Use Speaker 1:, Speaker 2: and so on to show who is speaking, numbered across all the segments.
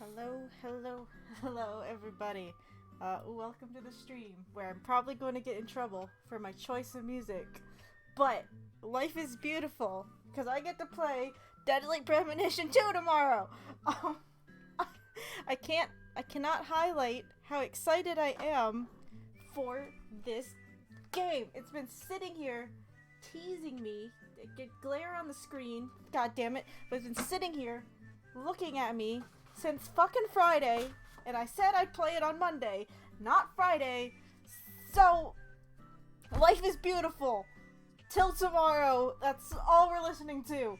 Speaker 1: Hello, everybody. Welcome to the stream, where I'm probably going to get in trouble for my choice of music. But life is beautiful, because I get to play Deadly Premonition 2 tomorrow! Um, I cannot highlight how excited I am for this game. It's been sitting here, teasing me. Get glare on the screen, god damn it, but it's been sitting here, looking at me since fucking Friday, and I said I'd play it on Monday, not Friday, so life is beautiful. Till tomorrow, that's all we're listening to.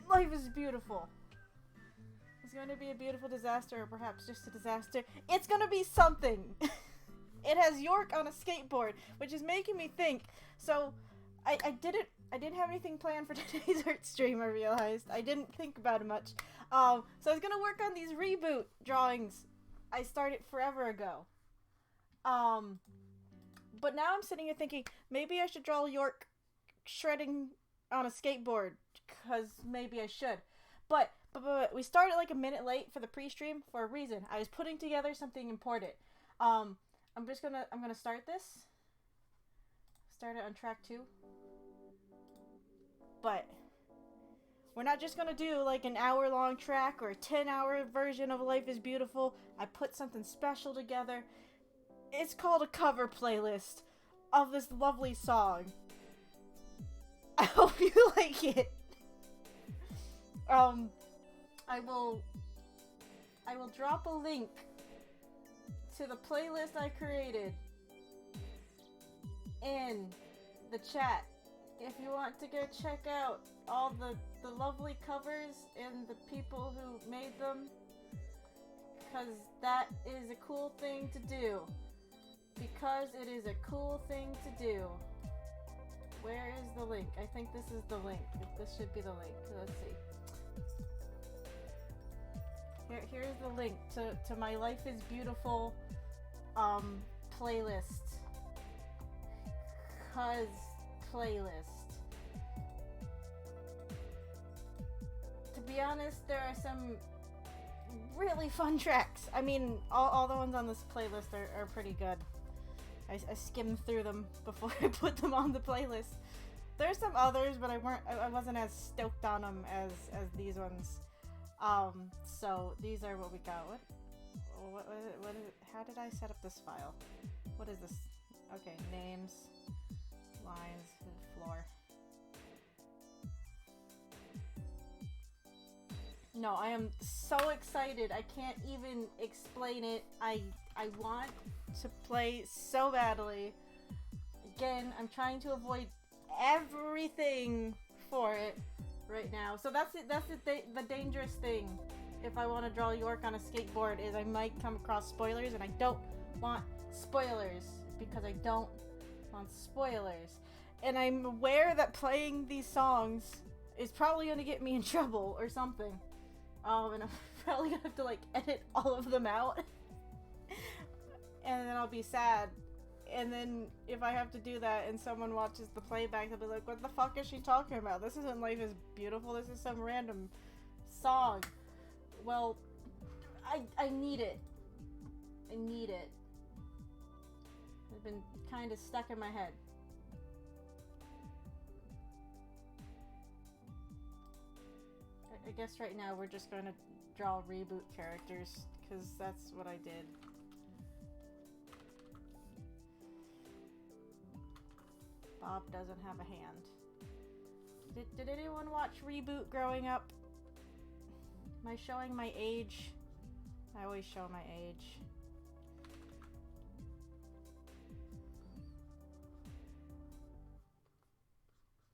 Speaker 1: Life is beautiful. It's going to be a beautiful disaster, or perhaps just a disaster. It's going to be something. It has York on a skateboard, which is making me think. So, I didn't have anything planned for today's art stream, I realized. I didn't think about it much. So I was gonna work on these reboot drawings I started forever ago. But now I'm sitting here thinking, maybe I should draw York shredding on a skateboard, because maybe I should. But we started like a minute late for the pre-stream for a reason. I was putting together something important. I'm gonna start this. Start it on track 2. But we're not just gonna do like an hour-long track or a 10-hour version of Life is Beautiful. I put something special together. It's called a cover playlist of this lovely song. I hope you like it. I will drop a link to the playlist I created in the chat if you want to go check out all the lovely covers and the people who made them, because that is a cool thing to do. Because it is a cool thing to do. Where is the link? I think this is the link. This should be the link. Let's see. Here's the link to my Life is Beautiful playlist. Playlist. To be honest, there are some really fun tracks. I mean, all the ones on this playlist are pretty good. I skimmed through them before I put them on the playlist. There's some others, but I wasn't as stoked on them as these ones. So these are what we got. What is it? How did I set up this file? What is this? Okay, names, lines, floor. No, I am so excited. I can't even explain it. I want to play so badly. Again, I'm trying to avoid everything for it right now. So that's it. That's the dangerous thing. If I want to draw York on a skateboard, is I might come across spoilers, and I don't want spoilers because I don't want spoilers. And I'm aware that playing these songs is probably going to get me in trouble or something. And I'm probably going to have to like edit all of them out. And then I'll be sad. And then if I have to do that and someone watches the playback, they'll be like, what the fuck is she talking about? This isn't Life is Beautiful. This is some random song. Well, I need it. I need it. It's been kind of stuck in my head. I guess right now we're just going to draw reboot characters, because that's what I did. Bob doesn't have a hand. Did anyone watch Reboot growing up? Am I showing my age? I always show my age.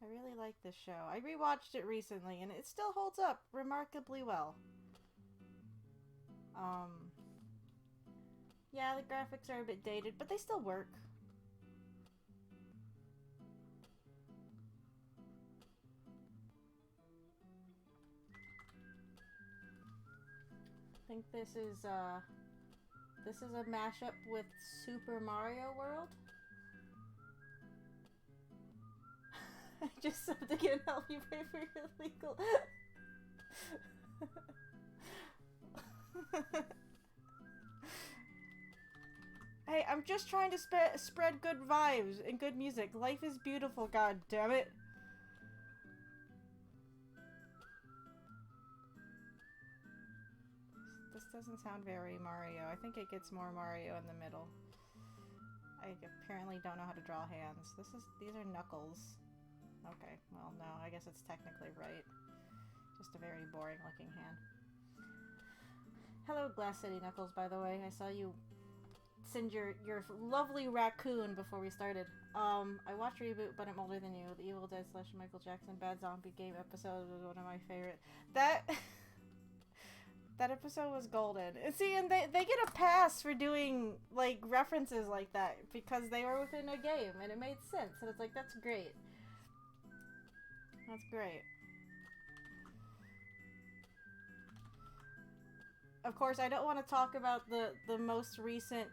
Speaker 1: I really like this show. I rewatched it recently and it still holds up remarkably well. Yeah, the graphics are a bit dated, but they still work. I think this is a mashup with Super Mario World. I just subbed again, help you pay for your legal. Hey, I'm just trying to spread good vibes and good music. Life is beautiful, god damn it. This doesn't sound very Mario. I think it gets more Mario in the middle. I apparently don't know how to draw hands. These are knuckles. Okay, well no, I guess it's technically right. Just a very boring looking hand. Hello, Glass City Knuckles, by the way. I saw you send your lovely raccoon before we started. I watched Reboot, but I'm older than you. The Evil Dead / Michael Jackson Bad Zombie Game episode was one of my favorite. That episode was golden. And see, and they get a pass for doing, like, references like that because they were within a game and it made sense. And it's like, that's great. That's great. Of course, I don't want to talk about the most recent...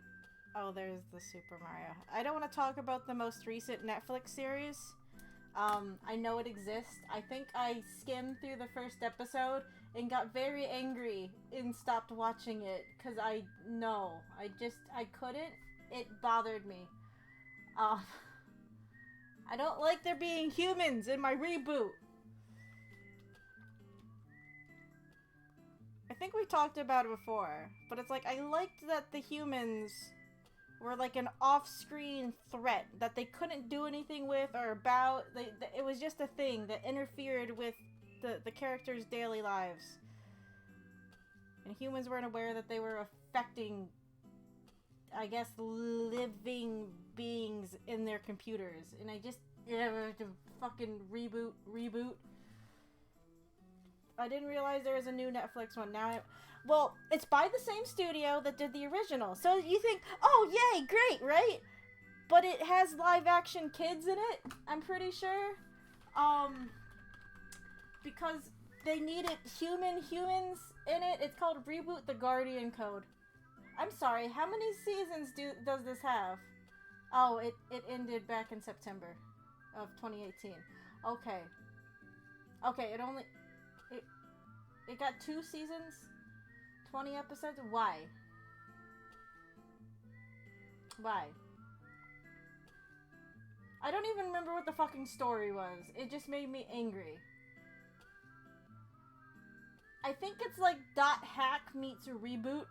Speaker 1: Oh, there's the Super Mario. I don't want to talk about the most recent Netflix series. I know it exists. I think I skimmed through the first episode and got very angry and stopped watching it. Because I couldn't. It bothered me. I don't like there being humans in my reboot. I think we talked about it before, but it's like, I liked that the humans were like an off-screen threat that they couldn't do anything with or about. It was just a thing that interfered with the characters' daily lives. And humans weren't aware that they were affecting, I guess, living beings in their computers. And I just, fucking reboot. I didn't realize there was a new Netflix one. Well, it's by the same studio that did the original. So you think, oh, yay, great, right? But it has live-action kids in it, I'm pretty sure. Because they needed humans in it. It's called Reboot the Guardian Code. I'm sorry, how many seasons does this have? Oh, it ended back in September of 2018. Okay. Okay, it got 2 seasons, 20 episodes. Why? Why? I don't even remember what the fucking story was. It just made me angry. I think it's like .hack meets a reboot.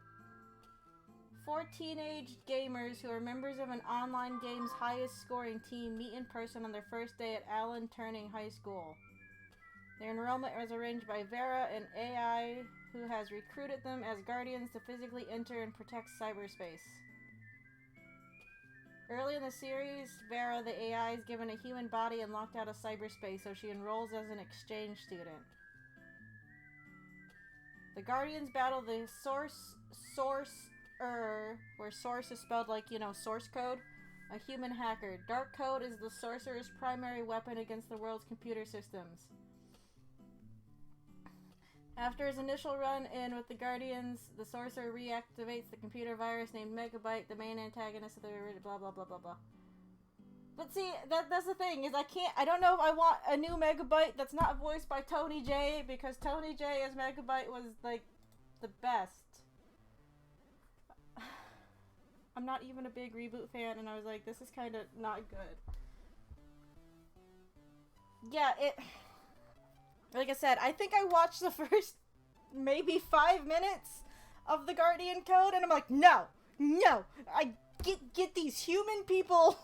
Speaker 1: 4 teenage gamers who are members of an online game's highest scoring team meet in person on their first day at Allen Turning High School. Their enrollment was arranged by Vera, an AI who has recruited them as guardians to physically enter and protect cyberspace. Early in the series, Vera, the AI, is given a human body and locked out of cyberspace, so she enrolls as an exchange student. The Guardians battle the Sorcerer, where source is spelled like, source code, a human hacker. Dark code is the Sorcerer's primary weapon against the world's computer systems. After his initial run-in with the Guardians, the Sorcerer reactivates the computer virus named Megabyte, the main antagonist of the blah blah blah blah blah. But see, that's the thing, is I don't know if I want a new Megabyte that's not voiced by Tony J, because Tony J as Megabyte was, like, the best. I'm not even a big Reboot fan, and I was like, this is kind of not good. Yeah, like I said, I think I watched the first maybe 5 minutes of the Guardian Code, and I'm like, no, I get these human people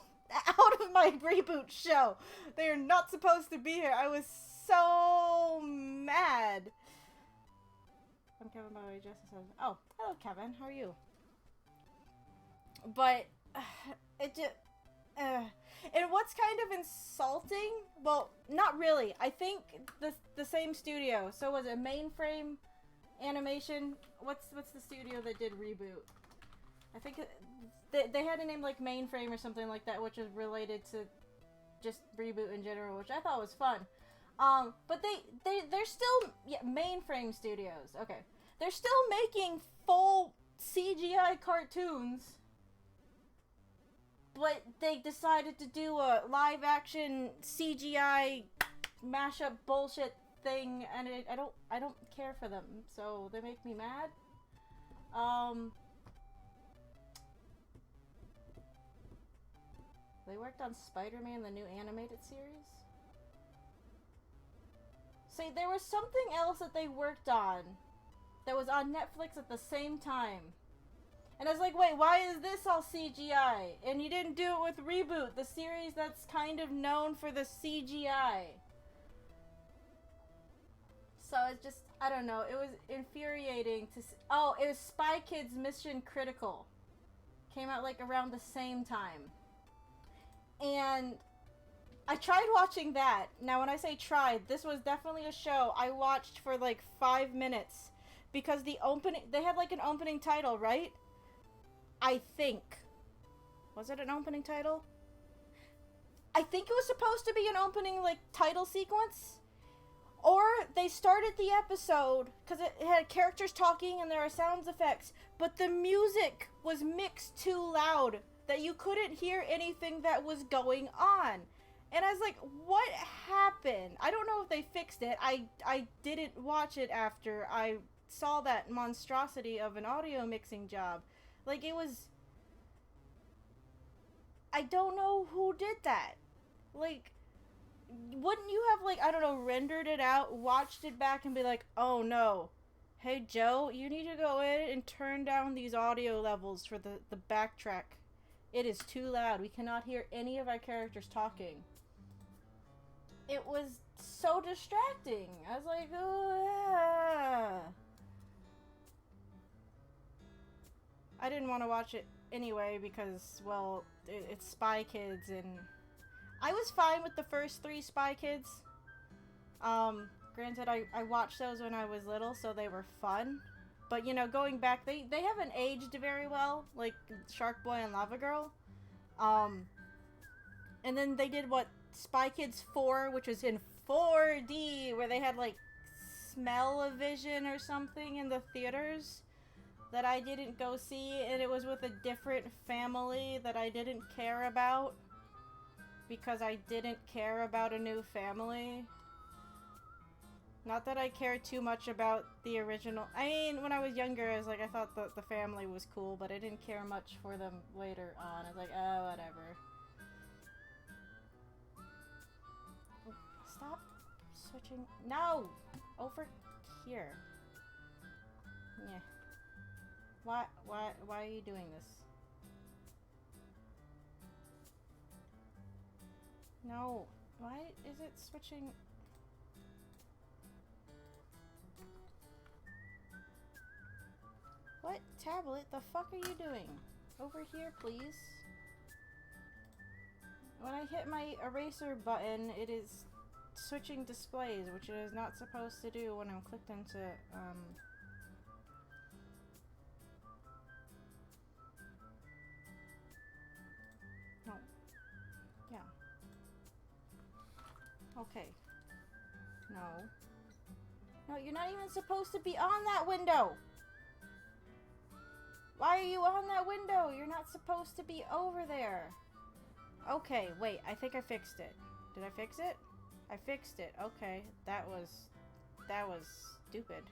Speaker 1: out of my Reboot show. They are not supposed to be here. I was so mad. I'm Kevin, by the way. Jessica says, oh, hello, Kevin. How are you? But it just. And what's kind of insulting, well, not really. I think the same studio. So was it Mainframe Animation? What's the studio that did Reboot? I think they had a name like Mainframe or something like that, which is related to just Reboot in general, which I thought was fun. But they're still Mainframe Studios. Okay, they're still making full CGI cartoons. But they decided to do a live-action CGI mashup bullshit thing, and I don't care for them, so they make me mad. They worked on Spider-Man, the new animated series. See, there was something else that they worked on that was on Netflix at the same time. And I was like, wait, why is this all CGI? And you didn't do it with Reboot, the series that's kind of known for the CGI. So it's just, I don't know, it was infuriating to see. Oh, it was Spy Kids Mission Critical. Came out like around the same time. And I tried watching that. Now when I say tried, this was definitely a show I watched for like 5 minutes. Because the opening, they had like an opening title, right? I think. Was it an opening title? I think it was supposed to be an opening like title sequence. Or they started the episode, because it had characters talking and there are sound effects, but the music was mixed too loud that you couldn't hear anything that was going on. And I was like, what happened? I don't know if they fixed it. I didn't watch it after I saw that monstrosity of an audio mixing job. Like, it was... I don't know who did that. Like... Wouldn't you have, like, I don't know, rendered it out, watched it back, and be like, oh no, hey Joe, you need to go in and turn down these audio levels for the backtrack. It is too loud. We cannot hear any of our characters talking. It was so distracting. I was like, oh, I didn't want to watch it anyway because, well, it's Spy Kids and... I was fine with the first 3 Spy Kids. Granted, I watched those when I was little, so they were fun. But, you know, going back, they haven't aged very well, like Shark Boy and Lava Girl. And then they did, what, Spy Kids 4, which was in 4D, where they had, like, smell-o-vision or something in the theaters that I didn't go see, and it was with a different family that I didn't care about. Because I didn't care about a new family. Not that I cared too much about the original. I mean, when I was younger, I was like, I thought the family was cool, but I didn't care much for them later on. I was like, oh, whatever. Stop switching. No! Over here. Yeah. Why are you doing this? No. Why is it switching? What? Tablet? The fuck are you doing? Over here, please. When I hit my eraser button, it is switching displays, which it is not supposed to do when I'm clicked into, No. Yeah. Okay. No. No, you're not even supposed to be on that window! Why are you on that window? You're not supposed to be over there. Okay, wait, I think I fixed it. Did I fix it? I fixed it. Okay, that was stupid.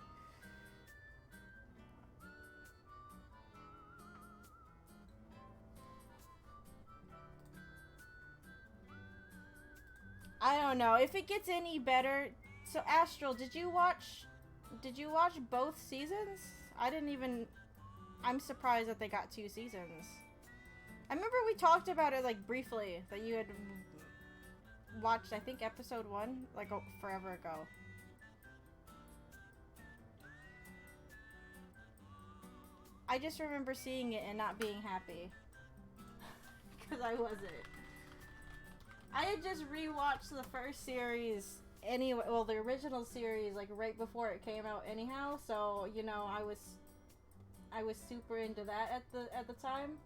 Speaker 1: I don't know. If it gets any better... So, Astral, did you watch both seasons? I didn't even... I'm surprised that they got 2 seasons. I remember we talked about it, like, briefly. That you had watched, I think, episode 1, like, forever ago. I just remember seeing it and not being happy. Because I wasn't. I had just rewatched the first series anyway, well, the original series, like, right before it came out anyhow, so, you know, I was super into that at the time.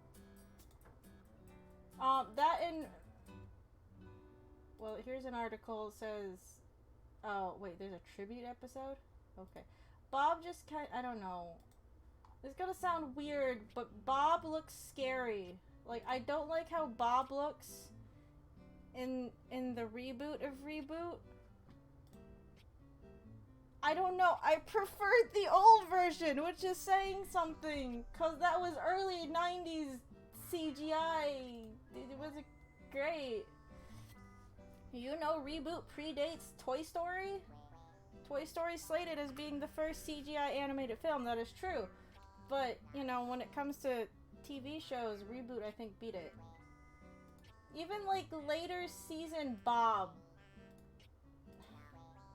Speaker 1: That and... Well, here's an article that says... Oh, wait, there's a tribute episode? Okay. Bob just I don't know. It's gonna sound weird, but Bob looks scary. Like, I don't like how Bob looks in the reboot of Reboot. I don't know. I preferred the old version, which is saying something, cause that was early 90s CGI. It was Great. You know Reboot predates Toy Story? Toy Story is slated as being the first CGI animated film, that is true. But, you know, when it comes to TV shows, Reboot I think beat it. Even like later season Bob.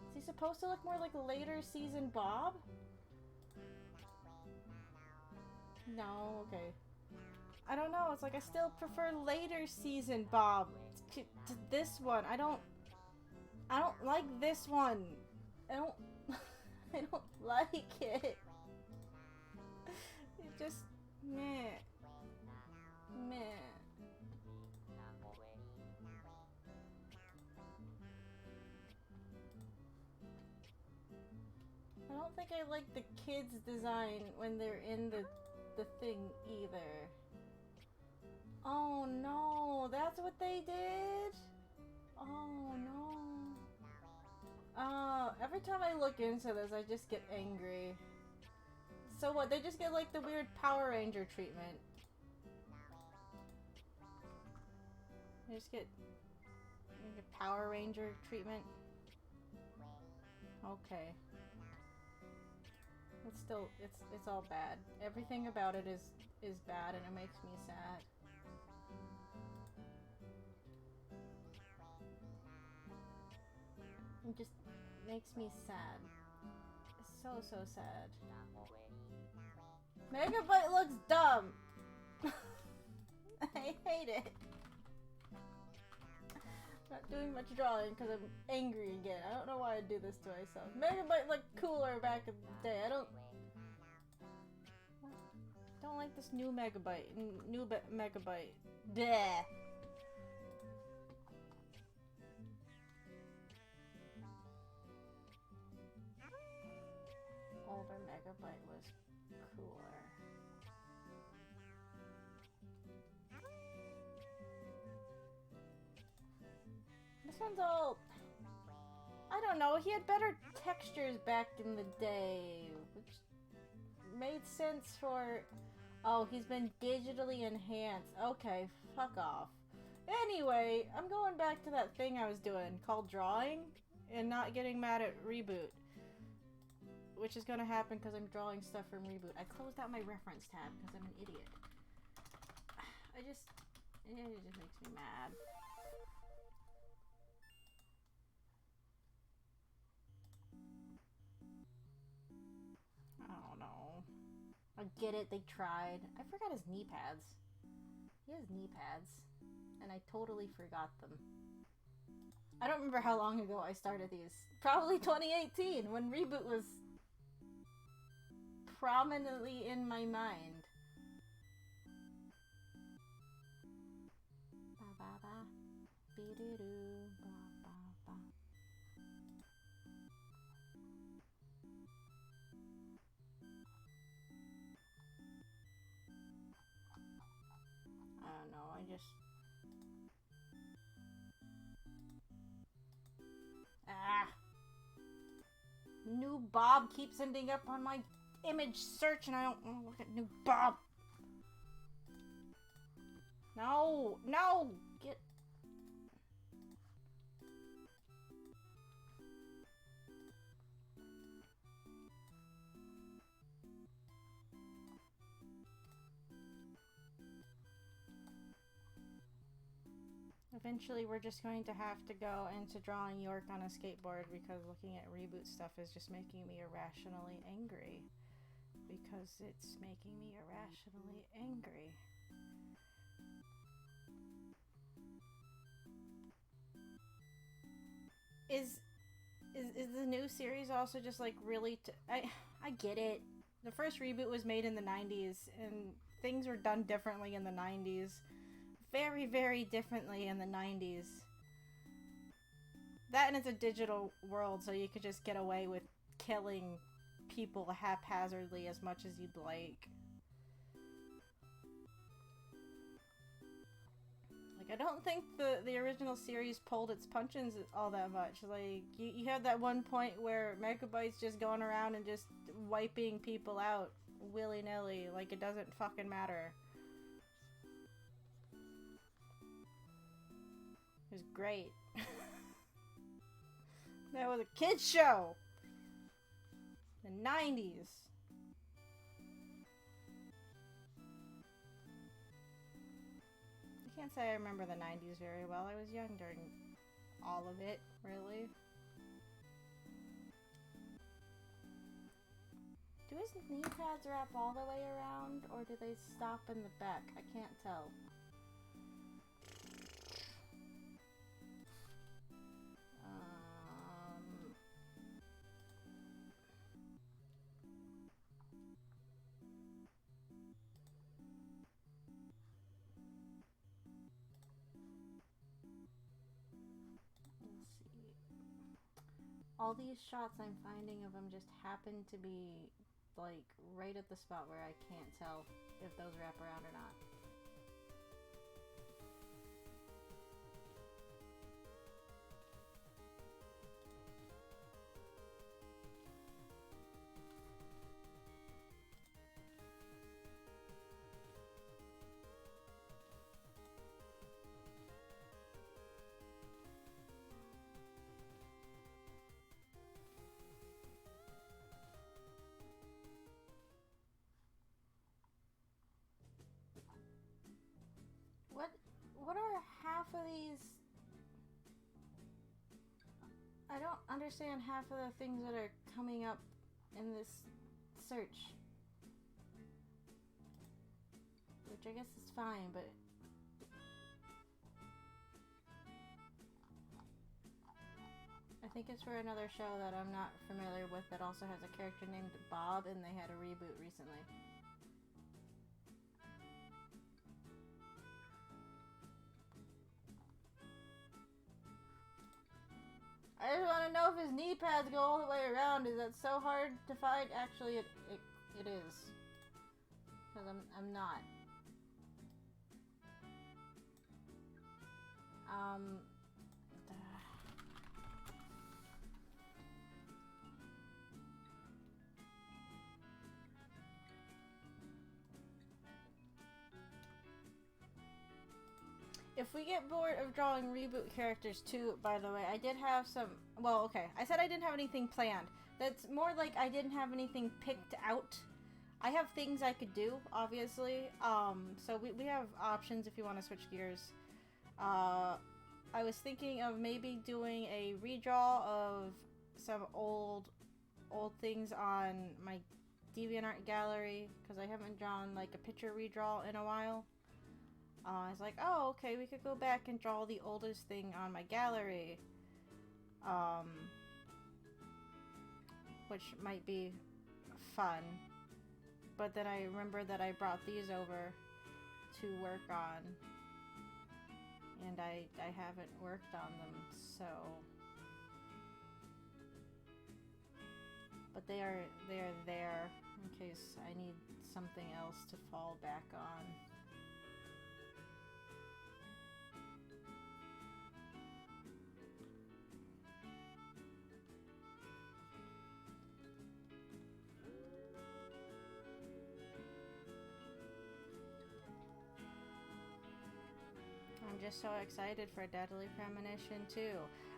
Speaker 1: Is he supposed to look more like later season Bob? No, okay. I don't know, it's like I still prefer later season Bob to this one. I don't like this one. I don't I don't like it. It just meh. Meh. I don't think I like the kids' design when they're in the thing either. Oh no, that's what they did? Oh no. Every time I look into this, I just get angry. So what, they just get like the weird Power Ranger treatment. They just get Power Ranger treatment. Okay. It's still, it's all bad. Everything about it is bad and it makes me sad. It just makes me sad. So sad. Megabyte looks dumb! I hate it. Not doing much drawing because I'm angry again. I don't know why I do this to myself. Megabyte looked cooler back in the day. I don't like this new Megabyte. Megabyte. Bleh. Older Megabyte was cooler. This one's all... I don't know, he had better textures back in the day, which made sense for... Oh, he's been digitally enhanced. Okay, fuck off. Anyway, I'm going back to that thing I was doing called drawing and not getting mad at Reboot. Which is gonna happen because I'm drawing stuff from Reboot. I closed out my reference tab because I'm an idiot. It just makes me mad. I don't know. I get it, they tried. I forgot his knee pads. He has knee pads. And I totally forgot them. I don't remember how long ago I started these. Probably 2018 when Reboot was prominently in my mind. Ba ba ba. Be-doo-doo. Ba ba ba. I don't know, I just... Ah! New Bob keeps ending up on my image search and I don't want to look at new Bob. No! No! Get... Eventually we're just going to have to go into drawing York on a skateboard because looking at Reboot stuff is just making me irrationally angry. Because it's making me irrationally angry. Is the new series also just like really I get it. The first Reboot was made in the 90s and things were done differently in the 90s. Very, very differently in the 90s. That and it's a digital world, so you could just get away with killing people haphazardly as much as you'd like. Like, I don't think the original series pulled its punches all that much. Like, you have that one point where Megabyte's just going around and just wiping people out willy-nilly, like it doesn't fucking matter. It was great. That was a kid's show. The 90s. I can't say I remember the 90s very well. I was young during all of it, really. Do his knee pads wrap all the way around, or do they stop in the back? I can't tell. Let's see. All these shots I'm finding of him just happen to be like right at the spot where I can't tell if those wrap around or not. What are half of these? I don't understand half of the things that are coming up in this search. Which I guess is fine, but I think it's for another show that I'm not familiar with that also has a character named Bob, and they had a reboot recently. I just want to know if his knee pads go all the way around. Is that so hard to find? Actually, it is. Because I'm not. If we get bored of drawing reboot characters too, by the way, I did have some... Well, okay. I said I didn't have anything planned. That's more like I didn't have anything picked out. I have things I could do, obviously. So we have options if you want to switch gears. I was thinking of maybe doing a redraw of some old things on my DeviantArt gallery, because I haven't drawn like a picture redraw in a while. I was like, oh, okay, we could go back and draw the oldest thing on my gallery. Which might be fun. But then I remember that I brought these over to work on. And I haven't worked on them, so... But they are there in case I need something else to fall back on. I'm just so excited for Deadly Premonition 2.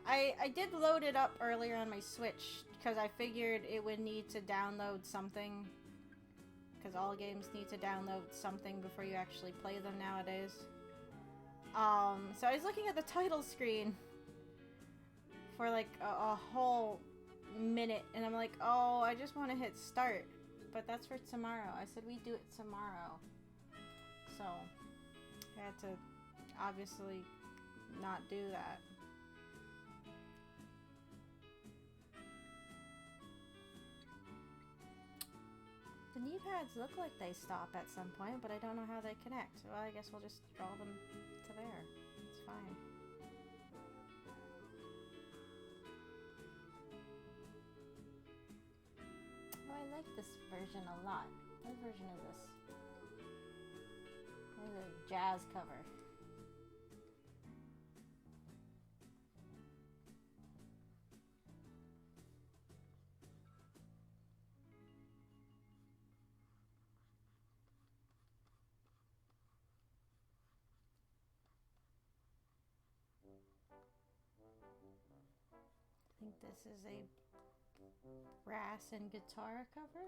Speaker 1: I did load it up earlier on my Switch because I figured it would need to download something, because all games need to download something before you actually play them nowadays. So I was looking at the title screen for like a whole minute, and I'm like, oh, I just want to hit start, but that's for tomorrow. I said we'd do it tomorrow, so I had to obviously not do that. The knee pads look like they stop at some point, but I don't know how they connect. Well, I guess we'll just draw them to there. It's fine. Oh, I like this version a lot. What version is this? This is a jazz cover. think this is a brass and guitar cover.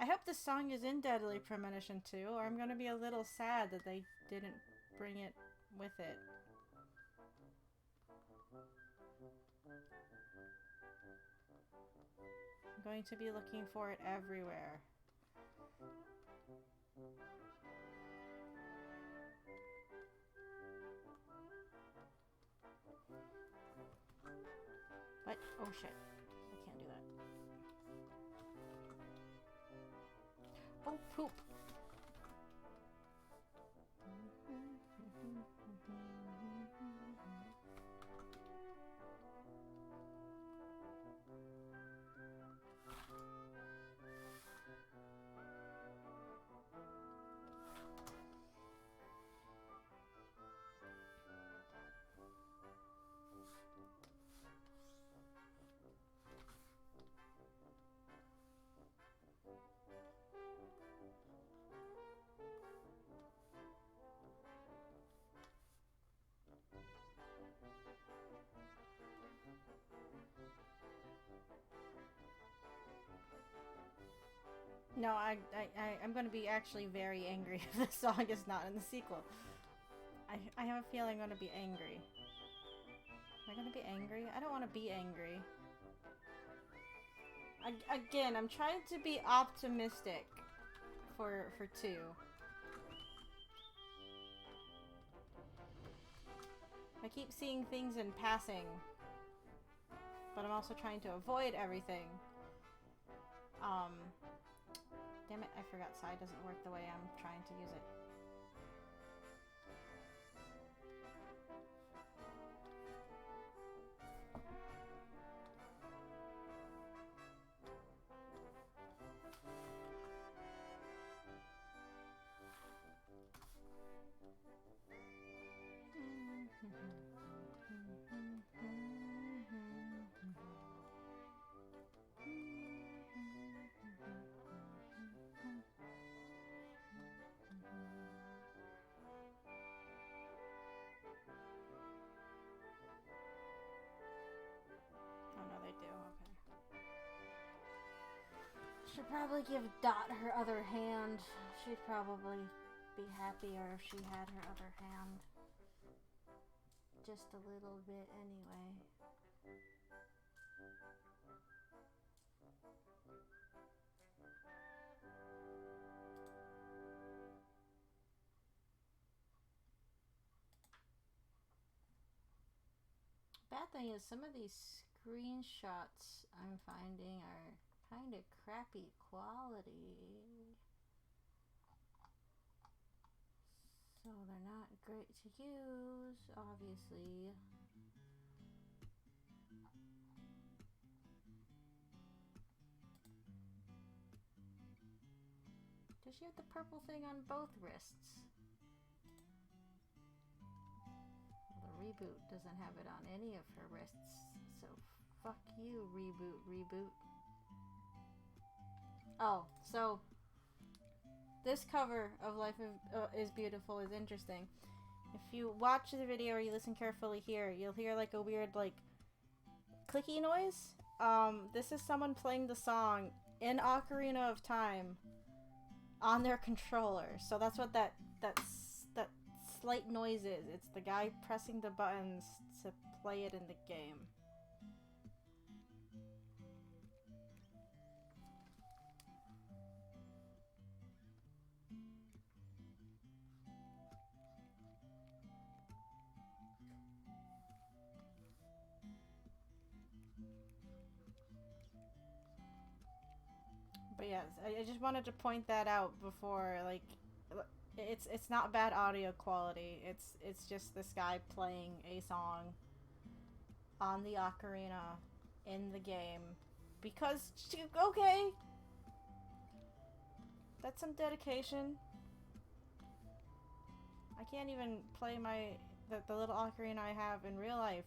Speaker 1: I hope this song is in Deadly Premonition too, or I'm gonna be a little sad that they didn't bring it with it. I'm going to be looking for it everywhere. What? Oh shit. I can't do that. Oh, poop. No, I'm going to be actually very angry if this song is not in the sequel. I have a feeling I'm going to be angry. Am I going to be angry? I don't want to be angry. Again, I'm trying to be optimistic for 2. I keep seeing things in passing, but I'm also trying to avoid everything. Damn it, I forgot side doesn't work the way I'm trying to use it. Should probably give Dot her other hand. She'd probably be happier if she had her other hand. Just a little bit anyway. Bad thing is some of these screenshots I'm finding are kind of crappy quality. So they're not great to use, obviously. Does she have the purple thing on both wrists? The reboot doesn't have it on any of her wrists, so fuck you, reboot. Oh, so this cover of Life is Beautiful is interesting. If you watch the video or you listen carefully here, you'll hear like a weird like clicky noise. This is someone playing the song in Ocarina of Time on their controller. So that's what that slight noise is. It's the guy pressing the buttons to play it in the game. But yes, I just wanted to point that out before, like, it's not bad audio quality. It's just this guy playing a song on the ocarina in the game because okay, that's some dedication. I can't even play the little ocarina I have in real life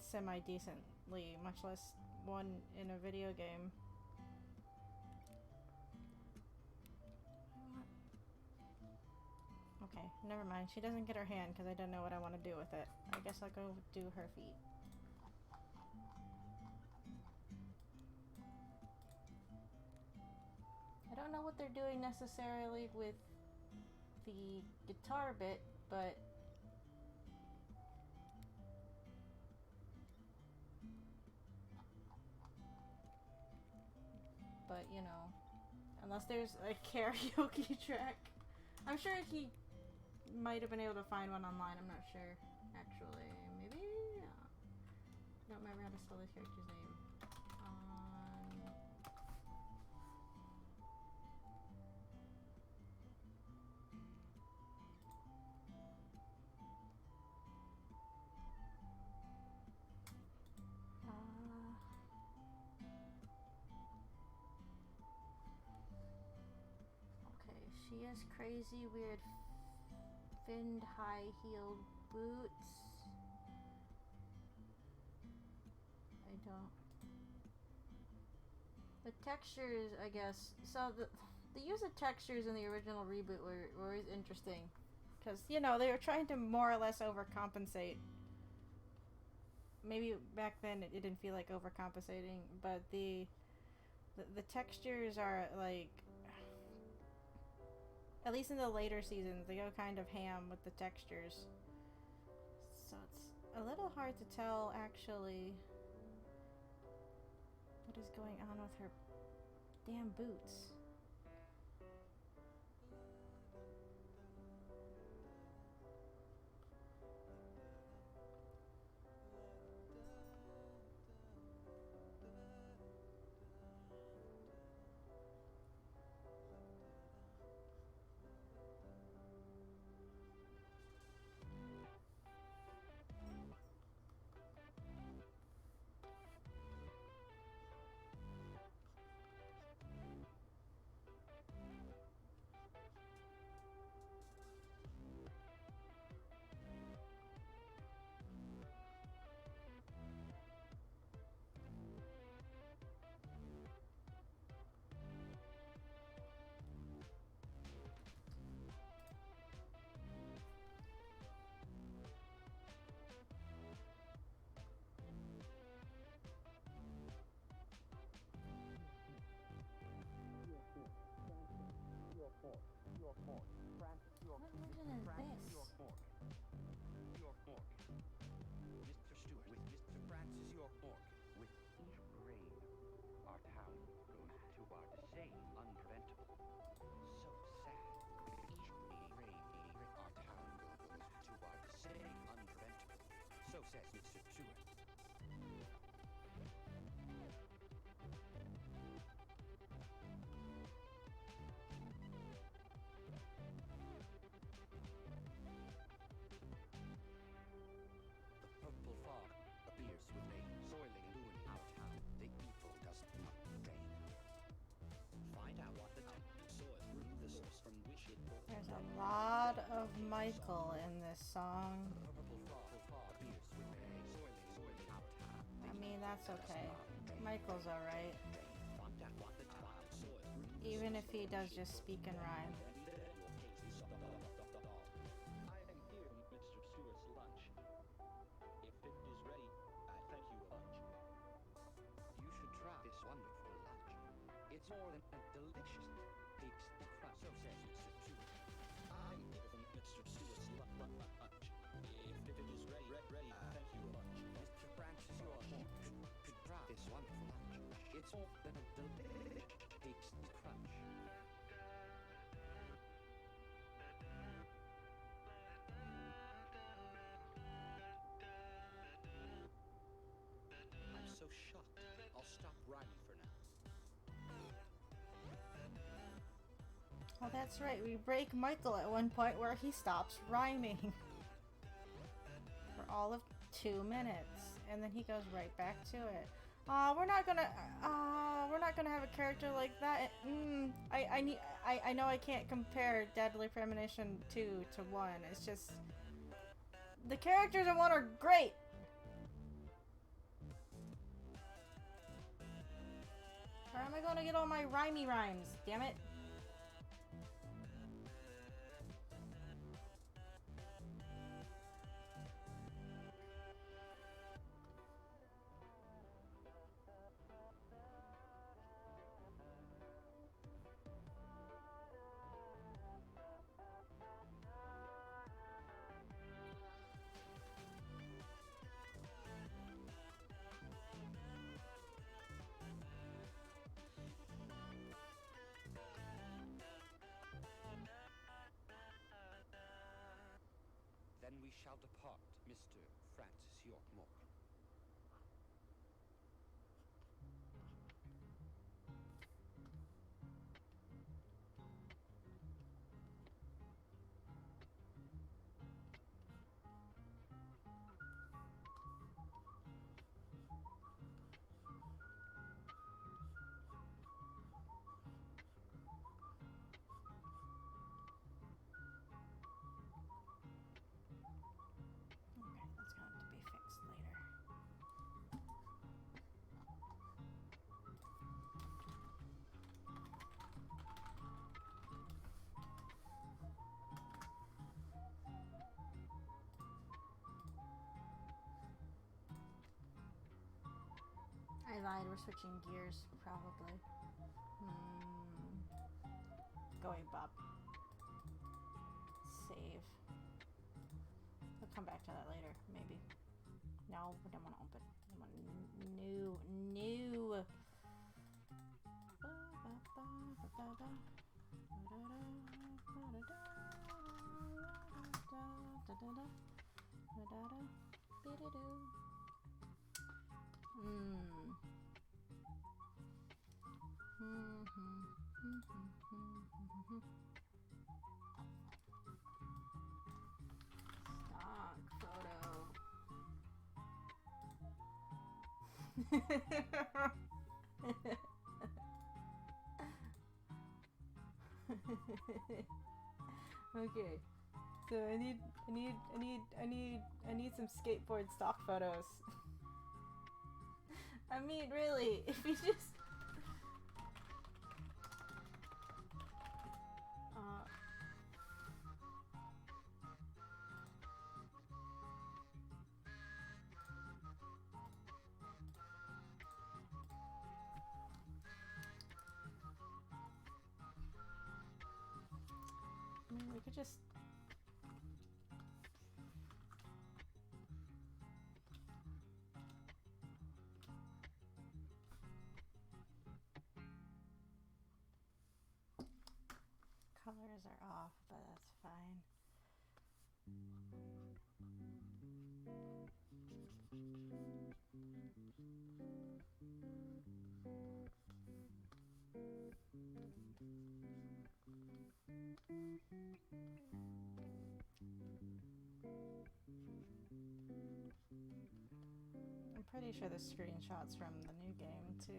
Speaker 1: semi-decently, much less one in a video game. Okay, never mind. She doesn't get her hand because I don't know what I want to do with it. I guess I'll go do her feet. I don't know what they're doing necessarily with the guitar bit, but you know, unless there's a karaoke track. I'm sure he might have been able to find one online. I'm not sure, actually. Maybe? Yeah. I don't remember how to spell this character's name. Okay, she has crazy, weird, finned, high-heeled boots. I don't... The textures, I guess. So the use of textures in the original reboot were always interesting. Because, you know, they were trying to more or less overcompensate. Maybe back then it didn't feel like overcompensating, but the textures are like... At least in the later seasons, they go kind of ham with the textures. So it's a little hard to tell, actually, what is going on with her damn boots. What version is this?
Speaker 2: York Orc. Mr. Stewart with Mr. Francis York Orc. With each grain, our town goes to our same unpreventable. So sad. With each grain, our town goes to our same unpreventable. So says Mr. Stewart. Purple fog appears with rain, soiling and ruining our town. The evil does not drain. Find out what the soil through the source from which it poured.
Speaker 1: There's a lot of Michael in this song.
Speaker 2: Purple fog appears with rain, soiling our town.
Speaker 1: I mean, that's okay. Michael's alright.
Speaker 2: Find out what the soil through.
Speaker 1: Even if he does just speak and rhyme.
Speaker 3: I am here, Mr. Stewart's lunch. If it is ready, I thank you a bunch.
Speaker 2: You should try this wonderful lunch. It's more than a delicious tasty crust. So says Mr. Stewart.
Speaker 3: I'm here from Mr. Stewart's lunch. If it is ready, I thank you a bunch.
Speaker 2: Mr. Francis York should try this wonderful lunch. It's more than a delicious tasty crunch. I'm so shocked. I'll stop rhyming for now.
Speaker 1: Oh, that's right. We break Michael at one point where he stops rhyming. For all of 2 minutes. And then he goes right back to it. We're not gonna have a character like that. I know I can't compare Deadly Premonition 2 to 1. It's just the characters in 1 are great. Where am I gonna get all my rhymey rhymes? Damn it.
Speaker 2: Then we shall depart, Mr. Francis York Mork.
Speaker 1: Okay, that's going to be fixed later. I lied, we're switching gears, probably. Go away, Bob. Save. We'll come back to that later, maybe. No, we don't want to open. I want new. Stock photo. Okay. So I need some skateboard stock photos. I mean, really, if you just I mean, we could just colors are off, but that's fine. I'm pretty sure the screenshots from the new game too.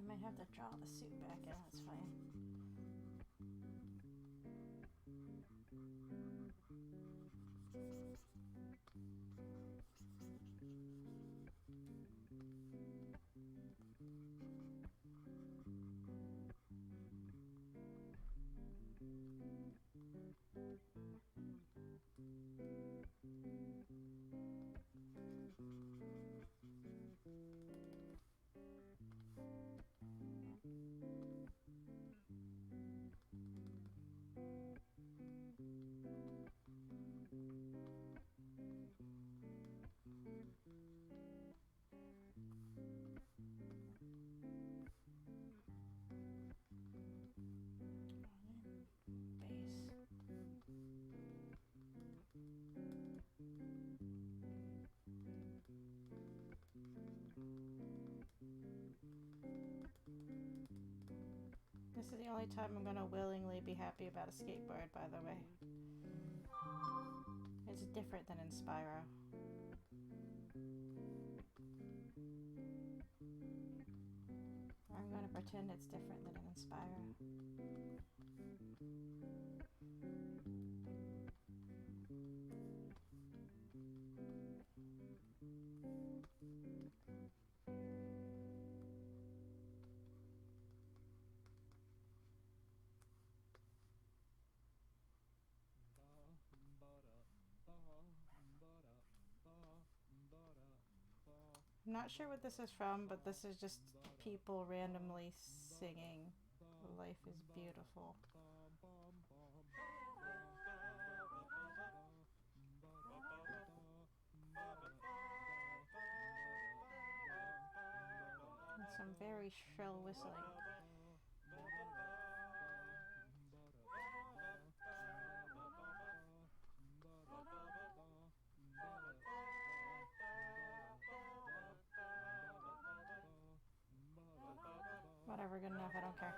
Speaker 1: I might have to draw the suit back in, that's fine. Base. This is the only time I'm gonna willingly be happy about a skateboard, by the way. It's different than in Spyro. gonna pretend it's different than an Inspire. I'm not sure what this is from, but this is just people randomly singing "Life is Beautiful." And some very shrill whistling. Whatever, good enough, I don't care.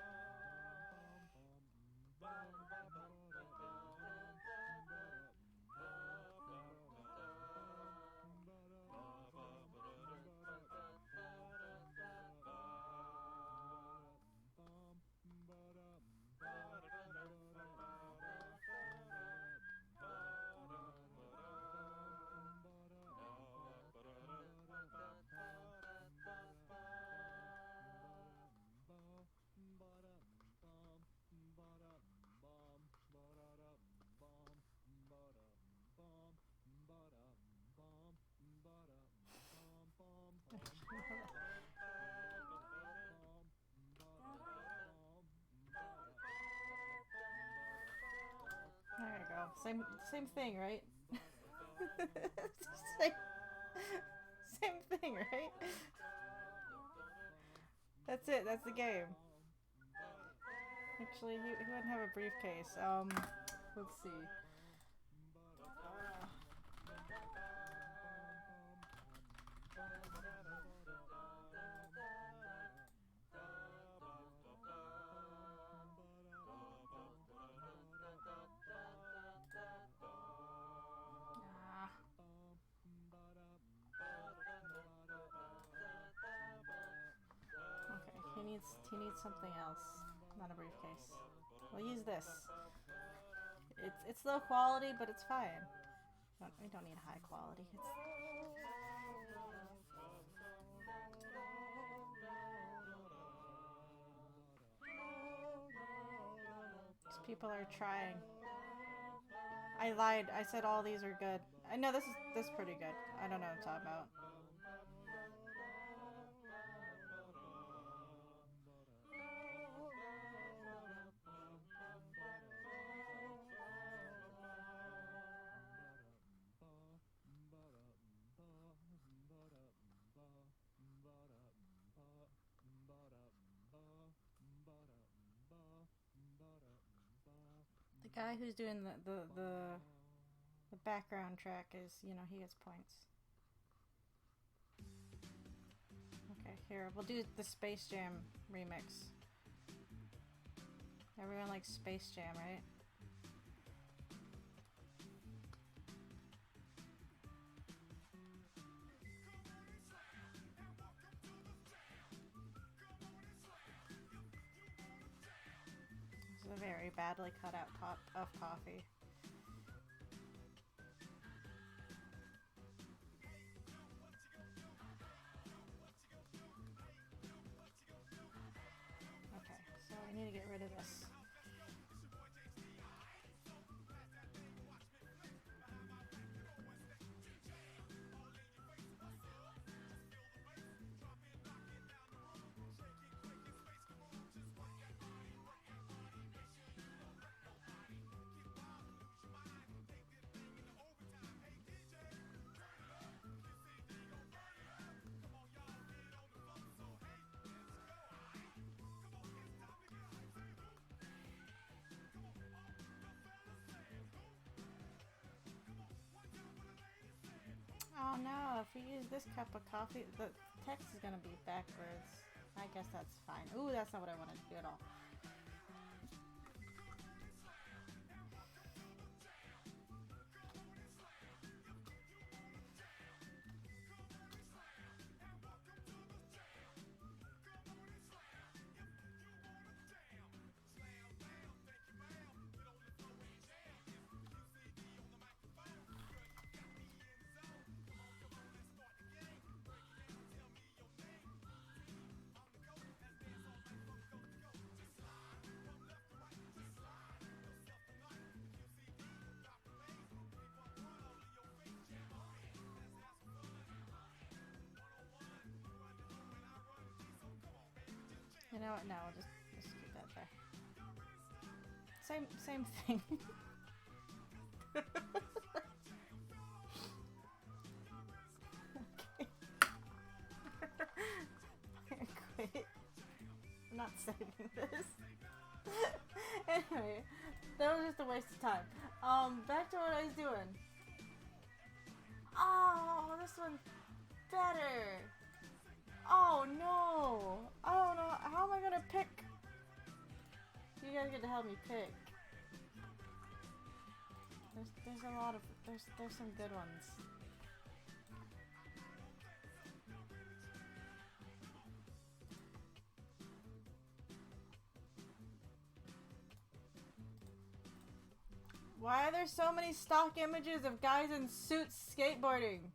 Speaker 1: There you go. Same thing, right? same, same thing, right? That's it. That's the game. Actually, he wouldn't have a briefcase. Let's see. Okay, he needs something else, not a briefcase. We'll use this. It's low quality, but it's fine. We don't need high quality. These people are trying. I lied. I said all these are good. I know this is pretty good. I don't know what I'm talking about. The guy who's doing the background track is, he gets points. Okay, here, we'll do the Space Jam remix. Everyone likes Space Jam, right? This is a very badly cut out top of coffee. Okay, so I need to get rid of this. Oh no, if we use this cup of coffee, the text is gonna be backwards. I guess that's fine. Ooh, that's not what I wanted to do at all. You know what? No, we'll just keep that there. Same thing. Okay. Quit. I'm not saving this. Anyway, that was just a waste of time. Back to what I was doing. Oh, this one's better. Oh no! I don't know. How am I gonna pick? You guys get to help me pick. There's a lot of there's some good ones. Why are there so many stock images of guys in suits skateboarding?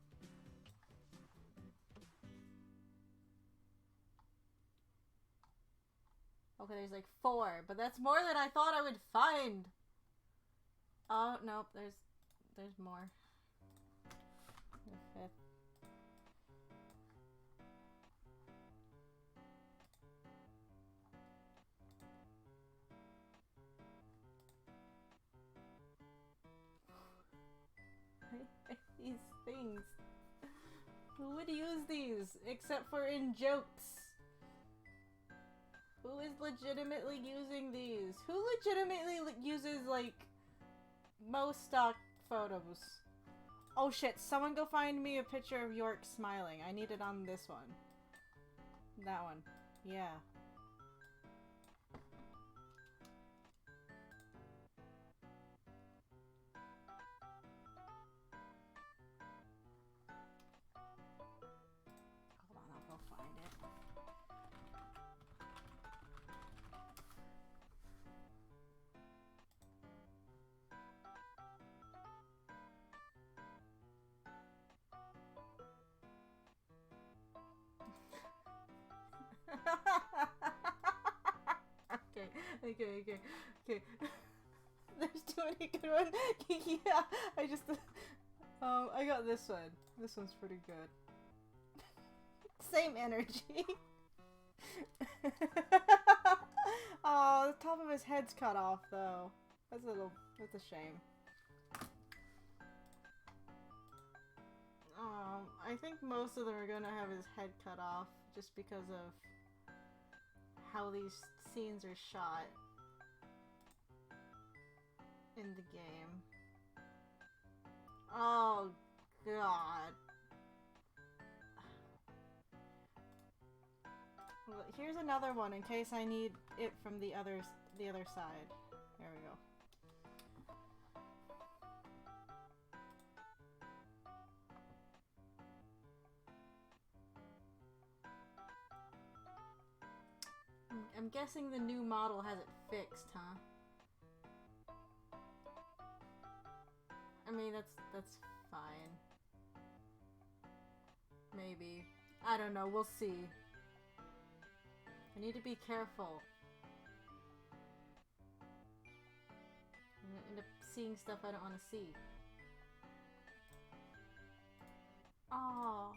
Speaker 1: Okay, there's like 4, but that's more than I thought I would find. Oh, nope, there's more. The 5th. These things. Who would use these except for in jokes? Who is legitimately using these? Who legitimately uses, like, most stock photos? Oh shit, someone go find me a picture of York smiling. I need it on this one. That one. Yeah. Hold on, I'll go find it. Okay. There's too many good ones. Yeah, I got this one. This one's pretty good. Same energy. Oh, the top of his head's cut off though. That's a shame. I think most of them are gonna have his head cut off just because of how these scenes are shot in the game. Oh god. Well, here's another one in case I need it from the other side. There we go. I'm guessing the new model has it fixed, huh? I mean, that's fine. Maybe. I don't know, we'll see. I need to be careful. I'm gonna end up seeing stuff I don't want to see. Oh,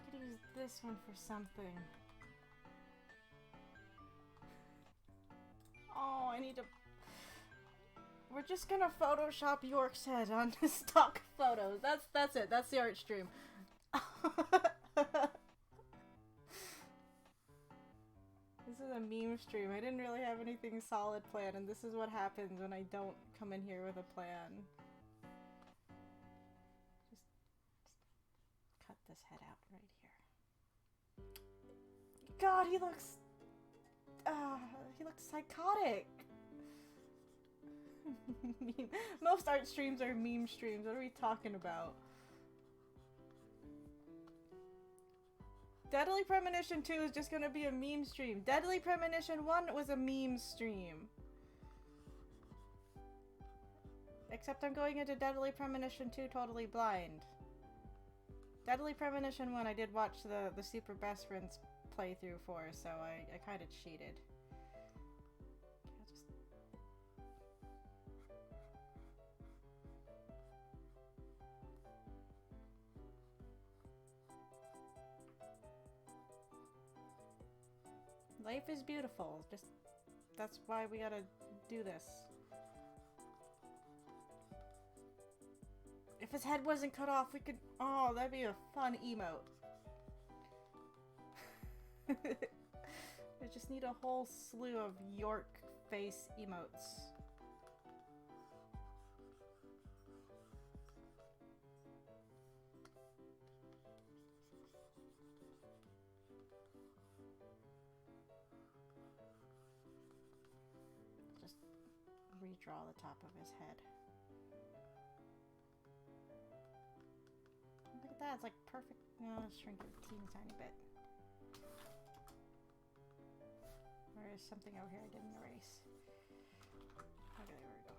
Speaker 1: I could use this one for something. Oh, I need to... We're just gonna Photoshop York's head onto stock photos. That's it. That's the art stream. This is a meme stream. I didn't really have anything solid planned, and this is what happens when I don't come in here with a plan. Just cut this head out right here. God, he looks psychotic. Most art streams are meme streams. What are we talking about? Deadly Premonition 2 is just gonna be a meme stream. Deadly Premonition 1 was a meme stream. Except I'm going into Deadly Premonition 2 totally blind. Deadly Premonition 1 I did watch the Super Best Friends playthrough for, so I kind of cheated. Life is beautiful. Just that's why we gotta do this. If his head wasn't cut off, we could. Oh, that'd be a fun emote. I just need a whole slew of York face emotes. Just redraw the top of his head. Look at that, it's like perfect. No, let's shrink it a teeny tiny bit. There is something over here I didn't erase. Okay, there we go.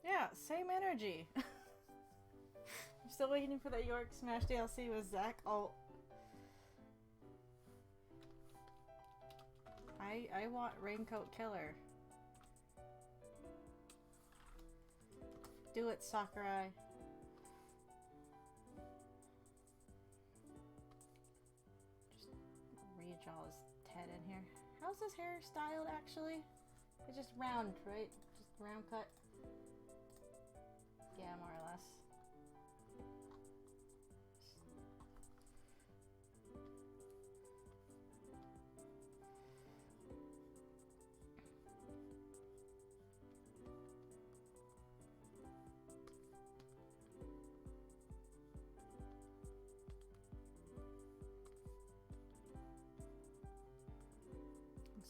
Speaker 1: Yeah, same energy. I'm still waiting for that York Smash DLC with Zach. Oh. I want Raincoat Killer. Do it, Sakurai. Just redraw his head in here. How's his hair styled actually? It's just round, right? Just round cut. Yeah, more or less.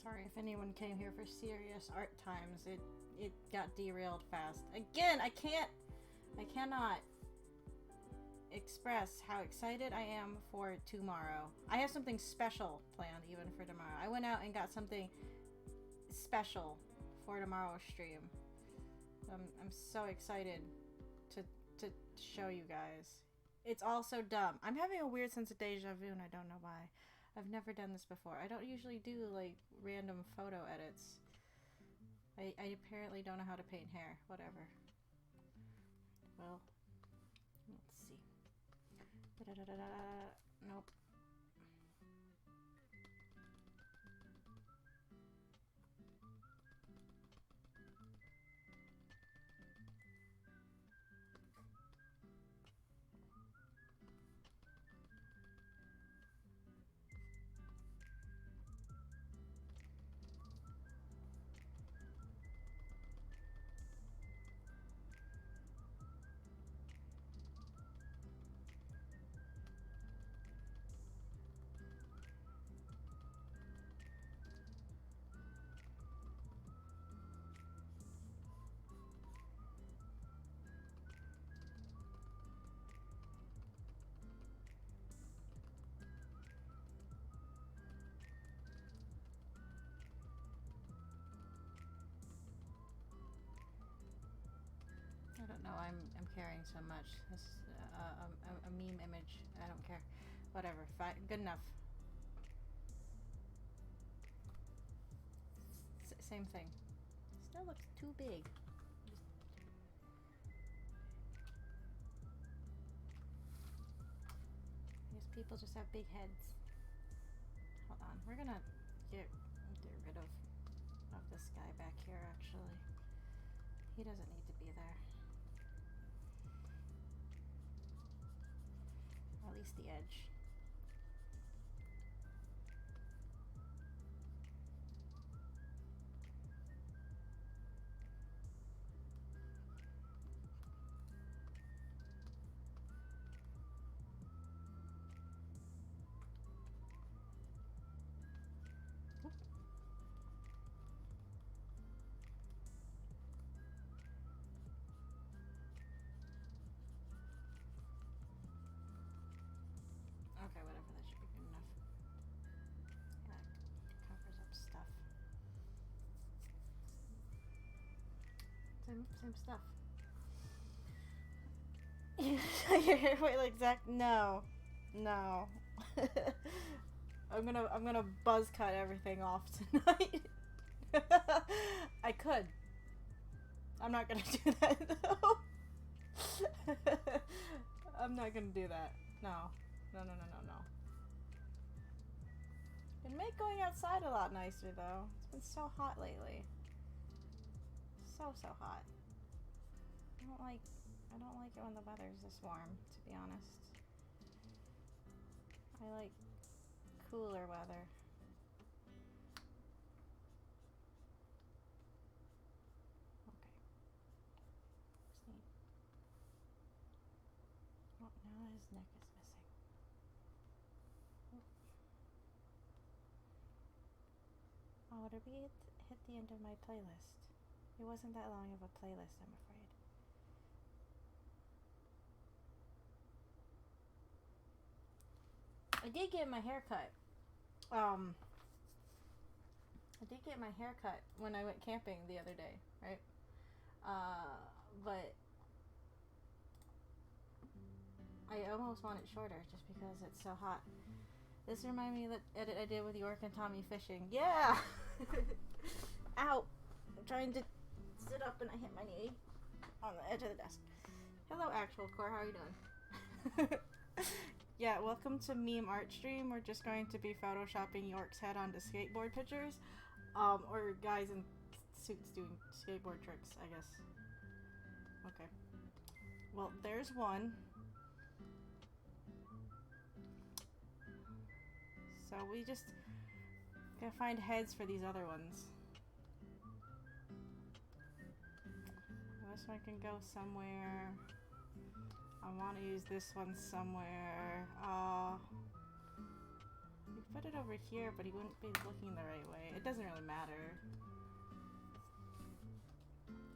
Speaker 1: Sorry if anyone came here for serious art times. It got derailed fast. Again, I cannot express how excited I am for tomorrow. I have something special planned even for tomorrow. I went out and got something special for tomorrow's stream. I'm so excited to show you guys. It's all so dumb. I'm having a weird sense of deja vu and I don't know why. I've never done this before. I don't usually do like random photo edits. I apparently don't know how to paint hair. Whatever. Well, let's see. Nope. I don't know. I'm carrying so much. This a meme image. I don't care. Whatever. Fine. Good enough. Same thing. Still looks too big. These people just have big heads. Hold on. We're gonna get rid of this guy back here. Actually, he doesn't need to be there. At least the edge. Oop. Okay, whatever, that should be good enough. Yeah, it covers up stuff. Same stuff. Your hair white like Zach? No. No. I'm gonna buzz cut everything off tonight. I could. I'm not gonna do that though. I'm not gonna do that. No. No, no, no, no, no. It'd make going outside a lot nicer, though. It's been so hot lately. So hot. I don't like it when the weather's this warm, to be honest. I like cooler weather. Okay. Just need... Oh, now his neck is missing. Oh, did we hit the end of my playlist? It wasn't that long of a playlist, I'm afraid. I did get my hair cut. I did get my hair cut when I went camping the other day, right? But I almost want it shorter just because it's so hot. This reminded me of the edit I did with York and Tommy fishing. Yeah! Ow! I'm trying to sit up and I hit my knee on the edge of the desk. Hello, Actual Core. How are you doing? Yeah, welcome to Meme Art Stream. We're just going to be photoshopping York's head onto skateboard pictures. Or guys in suits doing skateboard tricks, I guess. Okay. Well, there's one. So we just gotta find heads for these other ones. This one can go somewhere. I want to use this one somewhere. We put it over here, but he wouldn't be looking the right way. It doesn't really matter.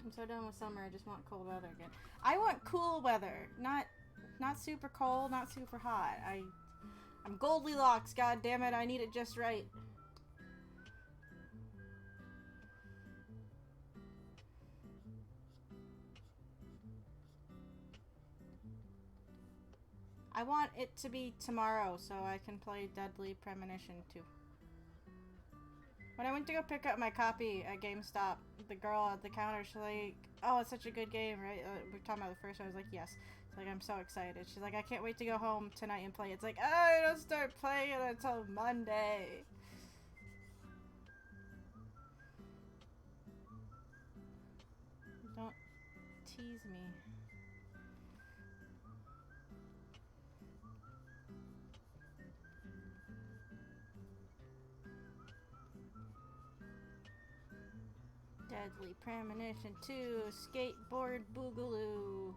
Speaker 1: I'm so done with summer. I just want cold weather again. I want cool weather, not super cold, not super hot. I'm Goldilocks. God damn it! I need it just right. I want it to be tomorrow so I can play Deadly Premonition 2. When I went to go pick up my copy at GameStop, the girl at the counter, she's like, oh, it's such a good game, right? We're talking about the first one. I was like, yes. It's like, I'm so excited. She's like, I can't wait to go home tonight and play. It's like, oh, I don't start playing it until Monday. Don't tease me. Deadly Premonition 2, Skateboard Boogaloo.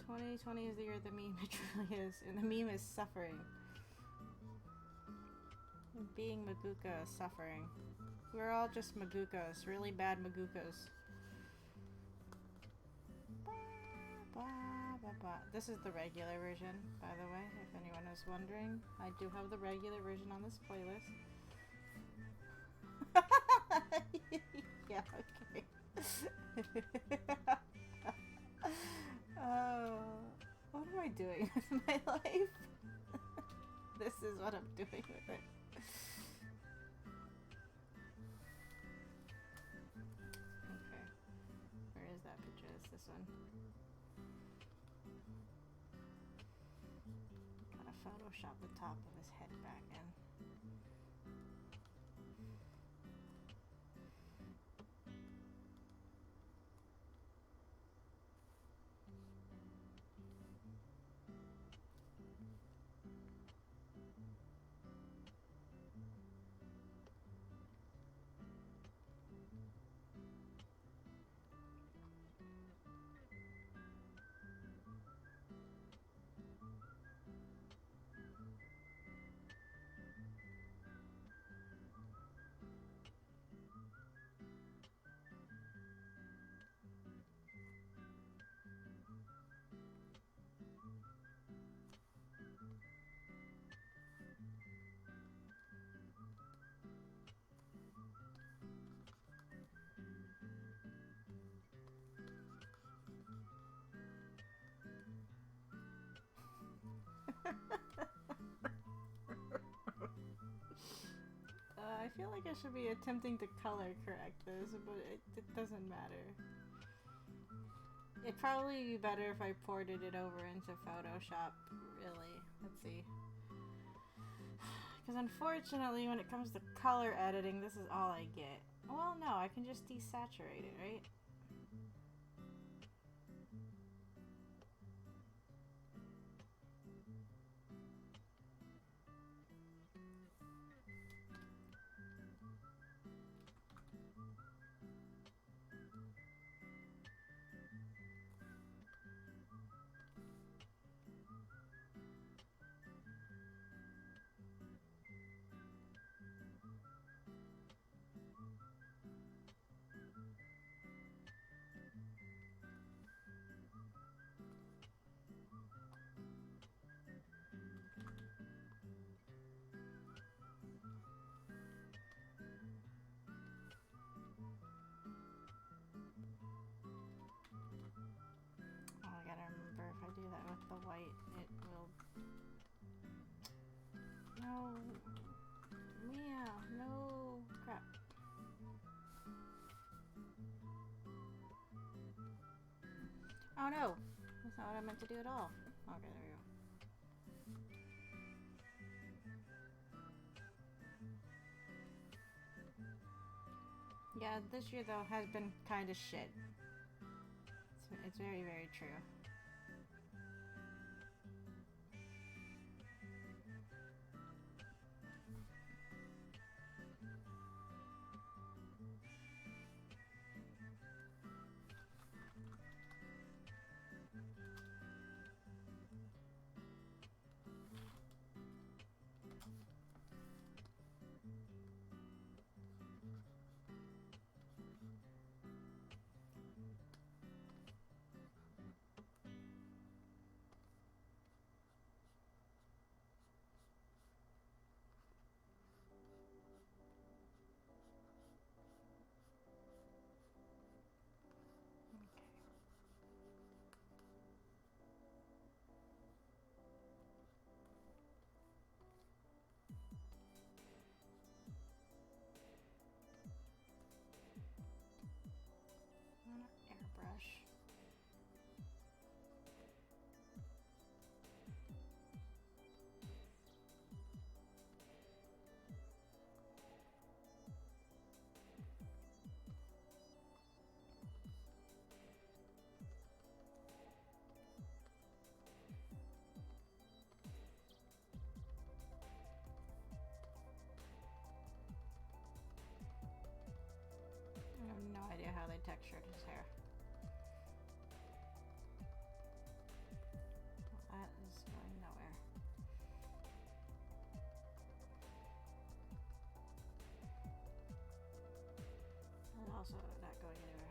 Speaker 1: "2020 is the year of the meme," it truly is, and the meme is suffering. And being Maguka is suffering. We're all just Magukas, really bad Magukas. This is the regular version, by the way, if anyone is wondering. I do have the regular version on this playlist. Yeah, okay. Oh, what am I doing with my life? This is what I'm doing with it. Okay. Where is that picture? It's this one. Gotta Photoshop the top of his head back in. I feel like I should be attempting to color correct this, but it doesn't matter. It'd probably be better if I ported it over into Photoshop, really. Let's see. Because unfortunately, when it comes to color editing, this is all I get. Well, no, I can just desaturate it, right? Oh, I gotta remember if I do that with the white, it will... No. Yeah, no. Crap. Oh no! That's not what I meant to do at all. Okay, there we go. Yeah, this year though has been kind of shit. It's very, very true. Airbrush. I have no idea how they textured his hair. Well, that is going nowhere. And also not going anywhere.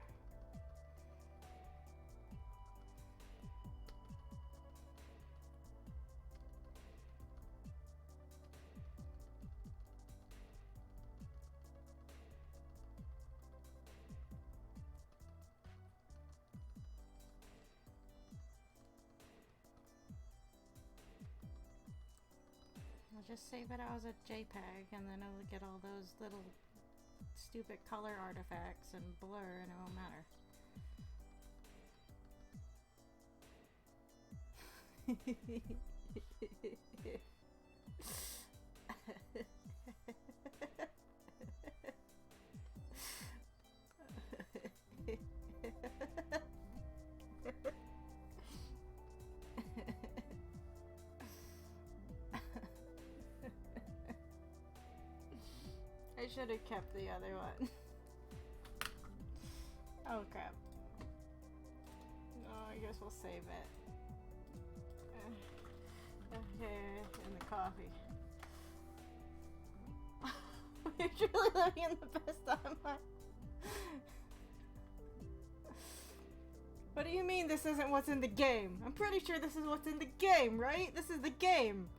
Speaker 1: I'll just save it as a JPEG and then I'll get all those little stupid color artifacts and blur and it won't matter. I should have kept the other one. Oh crap. No, I guess we'll save it. Okay, and the coffee. You're truly living in the best timeline. What do you mean this isn't what's in the game? I'm pretty sure this is what's in the game, right? This is the game.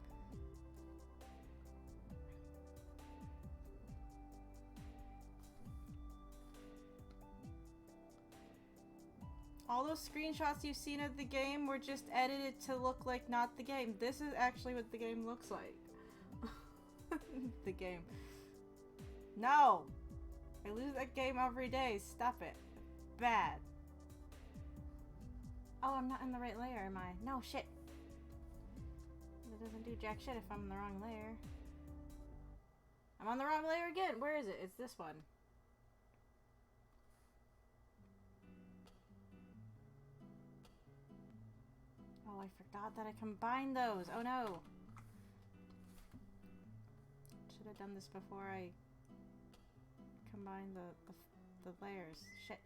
Speaker 1: All those screenshots you've seen of the game were just edited to look like not the game. This is actually what the game looks like. The game. No! I lose that game every day. Stop it. Bad. Oh, I'm not in the right layer, am I? No, shit. It doesn't do jack shit if I'm in the wrong layer. I'm on the wrong layer again. Where is it? It's this one. Oh, I forgot that I combined those. Oh no. Should have done this before I combined the layers. Shit.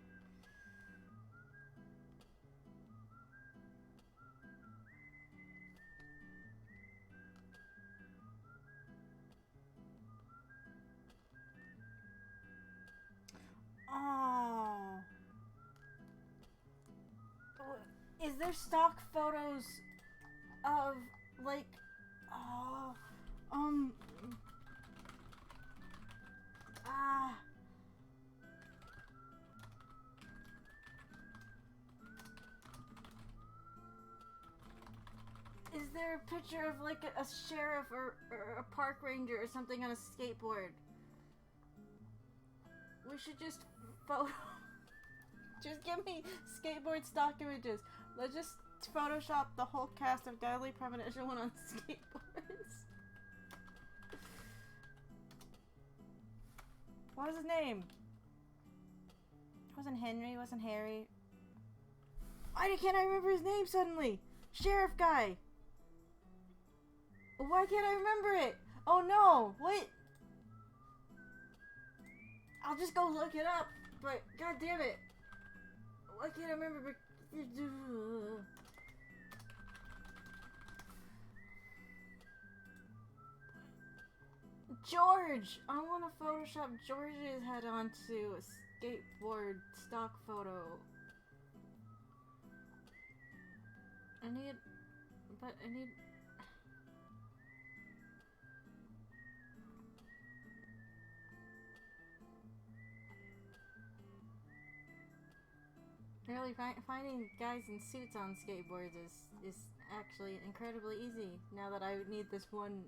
Speaker 1: Oh. Is there stock photos of, like, oh, ah. Is there a picture of, like, a sheriff or a park ranger or something on a skateboard? We should just photo... Just give me skateboard stock images. Let's just Photoshop the whole cast of Deadly Premonition on skateboards. What was his name? It wasn't Henry, it wasn't Harry. Why can't I remember his name suddenly? Sheriff guy. Why can't I remember it? Oh no, what? I'll just go look it up, but god damn it. Why can't I remember? George! I want to Photoshop George's head onto a skateboard stock photo. I need... Really, finding guys in suits on skateboards is actually incredibly easy now that I need this one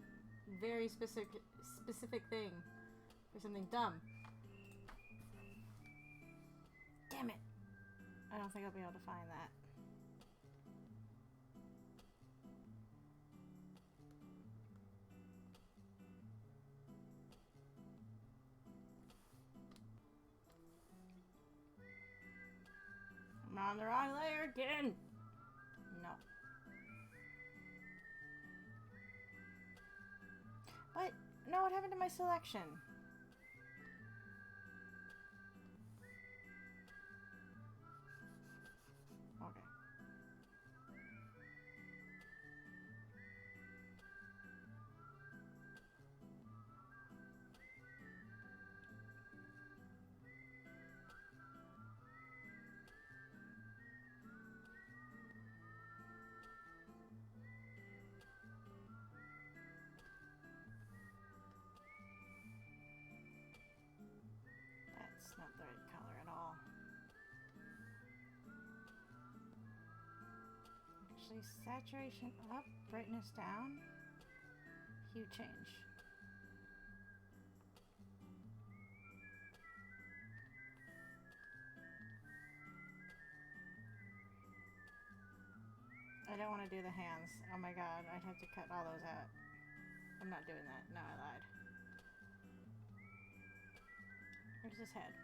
Speaker 1: very specific thing for something dumb. Damn it! I don't think I'll be able to find that. I'm on the wrong layer again! No. What? No, what happened to my selection? Okay. That's not the right color at all. Actually, saturation up, brightness down. Hue change. I don't want to do the hands. Oh my god, I'd have to cut all those out. I'm not doing that. No, I lied. Where's his head?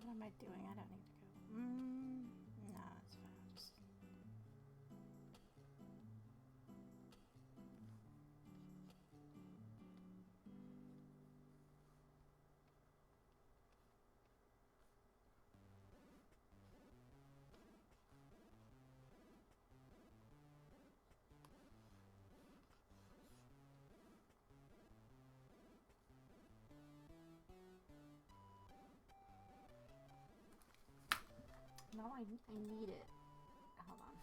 Speaker 1: What am I doing? I don't need to go. No, it's fine. I'll just... No, I need it. Hold on.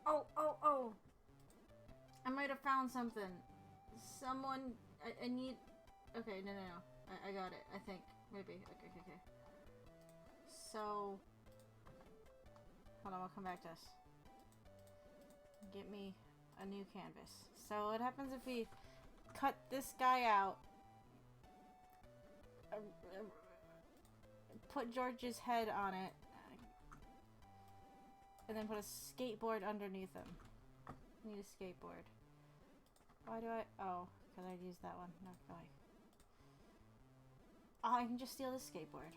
Speaker 1: Oh, oh, oh! I might have found something. Someone... I need... Okay, no. I got it, I think. Maybe. Okay. So... Hold on, we'll come back to this. Get me a new canvas. So what happens if we cut this guy out? Put George's head on it. And then put a skateboard underneath him. I need a skateboard. Why do I... Oh, because I used that one. No, go away. Oh, I can just steal this skateboard.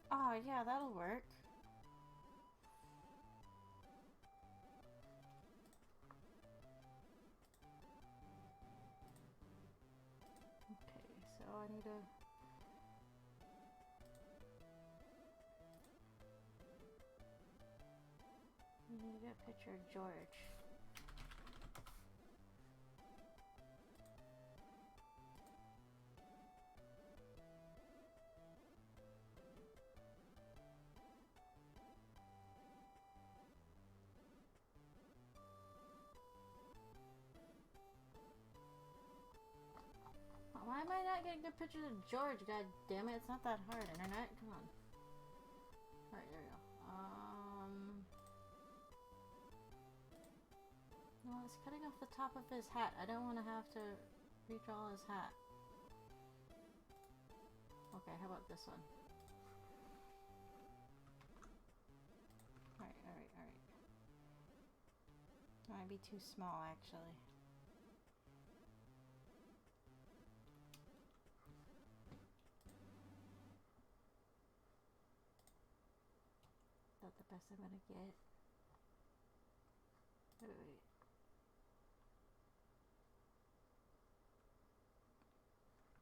Speaker 1: Oh, yeah, that'll work. Okay, so I need to... get a picture of George. Why am I not getting good pictures of George? God damn it, it's not that hard. Internet, come on. Alright, there we go. No, it's cutting off the top of his hat. I don't want to have to redraw his hat. Okay, how about this one? Alright. Might be too small, actually. Not the best I'm gonna get. Wait.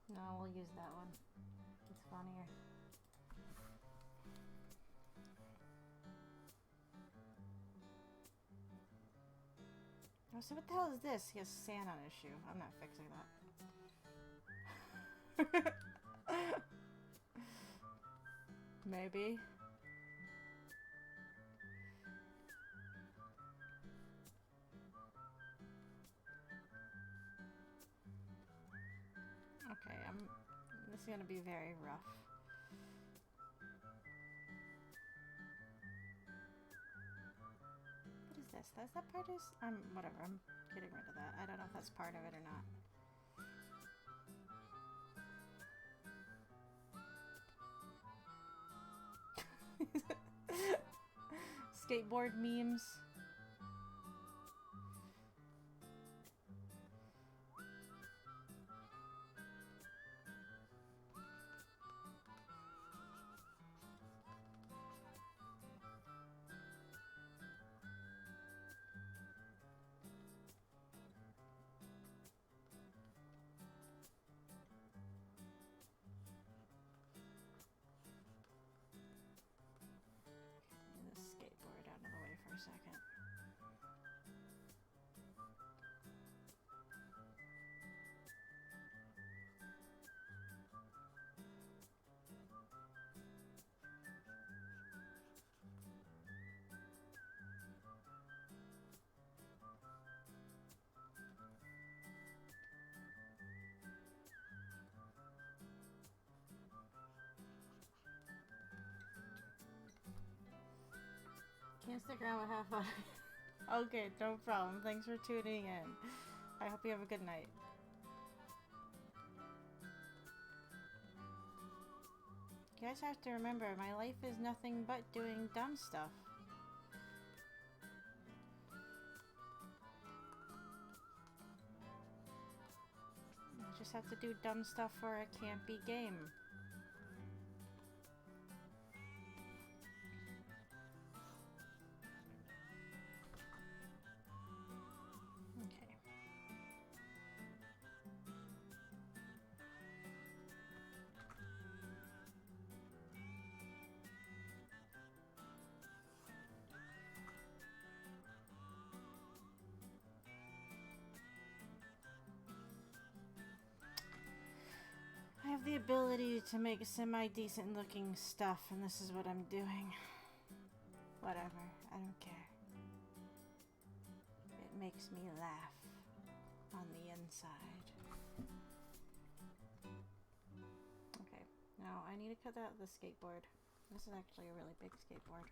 Speaker 1: No, we'll use that one. It's funnier. Oh, so what the hell is this? He has sand on his shoe. I'm not fixing that. Maybe. Okay, this is gonna be very rough. What is this? That's that part is... whatever, I'm getting rid of that. I don't know if that's part of it or not. Skateboard memes. Skateboard out of the way for a second. Can't stick around with half fun. Okay, no problem. Thanks for tuning in. I hope you have a good night. You guys have to remember, my life is nothing but doing dumb stuff. I just have to do dumb stuff for a campy game. ability to make semi-decent looking stuff, and this is what I'm doing. Whatever, I don't care. It makes me laugh on the inside. Okay, now I need to cut out the skateboard. This is actually a really big skateboard.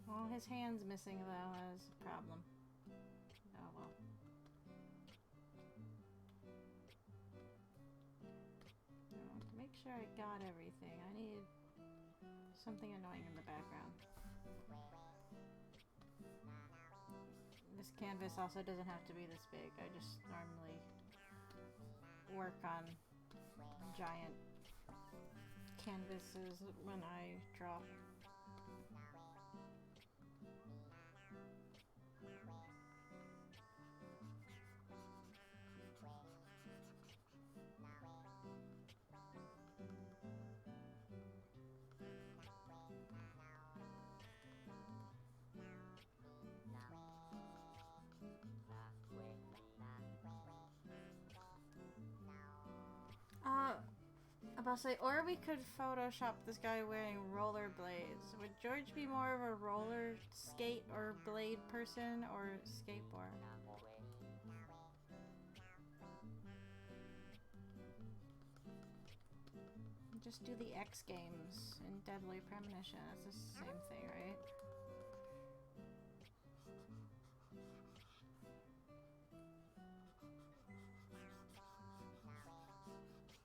Speaker 1: Well, his hand's missing though, that's a problem. Oh well. Now, to make sure I got everything, I need something annoying in the background. This canvas also doesn't have to be this big. I just normally work on giant canvases when I draw. About to say, or we could Photoshop this guy wearing rollerblades. Would George be more of a roller skate or blade person or skateboard? Just do the X Games in Deadly Premonition. That's the same thing, right?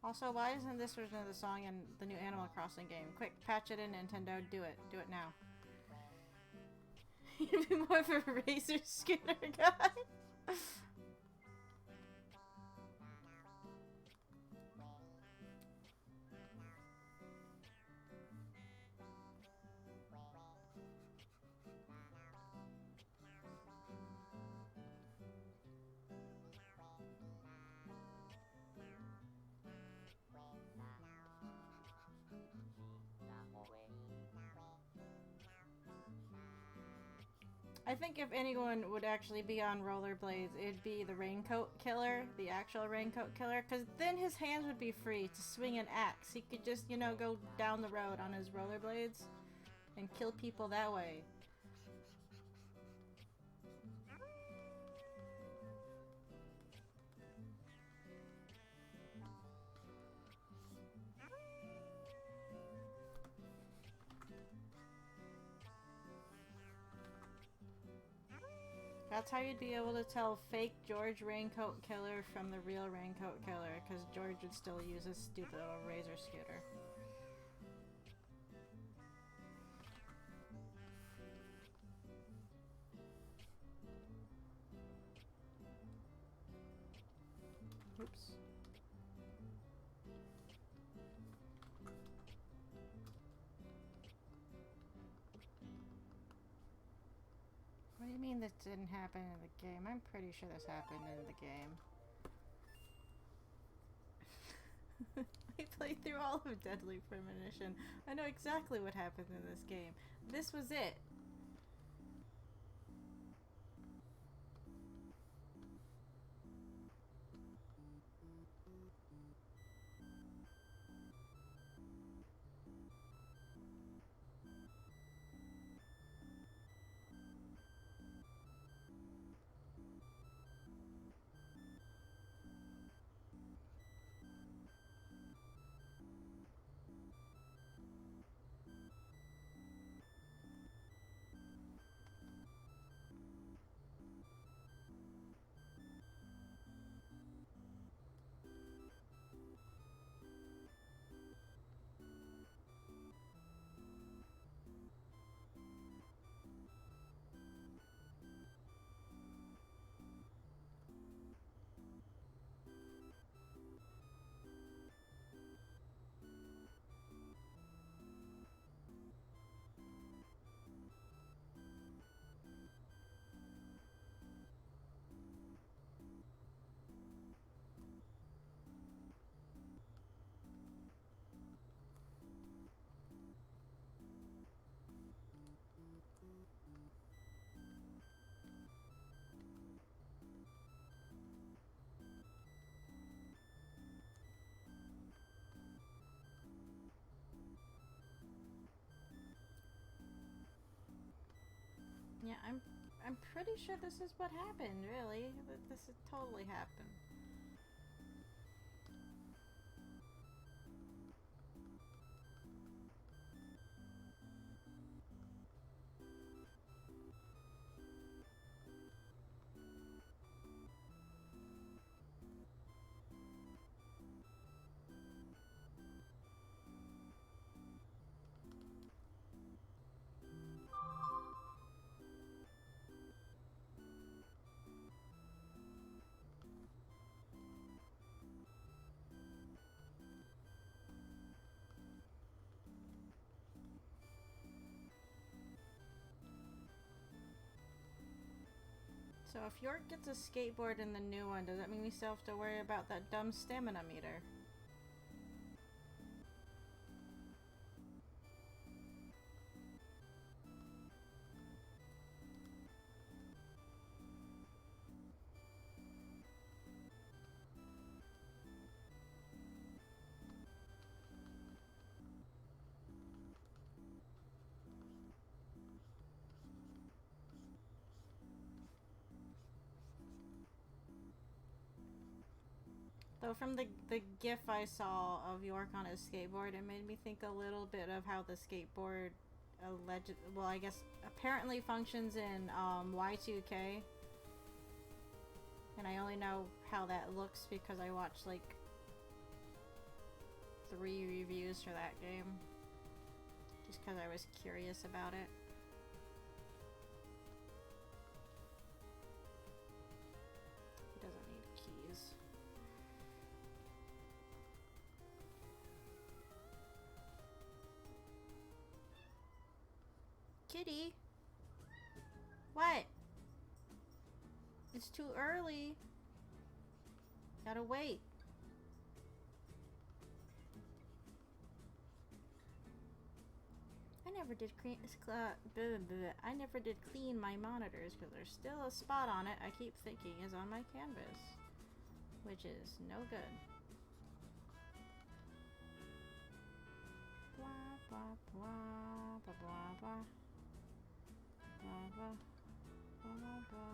Speaker 1: Also, why isn't this version of the song in the new Animal Crossing game? Quick, patch it in, Nintendo. Do it. Do it now. You'd be more of a razor scooter guy. I think if anyone would actually be on rollerblades, it'd be the Raincoat Killer, the actual Raincoat Killer, because then his hands would be free to swing an axe. He could just, you know, go down the road on his rollerblades and kill people that way. That's how you'd be able to tell fake George Raincoat Killer from the real Raincoat Killer, because George would still use his stupid little razor scooter. Oops. What do you mean this didn't happen in the game? I'm pretty sure this happened in the game. I played through all of Deadly Premonition. I know exactly what happened in this game. This was it. Yeah, I'm pretty sure this is what happened, really. This has totally happened. So if York gets a skateboard in the new one, does that mean we still have to worry about that dumb stamina meter? Though from the gif I saw of York on his skateboard, it made me think a little bit of how the skateboard I guess apparently functions in Y2K. And I only know how that looks because I watched like 3 reviews for that game. Just because I was curious about it. He doesn't need keys. Kitty? What? It's too early. Gotta wait. I never did I never did clean my monitors because there's still a spot on it I keep thinking is on my canvas, which is no good. Blah blah blah blah blah blah blah blah blah blah.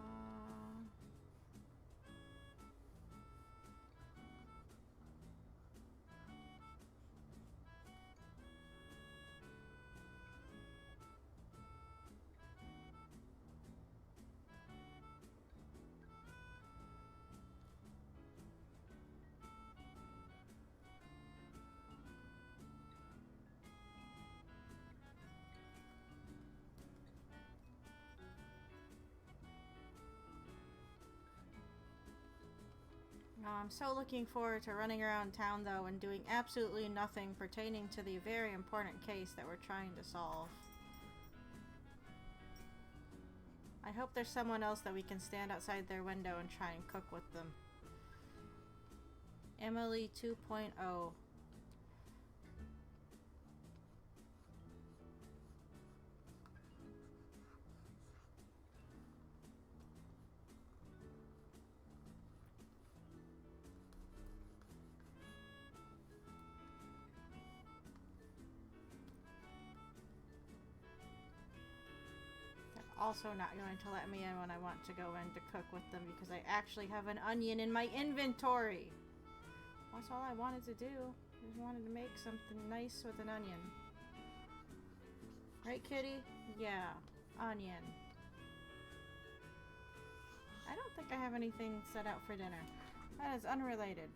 Speaker 1: I'm so looking forward to running around town though and doing absolutely nothing pertaining to the very important case that we're trying to solve. I hope there's someone else that we can stand outside their window and try and cook with them. Emily 2.0. Also not going to let me in when I want to go in to cook with them because I actually have an onion in my inventory. That's all I wanted to do. I just wanted to make something nice with an onion. Right, kitty? Yeah, onion. I don't think I have anything set out for dinner. That is unrelated.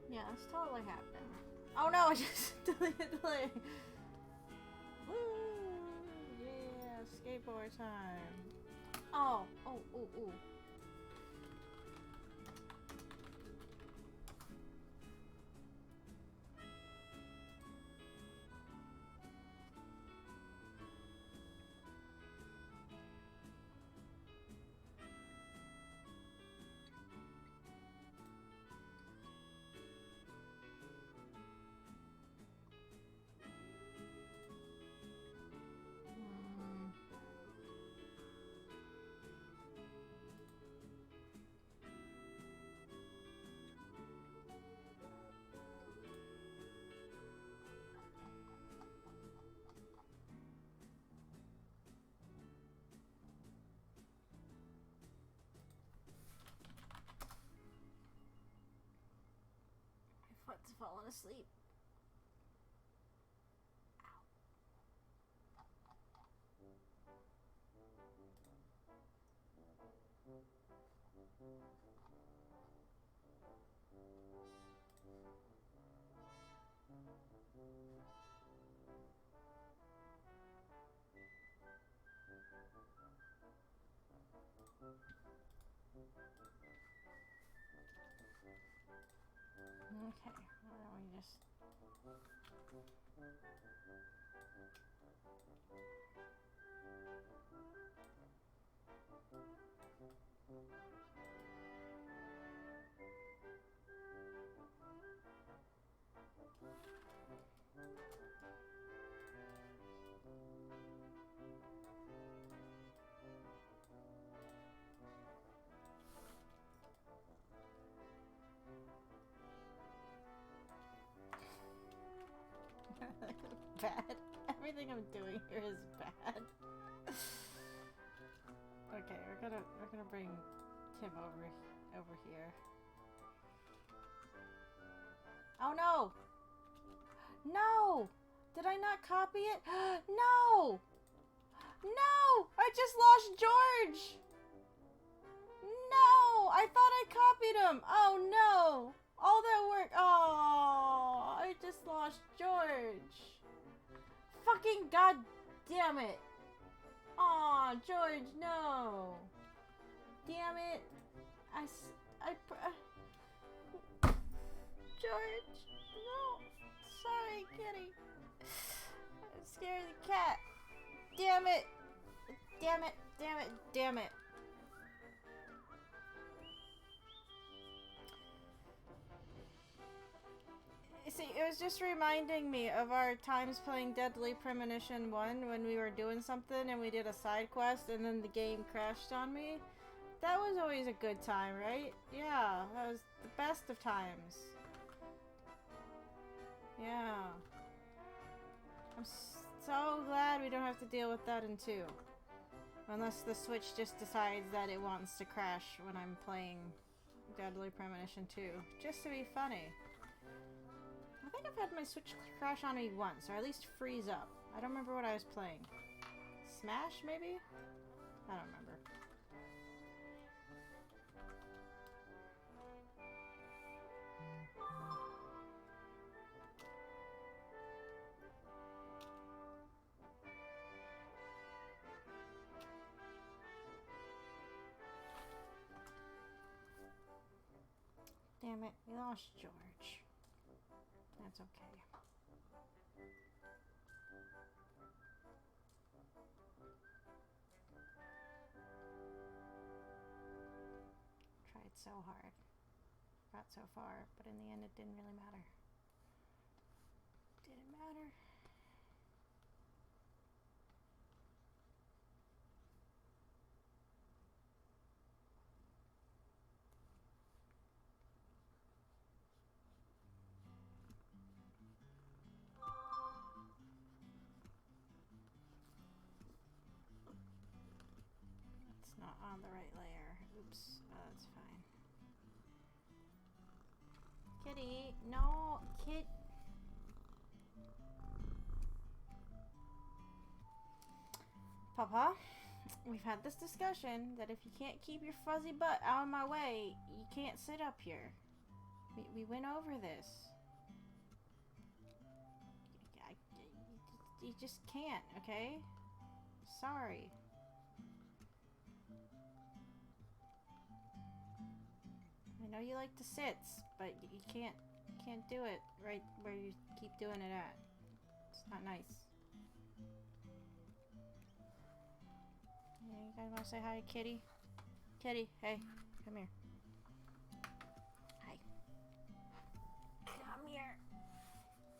Speaker 1: Yeah, this totally happened. Oh no, I just deleted the play. Woo! Yeah, skateboard time. Oh, ooh. It's falling asleep. Okay, why don't we just... Bad. Everything I'm doing here is bad. Okay, we're gonna bring Tim over here. Oh no! No! Did I not copy it? No! No! I just lost George! No! I thought I copied him! Oh no! All that work. Oh, I just lost George. Fucking god damn it. Aw, George, no. Damn it. George, no. Sorry, kitty. I'm scared of the cat. Damn it. Damn it, damn it, damn it. See, it was just reminding me of our times playing Deadly Premonition 1 when we were doing something and we did a side quest and then the game crashed on me. That was always a good time, right? Yeah, that was the best of times. Yeah. I'm so glad we don't have to deal with that in 2. Unless the Switch just decides that it wants to crash when I'm playing Deadly Premonition 2. Just to be funny. I think I've had my Switch crash on me once, or at least freeze up. I don't remember what I was playing. Smash, maybe? I don't remember. Damn it, we lost George. That's okay. Tried so hard. Got so far, but in the end it didn't really matter. Didn't matter. It's not on the right layer. Oops. Oh, that's fine. Kitty, no, kid. Papa, we've had this discussion that if you can't keep your fuzzy butt out of my way, you can't sit up here. We went over this. You just can't, okay? Sorry. I know you like to sit, but you can't do it right where you keep doing it at. It's not nice. Yeah, you guys want to say hi to Kitty? Kitty, hey, come here. Hi. Come here.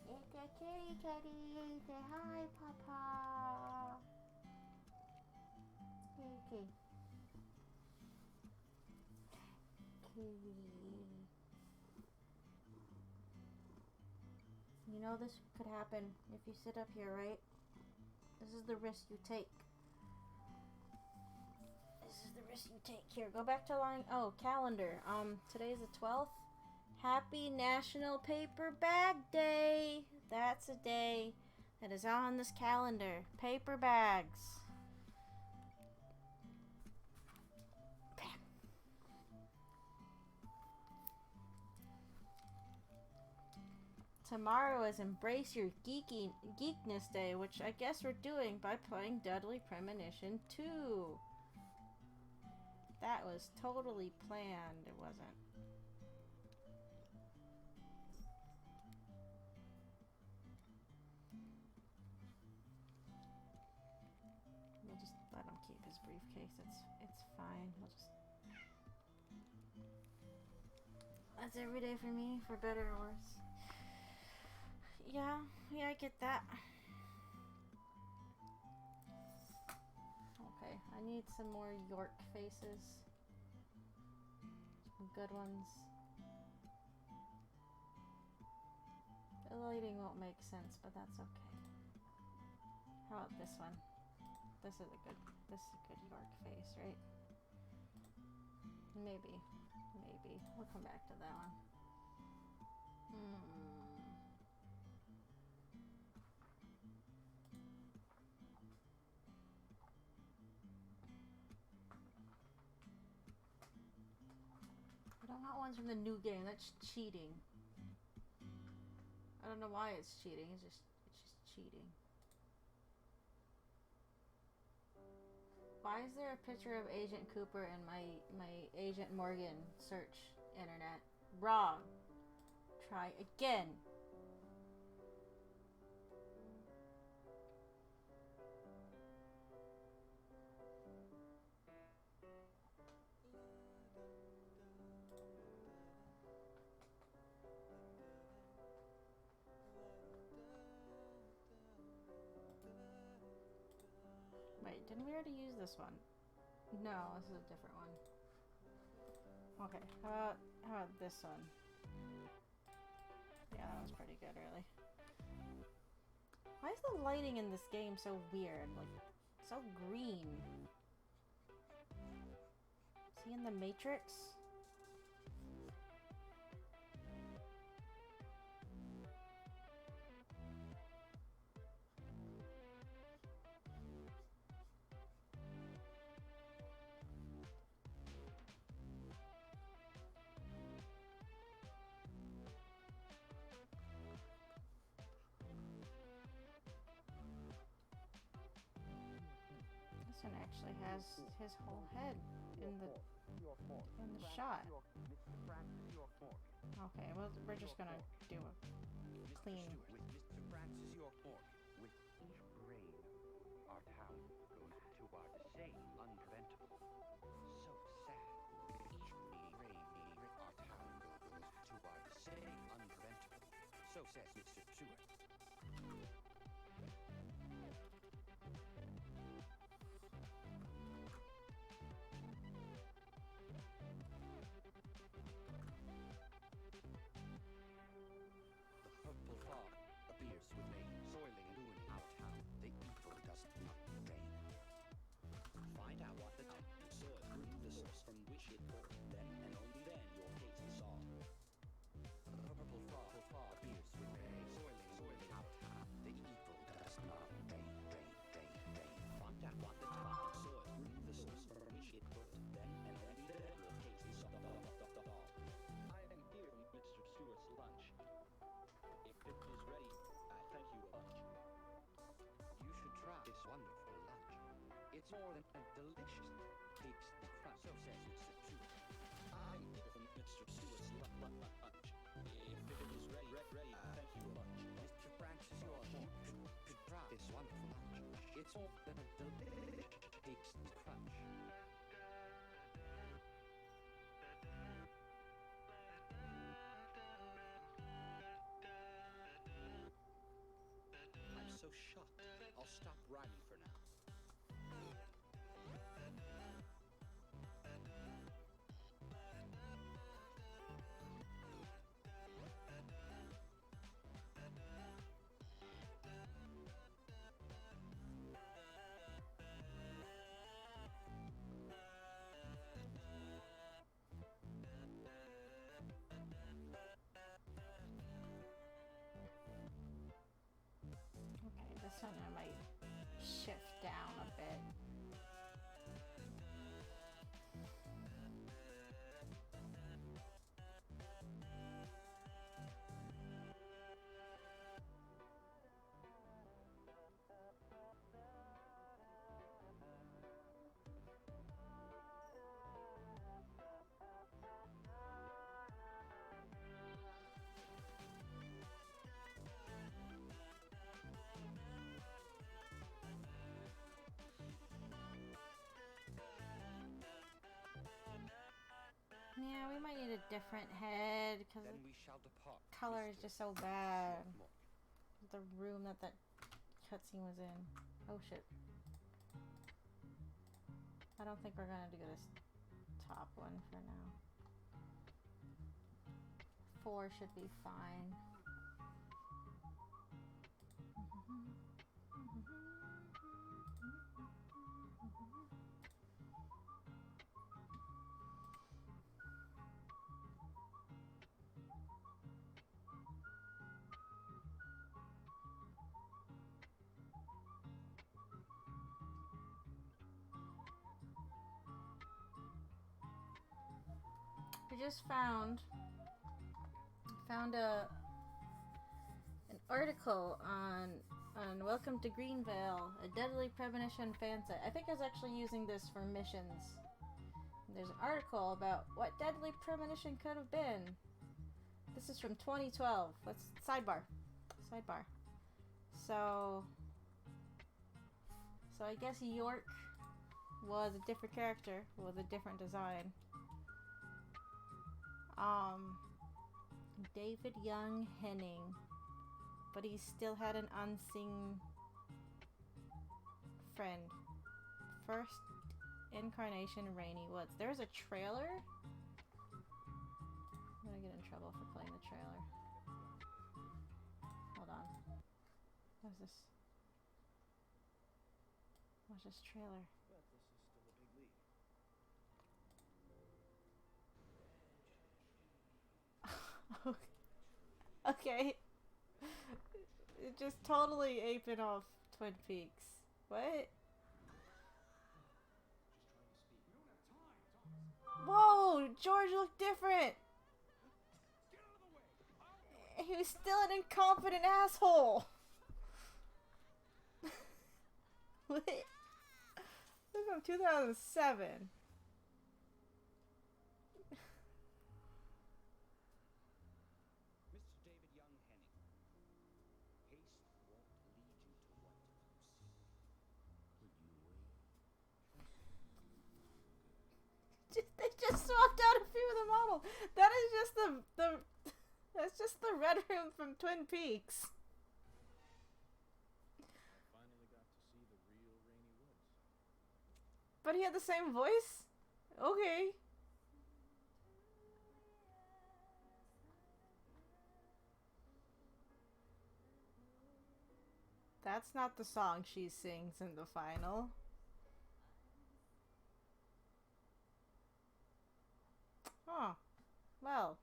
Speaker 1: It's a kitty, Kitty. Say hi, Papa. Kitty. Kitty. You know this could happen if you sit up here, right? This is the risk you take. This is the risk you take. Here, go back to line. Oh, calendar. Today's the 12th. Happy National Paper Bag Day! That's a day that is on this calendar. Paper bags. Tomorrow is Embrace Your Geekness Day, which I guess we're doing by playing Deadly Premonition 2. That was totally planned, it wasn't. We'll just let him keep his briefcase. It's fine. We'll just. That's every day for me, for better or worse. Yeah, I get that. Okay, I need some more York faces. Some good ones. The lighting won't make sense, but that's okay. How about this one? This is a good York face, right? Maybe. We'll come back to that one. I don't want ones from the new game. That's cheating. I don't know why it's cheating. It's just cheating. Why is there a picture of Agent Cooper in my Agent Morgan search internet? Wrong. Try again. Wait, didn't we already use this one? No, this is a different one. Okay, how about this one? Yeah, that was pretty good, really. Why is the lighting in this game so weird? Like, so green. Is he in the Matrix? This one actually has his whole head in the shot. Okay, well, we're just gonna do a clean.
Speaker 2: With Mr. Francis York Mork, with each grain, our town goes toward the same unpreventable. So sad. With each grain, our town goes toward the same unpreventable. So says Mr. Stewart. The purple fog appears with rain, soiling and ruining our town. The evil does not drain. Find out what the soil grew, the source from which it poured. Then and only then your case is solved. The purple fog appears with rain, soiling our town. The evil does not drain. Find out what the soil grew, the source from which it poured. Then and only then your case is solved.
Speaker 3: I am here for Mr. Stewart's lunch. If it is ready, I thank you a bunch.
Speaker 2: You should try this wonderful lunch. It's more than a delicious tasty crunch. So says Mr. Stewart.
Speaker 3: I am here for Mr. Stewart's lunch. If it is ready, I thank you a bunch.
Speaker 2: Mr. Francis York should try this wonderful lunch. It's more than a delicious tasty crunch.
Speaker 3: I'm so shocked. I'll stop rhyming for now.
Speaker 1: Yeah, we might need a different head because
Speaker 2: Then
Speaker 1: the
Speaker 2: we shall depart.
Speaker 1: color is
Speaker 2: Mr.
Speaker 1: just so bad.
Speaker 2: Mork.
Speaker 1: The room that cutscene was in. Oh shit. I don't think we're gonna do this top one for now. 4 should be fine. I just found an article on Welcome to Greenvale, a deadly premonition fan site. I think I was actually using this for missions. There's an article about what deadly premonition could have been. This is from 2012. Let's sidebar. So I guess York was a different character with a different design. David Young Henning, but he still had an unseen friend. First incarnation, Rainy Woods. There's a trailer? I'm gonna get in trouble for playing the trailer. Hold on. What is this? What's this trailer?
Speaker 3: But this is still a big league.
Speaker 1: Okay. It just totally aping off Twin Peaks. What? Whoa! George looked different! He was still an incompetent asshole! What? This is from 2007.
Speaker 2: Mr. David Young Henning. Haste won't lead you to what you seek. Will you wait?
Speaker 1: They just swapped out a few of the models. That is just that's just the Red Room from Twin Peaks.
Speaker 3: I finally got to see the real Rainy Woods.
Speaker 1: But he had the same voice? Okay. That's not the song she sings in the final. Oh. Well.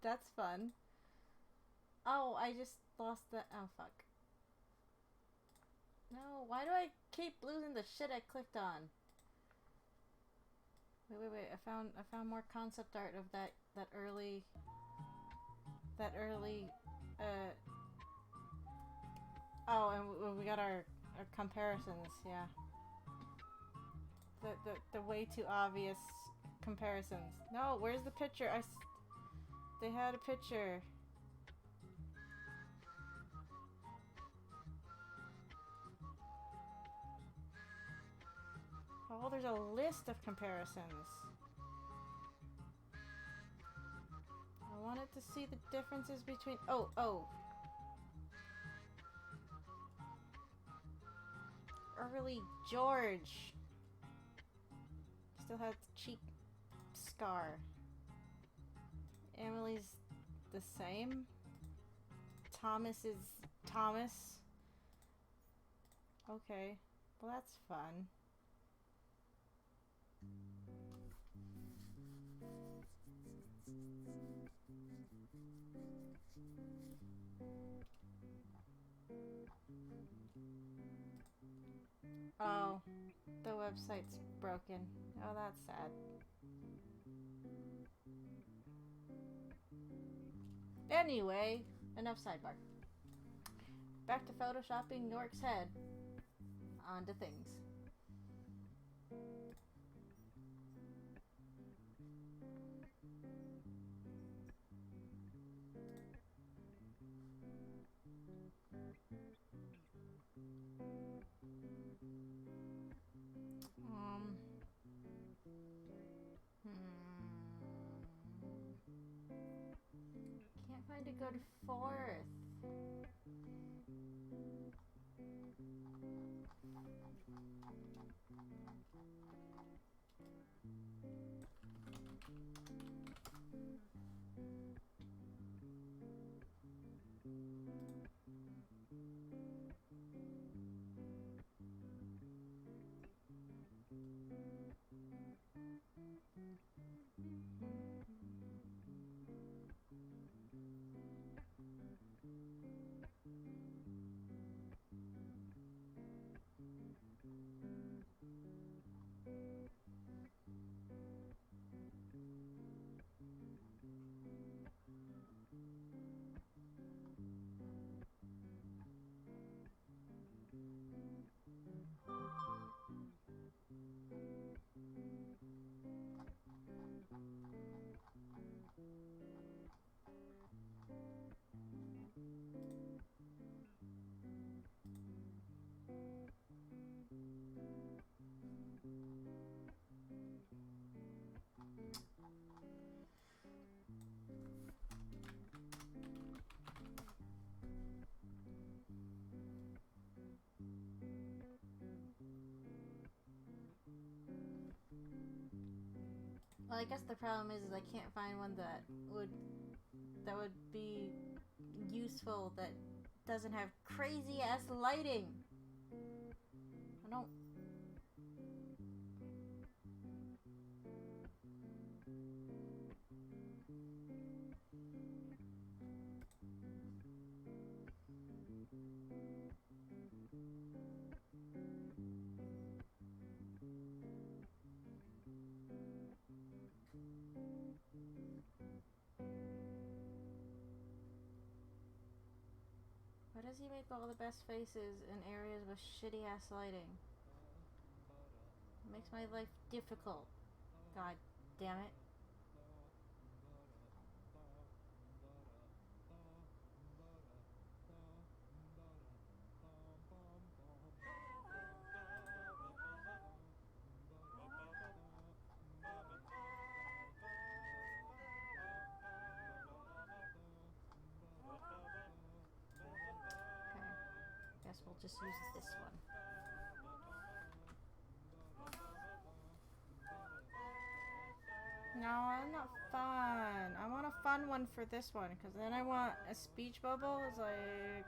Speaker 1: That's fun. Oh, I just lost the... Oh, fuck. No, why do I keep losing the shit I clicked on? Wait. I found more concept art of that early, oh, and we got our comparisons, yeah. The way too obvious comparisons. No, where's the picture? They had a picture. Oh, there's a list of comparisons. I wanted to see the differences between... Oh. Early George. Still had the cheek scar. Emily's the same. Thomas is Thomas. Okay. Well, that's fun. Oh, the website's broken. Oh, that's sad. Anyway, enough sidebar. Back to photoshopping York's head onto things. good fourth. Well, I guess the problem is I can't find one that would be useful that doesn't have crazy ass lighting. I don't. Why does he make all the best faces in areas with shitty ass lighting? It makes my life difficult. God damn it. Guess we'll just use this one. No, I'm not fun. I want a fun one for this one, because then I want a speech bubble. It's like,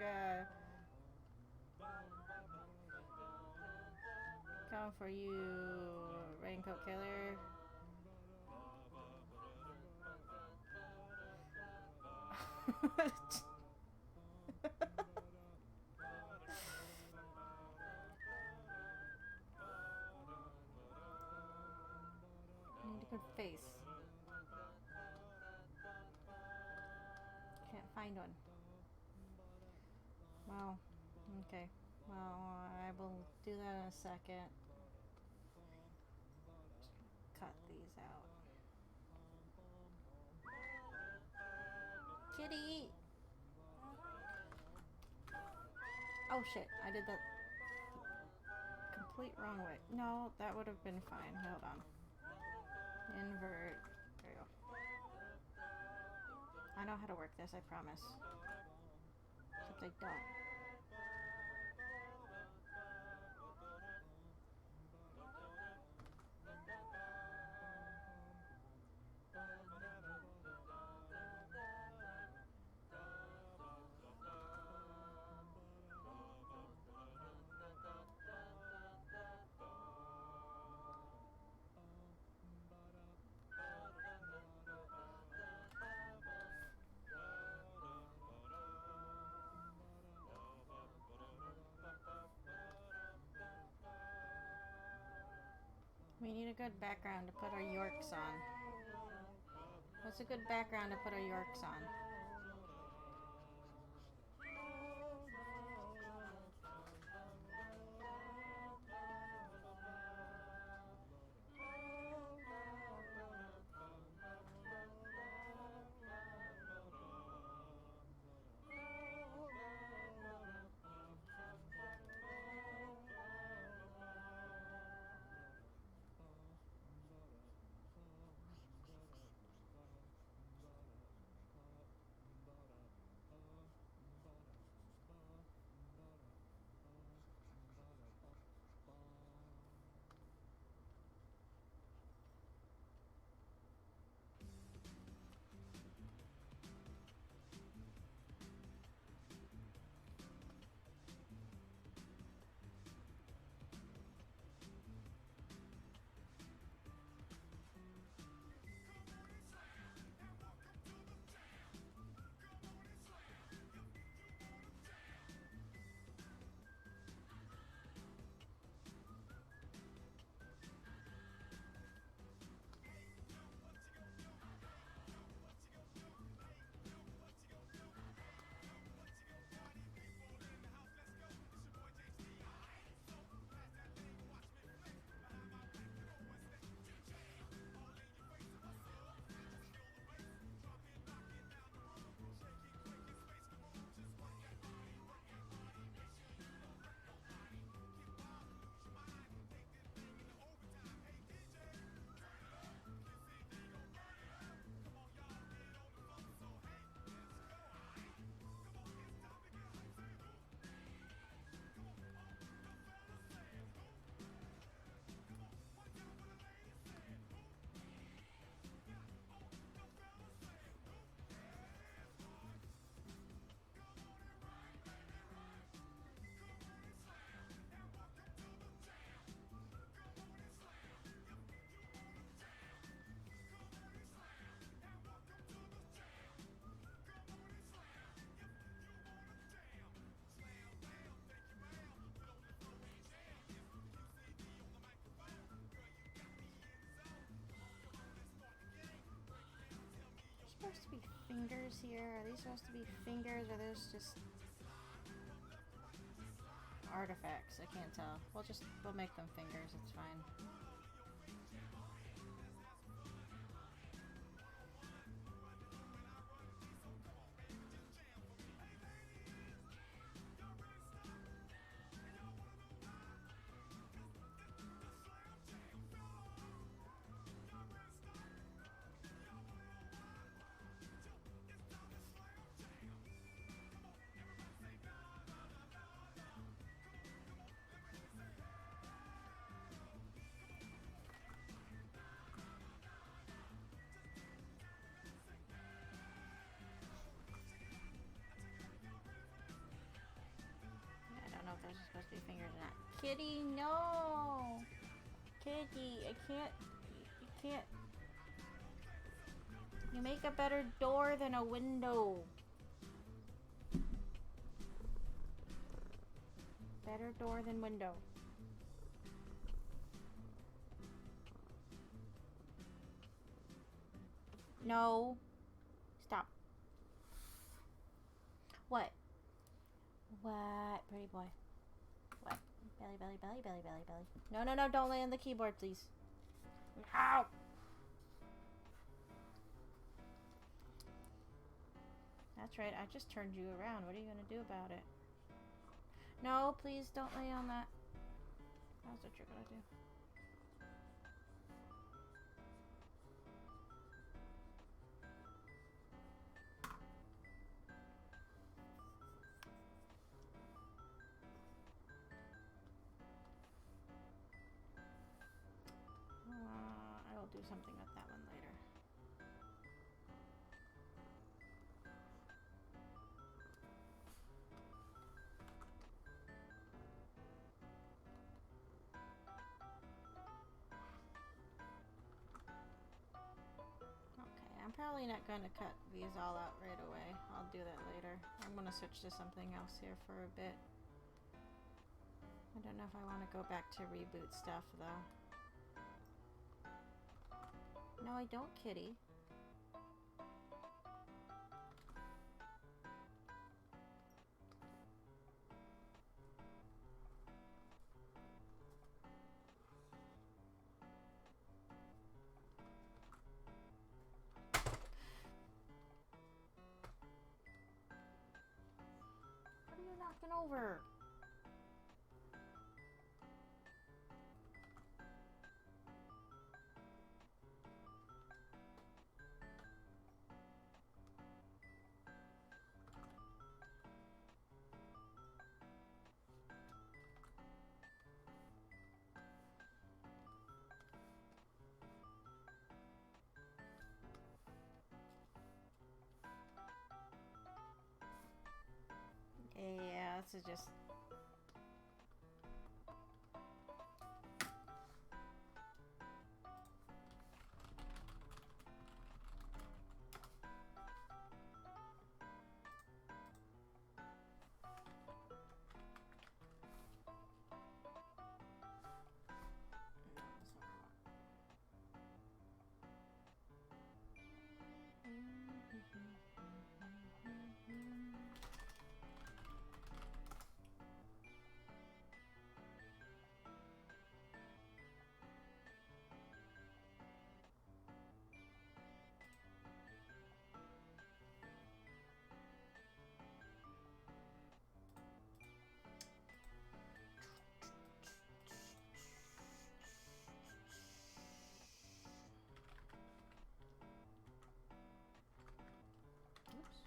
Speaker 1: come for you, Raincoat Killer. I need a good face. Can't find one. Well, okay. Well, I will do that in a second. Cut these out. Kitty! Oh shit, I did that complete wrong way. No, that would have been fine. Hold on. Invert. There you go. I know how to work this, I promise. Except I don't. We need a good background to put our Yorks on. What's a good background to put our Yorks on? fingers here? Are these supposed to be fingers or there's just artifacts? I can't tell. We'll make them fingers, it's fine. I don't know if those are supposed to be fingers or not. Kitty, no! Kitty, I can't. You can't. You make a better door than a window. Better door than window. No. Stop. What? What, pretty boy? What? Belly, belly, belly, belly, belly, belly. No, no, no, don't lay on the keyboard, please. Ow! That's right, I just turned you around. What are you gonna do about it? No, please don't lay on that. That's what you're gonna do. I will do something with that one later. Okay, I'm probably not going to cut these all out right away. I'll do that later. I'm going to switch to something else here for a bit. I don't know if I want to go back to reboot stuff, though. No, I don't, kitty. What are you knocking over? Yeah, this is just... Oops.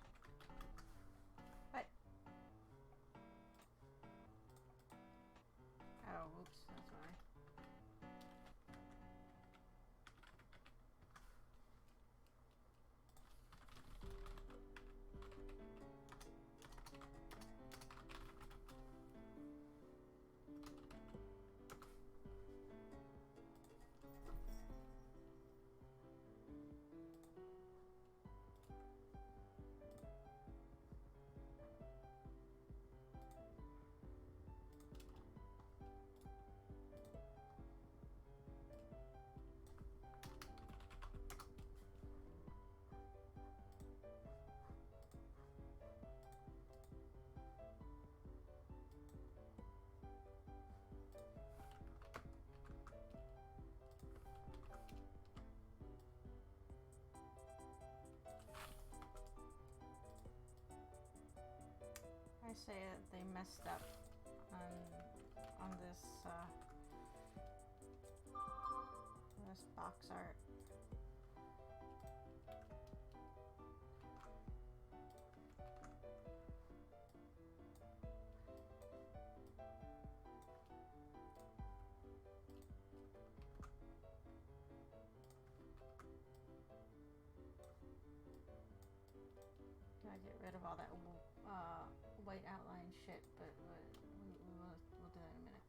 Speaker 1: they say that they messed up on this this box art. Gotta get rid of all that white outline shit, but we'll do that in a minute.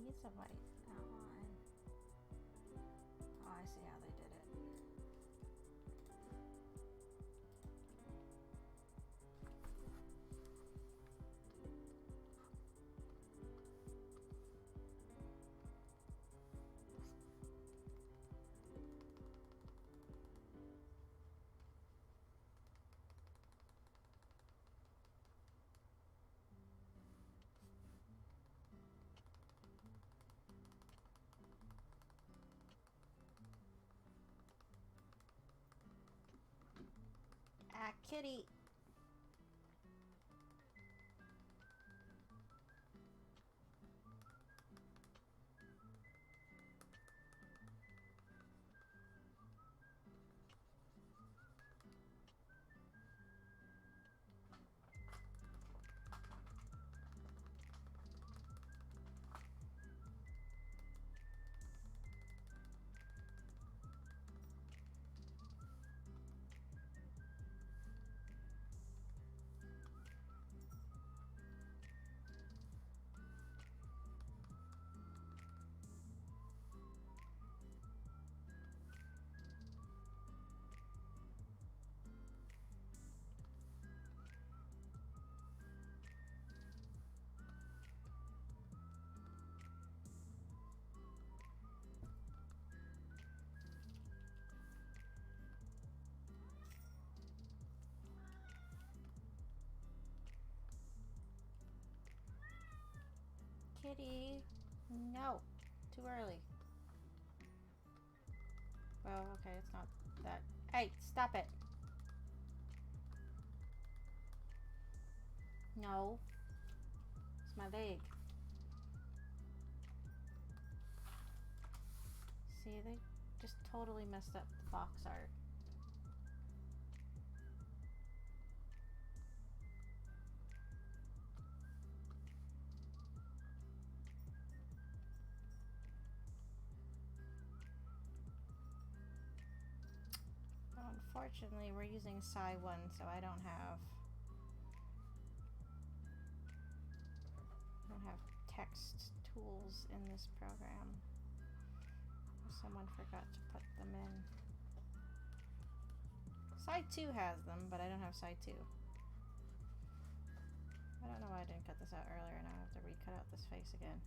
Speaker 1: Needs a white outline. Oh, I see how they did it. Ah, kitty. Kitty. No. Too early. Well, okay, it's not that. Hey, stop it. No. It's my leg. See, they just totally messed up the box art. Unfortunately, we're using Psi 1, so I don't have text tools in this program. Someone forgot to put them in. Psi 2 has them, but I don't have Psi 2. I don't know why I didn't cut this out earlier, and I have to recut out this face again.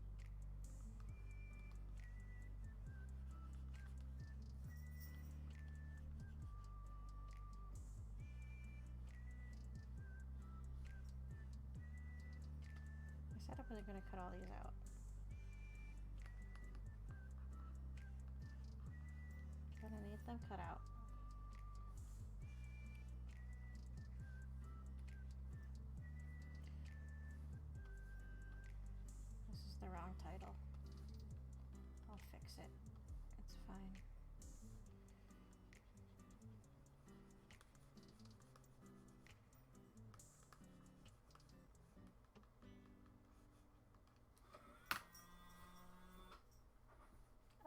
Speaker 1: I said I wasn't going to cut all these out. Gonna need them cut out. I'll fix it. It's fine.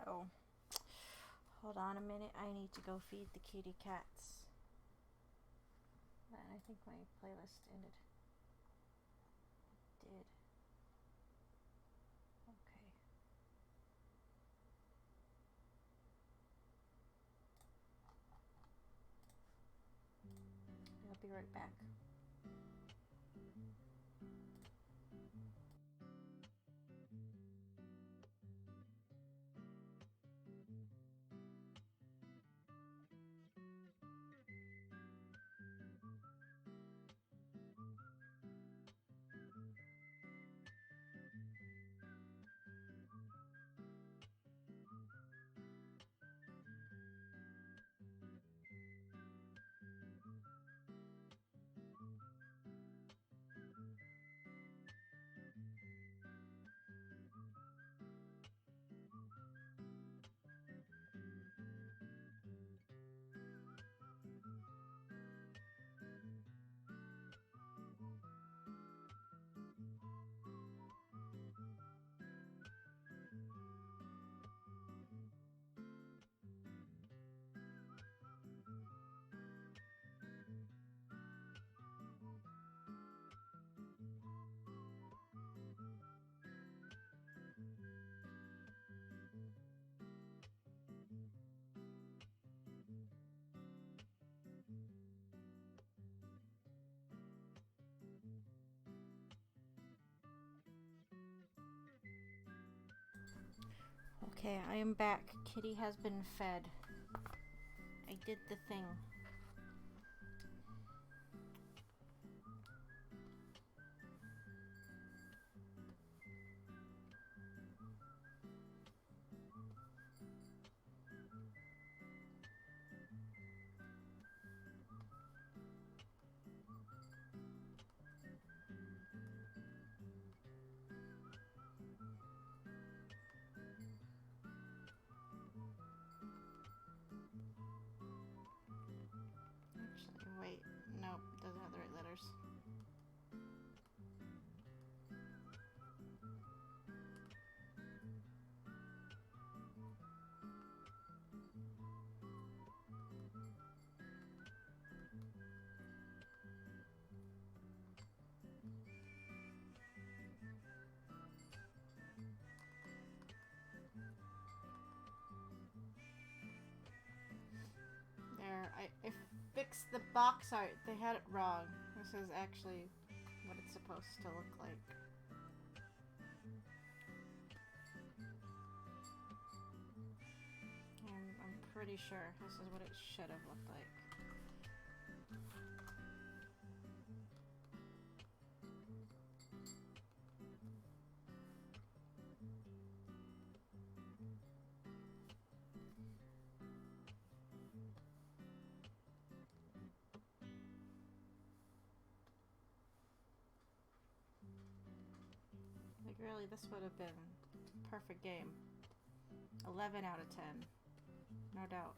Speaker 1: Oh. Hold on a minute. I need to go feed the kitty cats. And I think my playlist ended. It did. Okay. I'll be right back. Okay, I am back. Kitty has been fed. I did the thing. Actually, wait. Nope, doesn't have the right letters. There, I fixed the box art. They had it wrong. This is actually what it's supposed to look like. I'm pretty sure this is what it should have looked like. Like really, this would have been a perfect game. 11 out of 10. No doubt.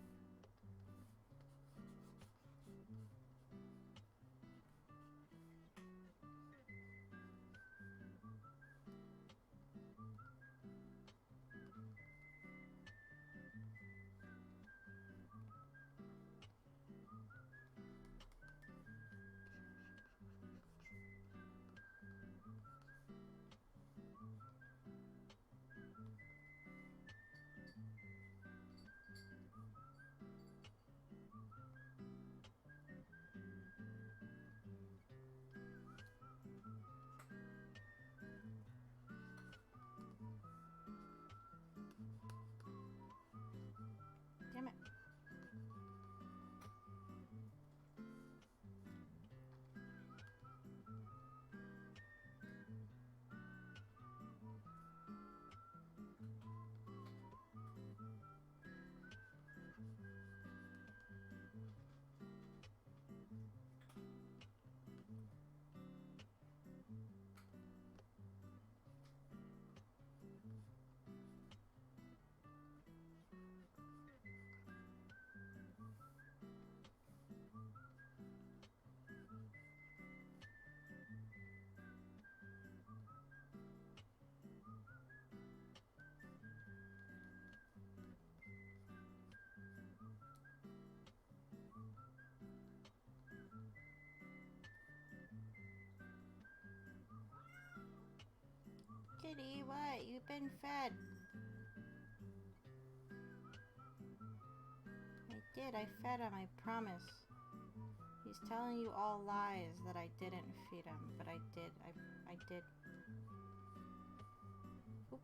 Speaker 1: Kitty, what? You've been fed. I did. I fed him, I promise. He's telling you all lies that I didn't feed him, but I did. I did. Oop.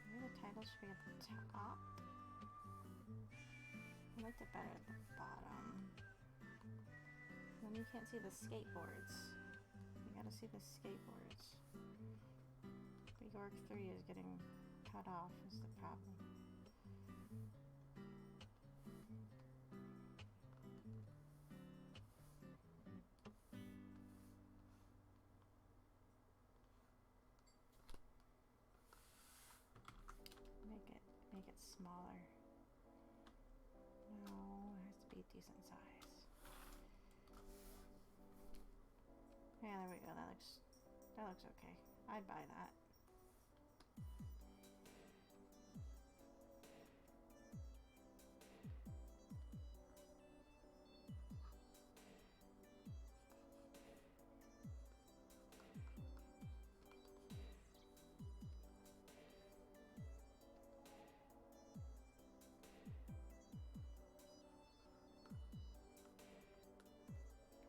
Speaker 1: Maybe the title should be at the top. I liked it better at the bottom. Then you can't see the skateboards. You gotta see the skateboards. Big Orc 3 is getting cut off is the problem. Make it smaller. No, it has to be a decent size. Yeah, there we go. That looks okay. I'd buy that.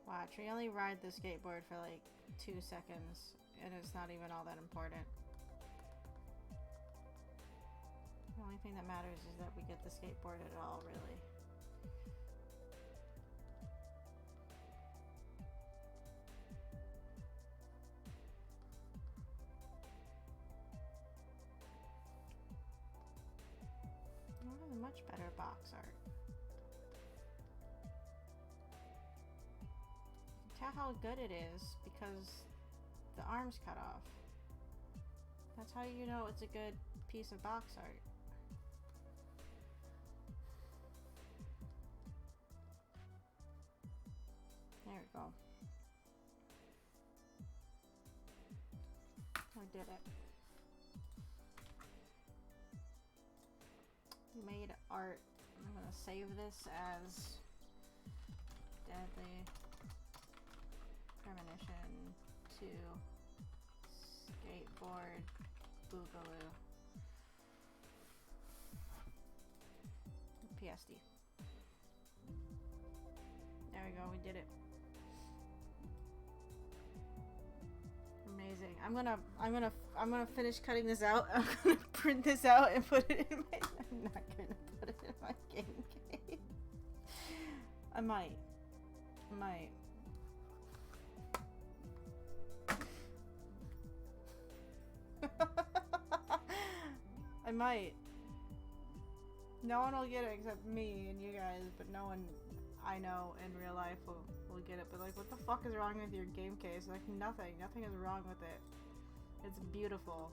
Speaker 1: Watch, we only ride the skateboard for like 2 seconds, and it's not even all that important. The only thing that matters is that we get the skateboard at all, really. Oh, much better box art. Tell how good it is because the arm's cut off. That's how you know it's a good piece of box art. There we go. We did it. We made art. I'm gonna save this as Deadly Premonition to Skateboard Boogaloo. PSD. There we go, we did it. Amazing. I'm gonna finish cutting this out. I'm gonna print this out and put it in my I'm not gonna put it in my game case. I might. I might. No one will get it except me and you guys, but no one I know in real life will get it. But like, what the fuck is wrong with your game case? Like, nothing is wrong with it. It's beautiful.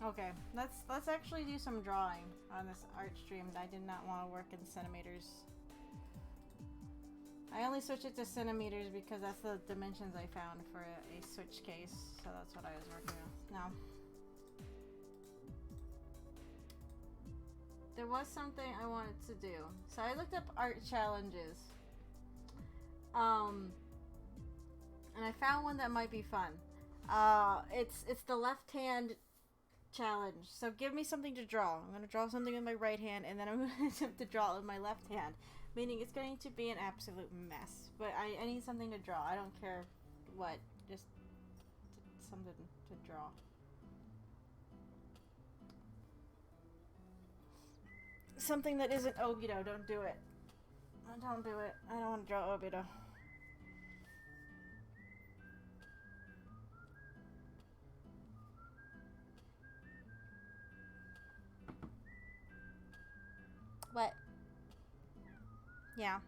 Speaker 1: Okay, let's actually do some drawing on this art stream. I did not want to work in centimeters. I only switched it to centimeters because that's the dimensions I found for a switch case, so that's what I was working with. Now, there was something I wanted to do. So I looked up art challenges. And I found one that might be fun. It's the left hand challenge. So give me something to draw. I'm going to draw something with my right hand, and then I'm going to attempt to draw it with my left hand. Meaning it's going to be an absolute mess. But I need something to draw. I don't care what. Just something to draw. Something that isn't Obito. Don't do it. Don't do it. I don't want to draw Obito. What? Yeah.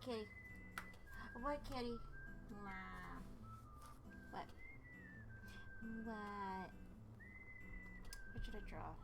Speaker 1: kitty? What kitty? Nah. What? What? What should I draw?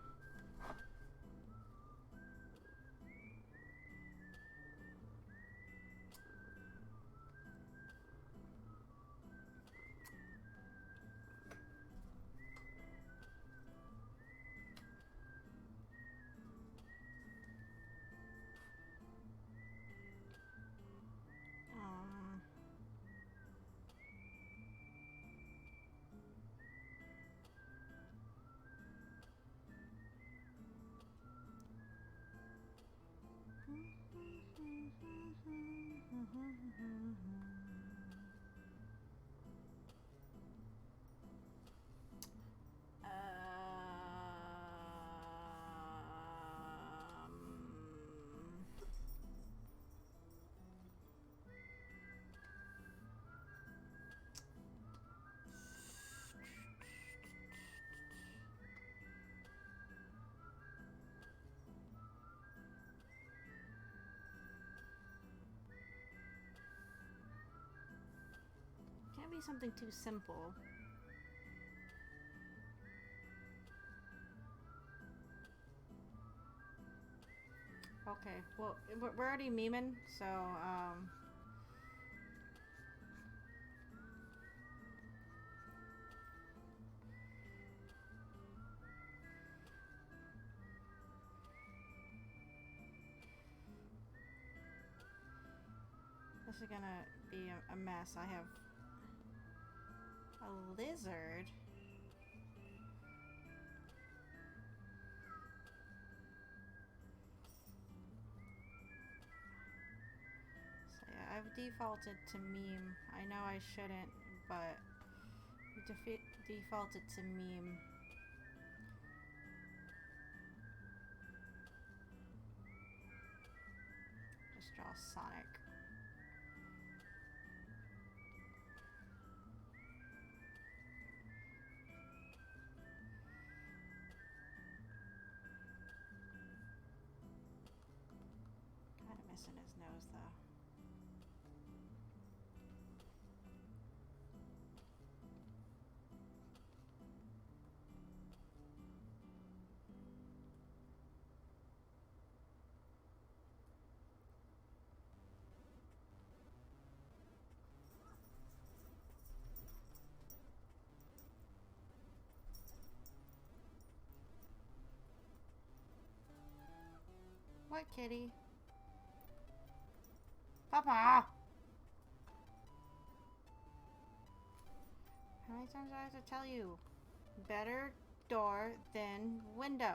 Speaker 1: Can't be something too simple. Okay, well, we're already memeing, so, this is gonna be a mess. I have a lizard. So yeah, I've defaulted to meme. I know I shouldn't, but defaulted to meme. Just draw Sonic. Kind of missing his nose though. What, kitty? Papa! How many times do I have to tell you? Better door than window.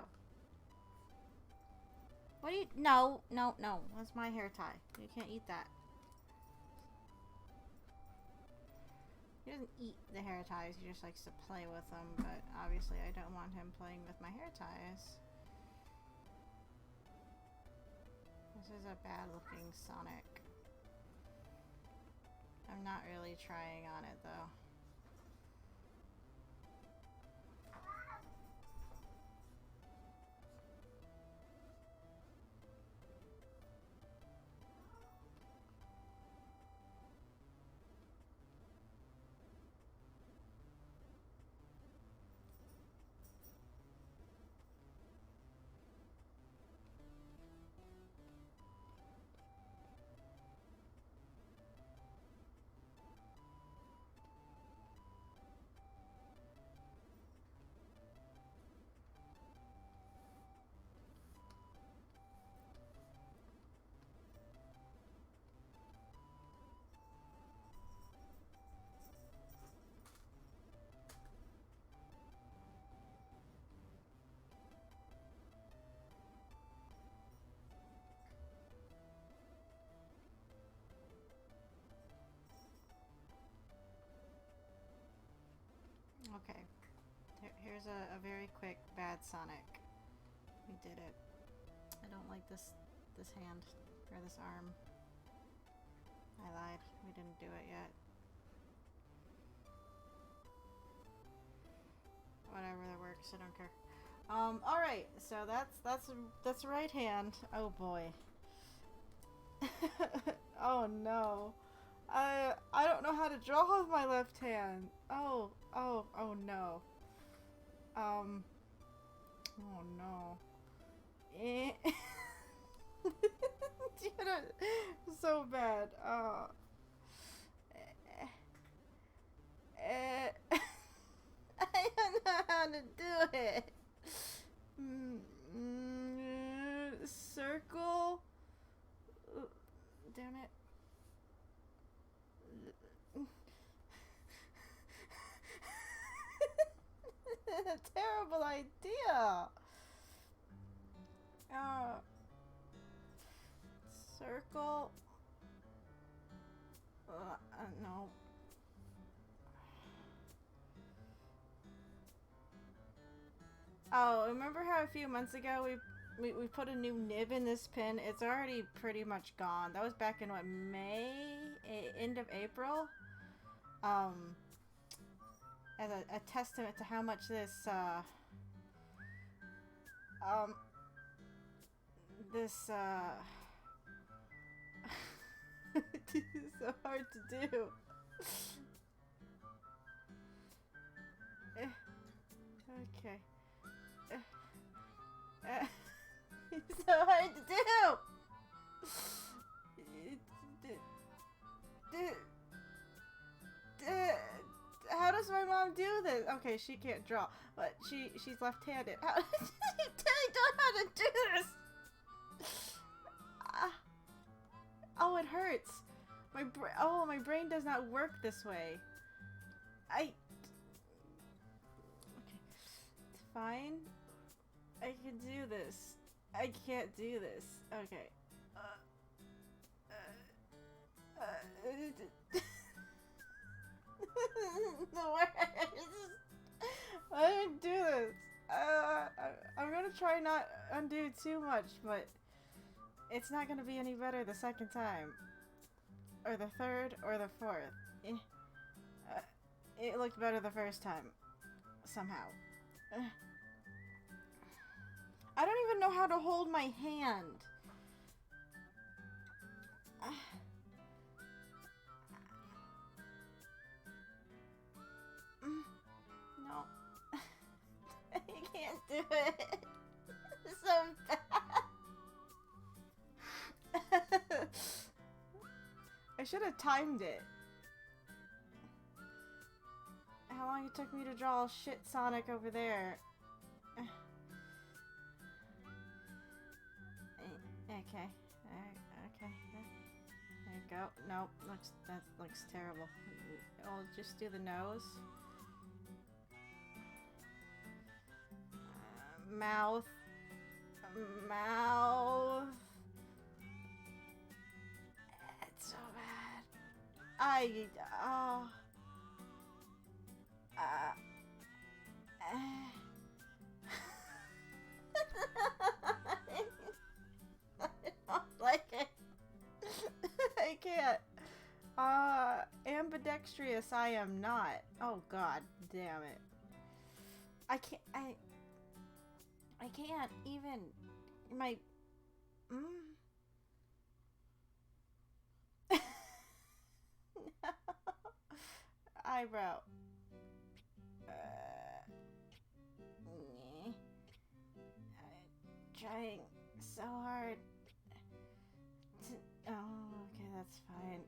Speaker 1: What do you... No, no, no. That's my hair tie. You can't eat that. He doesn't eat the hair ties. He just likes to play with them. But obviously I don't want him playing with my hair ties. This is a bad looking Sonic. I'm not really trying on it though. Okay. Here's a very quick bad Sonic. We did it. I don't like this hand or this arm. I lied. We didn't do it yet. Whatever, that works. I don't care. Alright, so that's right hand. Oh boy. Oh no. I don't know how to draw with my left hand. Oh no. Oh no. Eh. So bad. I don't know how to do it. Circle. Damn it. Terrible idea. Circle. No. Oh, remember how a few months ago we put a new nib in this pin? It's already pretty much gone. That was back in what, May? End of April? As a testament to how much this this this is so hard to do. Okay. It's so hard to do. How does my mom do this? Okay, she can't draw, but she's left-handed. How does she don't know how to do this? Oh, it hurts. My brain does not work this way. Okay, it's fine. I can do this. I can't do this. Okay. The worst. I didn't do this. I'm gonna try not undo too much, but it's not gonna be any better the second time, or the third, or the fourth. It looked better the first time, somehow. I don't even know how to hold my hand. No. You can't do it. It's so bad. I should have timed it. How long it took me to draw shit Sonic over there. Okay. Okay. There you go. Nope. That looks terrible. I'll just do the nose. Mouth. Mouth. It's so bad. Oh. I don't like it. I can't. Ambidextrous I am not. Oh god damn it. I can't even my no. Eyebrow. Trying so hard to, oh, okay, that's fine.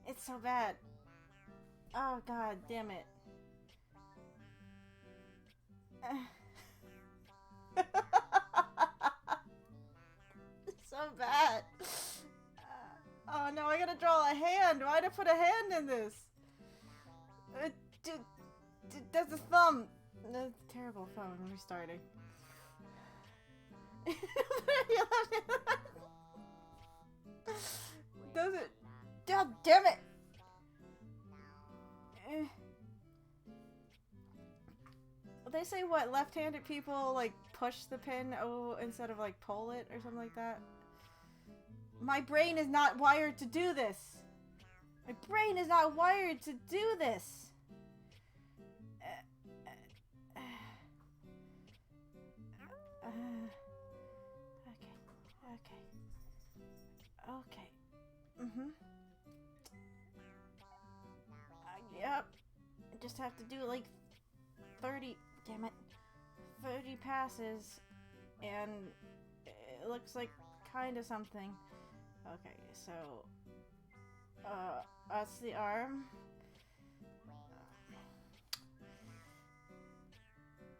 Speaker 1: It's so bad. Oh god damn it. It's so bad. Oh no, I gotta draw a hand. Why'd I put a hand in this? That's a thumb. That's a terrible thumb. I'm restarting. Does it? God damn it! They say what, left-handed people like push the pin instead of like pull it or something like that? My brain is not wired to do this. My brain is not wired to do this. Okay. Okay. Mm-hmm. Yep. I just have to do like 30. Damn it. 30 passes. And it looks like kind of something. Okay, so. That's the arm.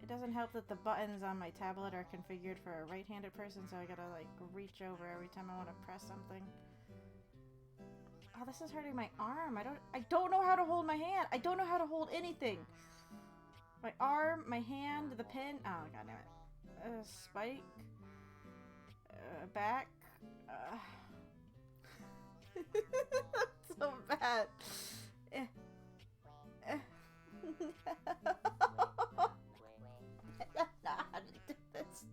Speaker 1: It doesn't help that the buttons on my tablet are configured for a right-handed person, so I gotta like reach over every time I want to press something. Oh, this is hurting my arm. I don't know how to hold my hand. I don't know how to hold anything. My arm, my hand, the pin. Oh, god damn it. Spike. Back. That's so bad. I don't know how to do this.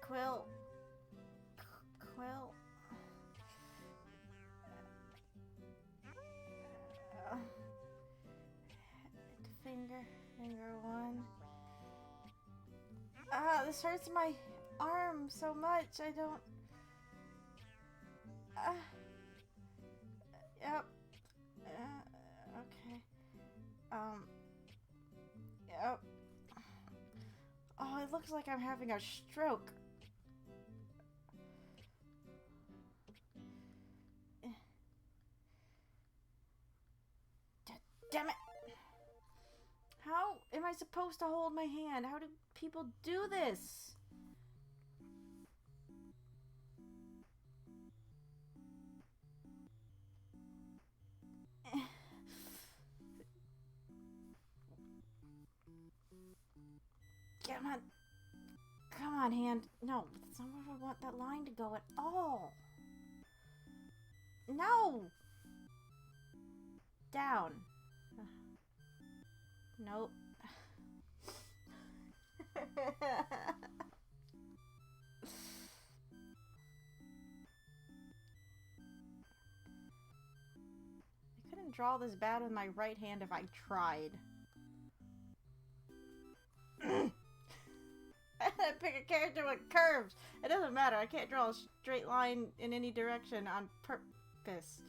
Speaker 1: Quill. Finger one. Ah, this hurts my arm so much. I don't. Yep. Okay. Yep. Oh, it looks like I'm having a stroke. Damn it! How am I supposed to hold my hand? How do people do this? Come on. Come on, hand. No, that's not where I want that line to go at all. No! Down. Nope. I couldn't draw this bad with my right hand if I tried. I pick a character with curves. It doesn't matter. I can't draw a straight line in any direction on purpose.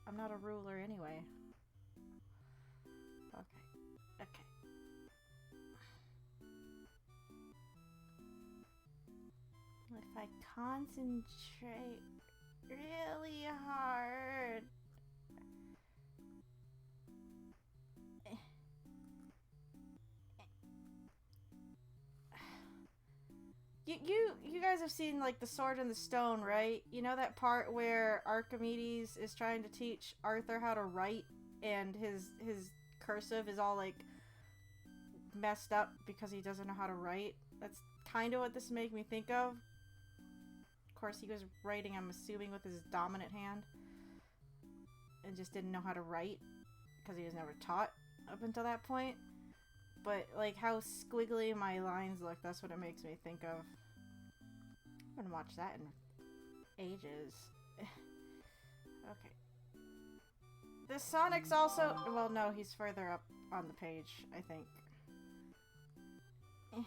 Speaker 1: I'm not a ruler anyway. Okay. If I concentrate really hard. You guys have seen like the Sword and the Stone, right? You know that part where Archimedes is trying to teach Arthur how to write, and his cursive is all like messed up because he doesn't know how to write. That's kind of what this made me think of. Of course, he was writing, I'm assuming, with his dominant hand, and just didn't know how to write because he was never taught up until that point. But like how squiggly my lines look, that's what it makes me think of. I haven't watched that in ages. Okay. This Sonic's also... Well, no, he's further up on the page, I think. Come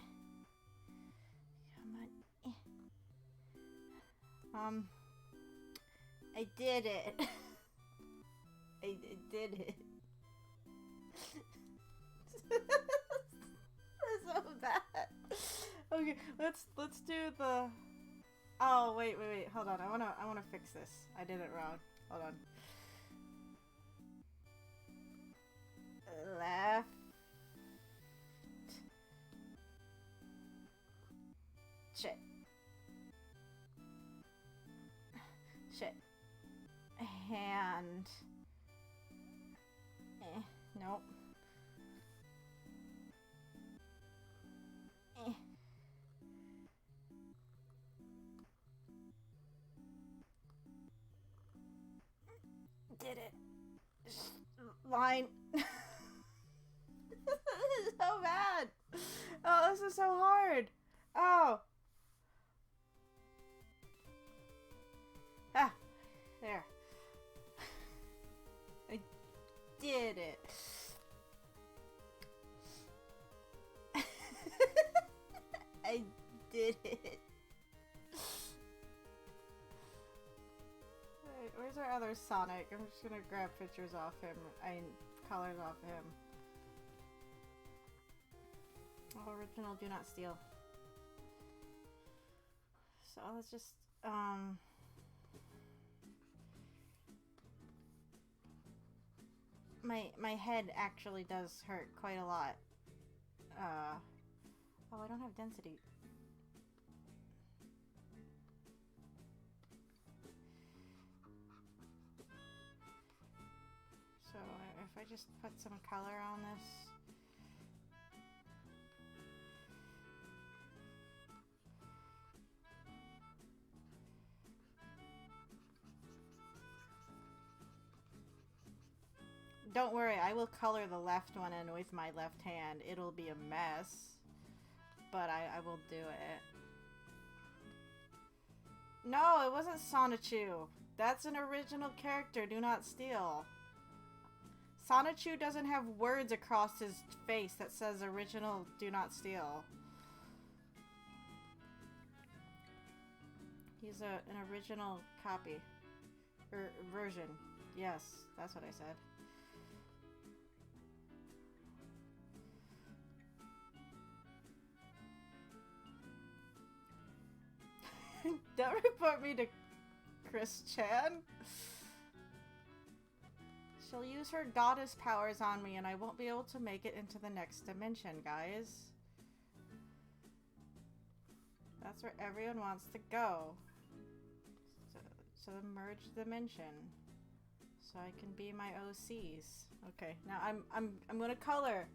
Speaker 1: on. I did it. I did it. That's so bad. Okay, let's do the... Oh, wait. Hold on. I wanna fix this. I did it wrong. Hold on. Left. Shit. Hand. Nope. Did it. Line. This is so bad. Oh, this is so hard. Oh. did it. Alright, where's our other Sonic? I'm just gonna grab pictures off him. Colors off him. Oh, original, do not steal. So let's just, my head actually does hurt quite a lot. Oh, I don't have density. So if I just put some color on this. Don't worry, I will color the left one in with my left hand. It'll be a mess, but I will do it. No, it wasn't Sonichu. That's an original character. Do not steal. Sonichu doesn't have words across his face that says original, do not steal. He's an original copy. Or version. Yes, that's what I said. Don't report me to Chris Chan. She'll use her goddess powers on me and I won't be able to make it into the next dimension, guys. That's where everyone wants to go. So the merged dimension. So I can be my OCs. Okay, now I'm gonna color.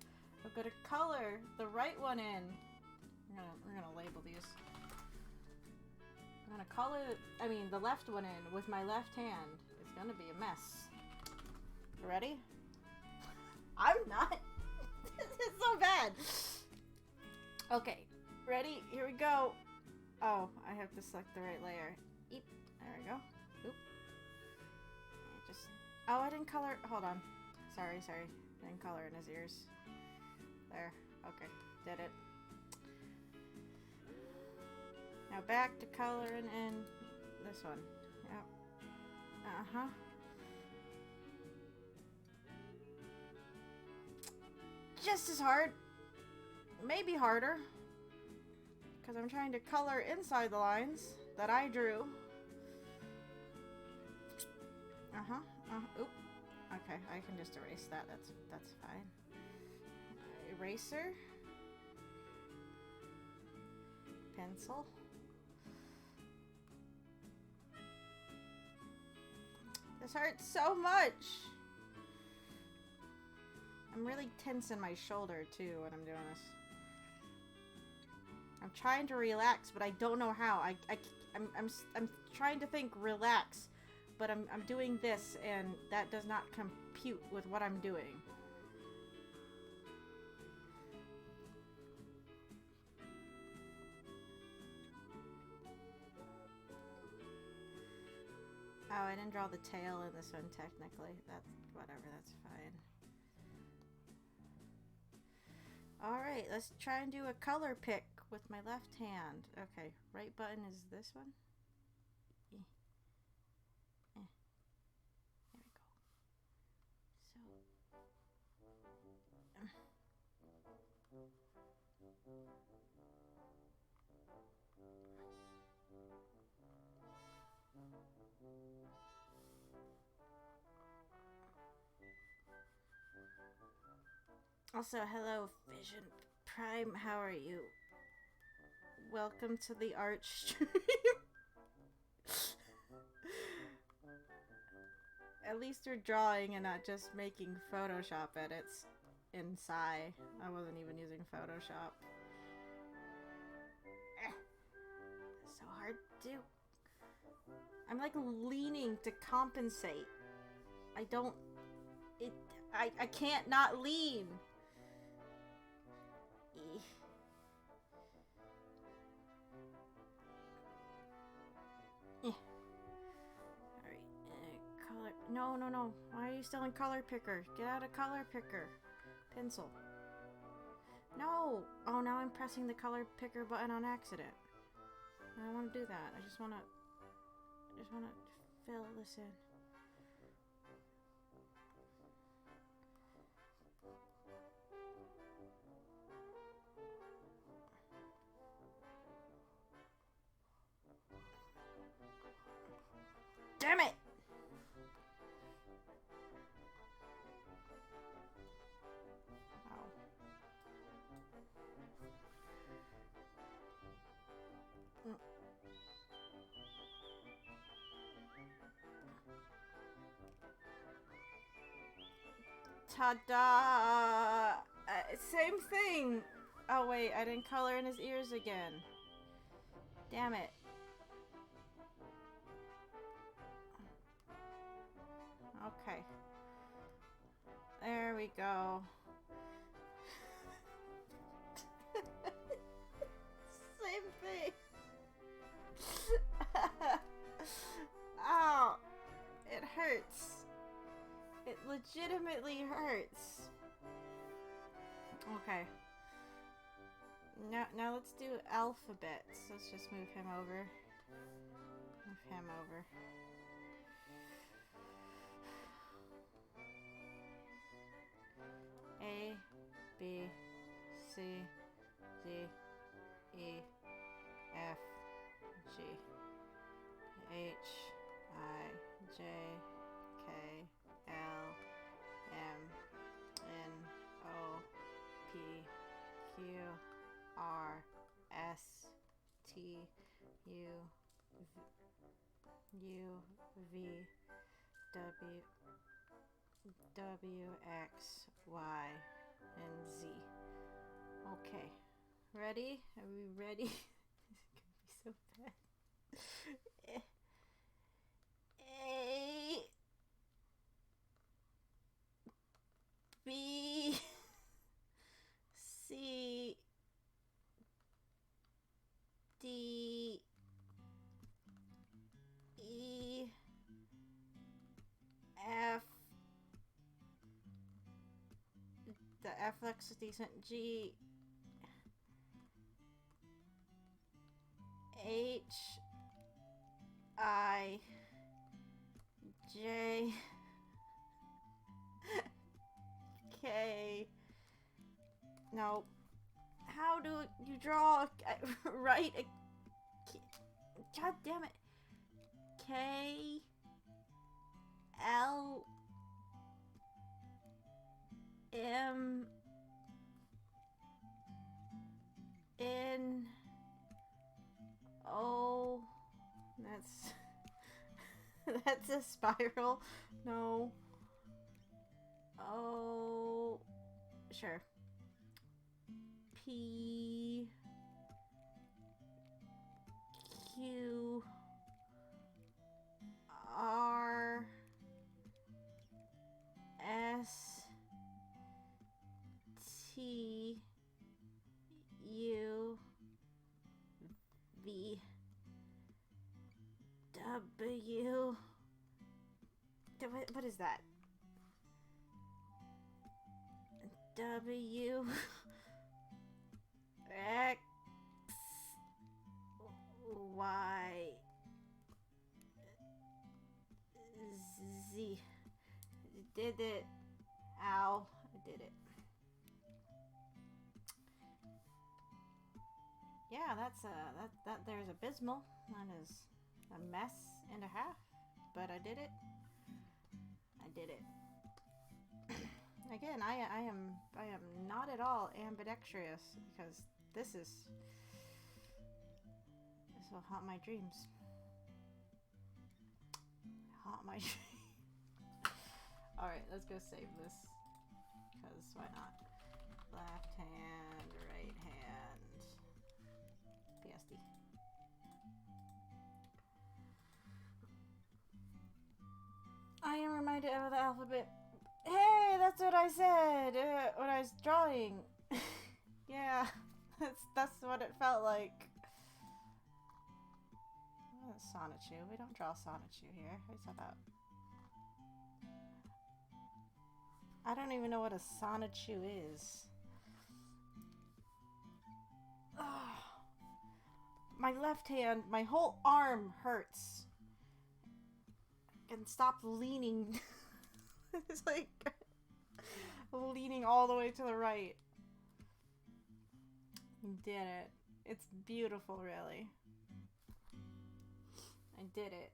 Speaker 1: I'm gonna color the right one in. We're gonna label these. I'm gonna color, the left one in with my left hand. It's gonna be a mess. You ready? I'm not. This is so bad. Okay, ready? Here we go. Oh, I have to select the right layer. Eep. There we go. Oop. Oh, I didn't color. Hold on. Sorry. Didn't color in his ears. There. Okay. Did it. Now back to coloring in this one. Yep. Uh-huh. Just as hard. Maybe harder. Because I'm trying to color inside the lines that I drew. Uh-huh. Oop. Okay, I can just erase that. That's fine. Eraser. Pencil. This hurts so much. I'm really tense in my shoulder too when I'm doing this. I'm trying to relax, but I don't know how. I'm trying to think relax, but I'm doing this, and that does not compute with what I'm doing. Oh, I didn't draw the tail in this one technically. That's whatever, that's fine. Alright, let's try and do a color pick with my left hand. Okay, right button is this one. There we go. Also, hello, Vision Prime. How are you? Welcome to the art stream. At least you're drawing and not just making Photoshop edits in Psy. I wasn't even using Photoshop. It's so hard to do. I'm like leaning to compensate. I can't not lean. Alright, color. No. Why are you still in color picker? Get out of color picker. Pencil. No! Oh, now I'm pressing the color picker button on accident. I don't want to do that. I just want to fill this in. Damn it! Ow. Ta-da! Same thing! Oh wait, I didn't color in his ears again. Damn it. Okay. There we go. Same thing. Ow. It hurts. It legitimately hurts. Okay. Now let's do alphabets. Let's just move him over. Move him over. A, B, C, D, E, F, G, H, I, J, K, L, M, N, O, P, Q, R, S, T, U, V, W, X, Y, and Z. Okay. Ready? Are we ready? This is gonna be so bad. A, B, C, D, E, F. The F looks decent. G, H, I, J, K. No. How do you draw right? God damn it. K, L, M, N, O. That's a spiral. No. O. Sure. P, Q, R, S, T, U, V, W. What is that? W, X, Y, Z. Did it. Ow. I did it. Yeah, that's that there's abysmal. That is a mess and a half. But I did it. I did it. Again, I am not at all ambidextrous because this will haunt my dreams. Haunt my dreams. Alright, let's go save this. Because why not? Left hand, right hand. PSD. I am reminded of the alphabet. Hey, that's what I said when I was drawing. Yeah, that's what it felt like. Sonichu. We don't draw Sonichu here. What's that about? I don't even know what a Sonichu is. Oh, my left hand, my whole arm hurts. And stop leaning. It's like leaning all the way to the right. You did it. It's beautiful, really. I did it.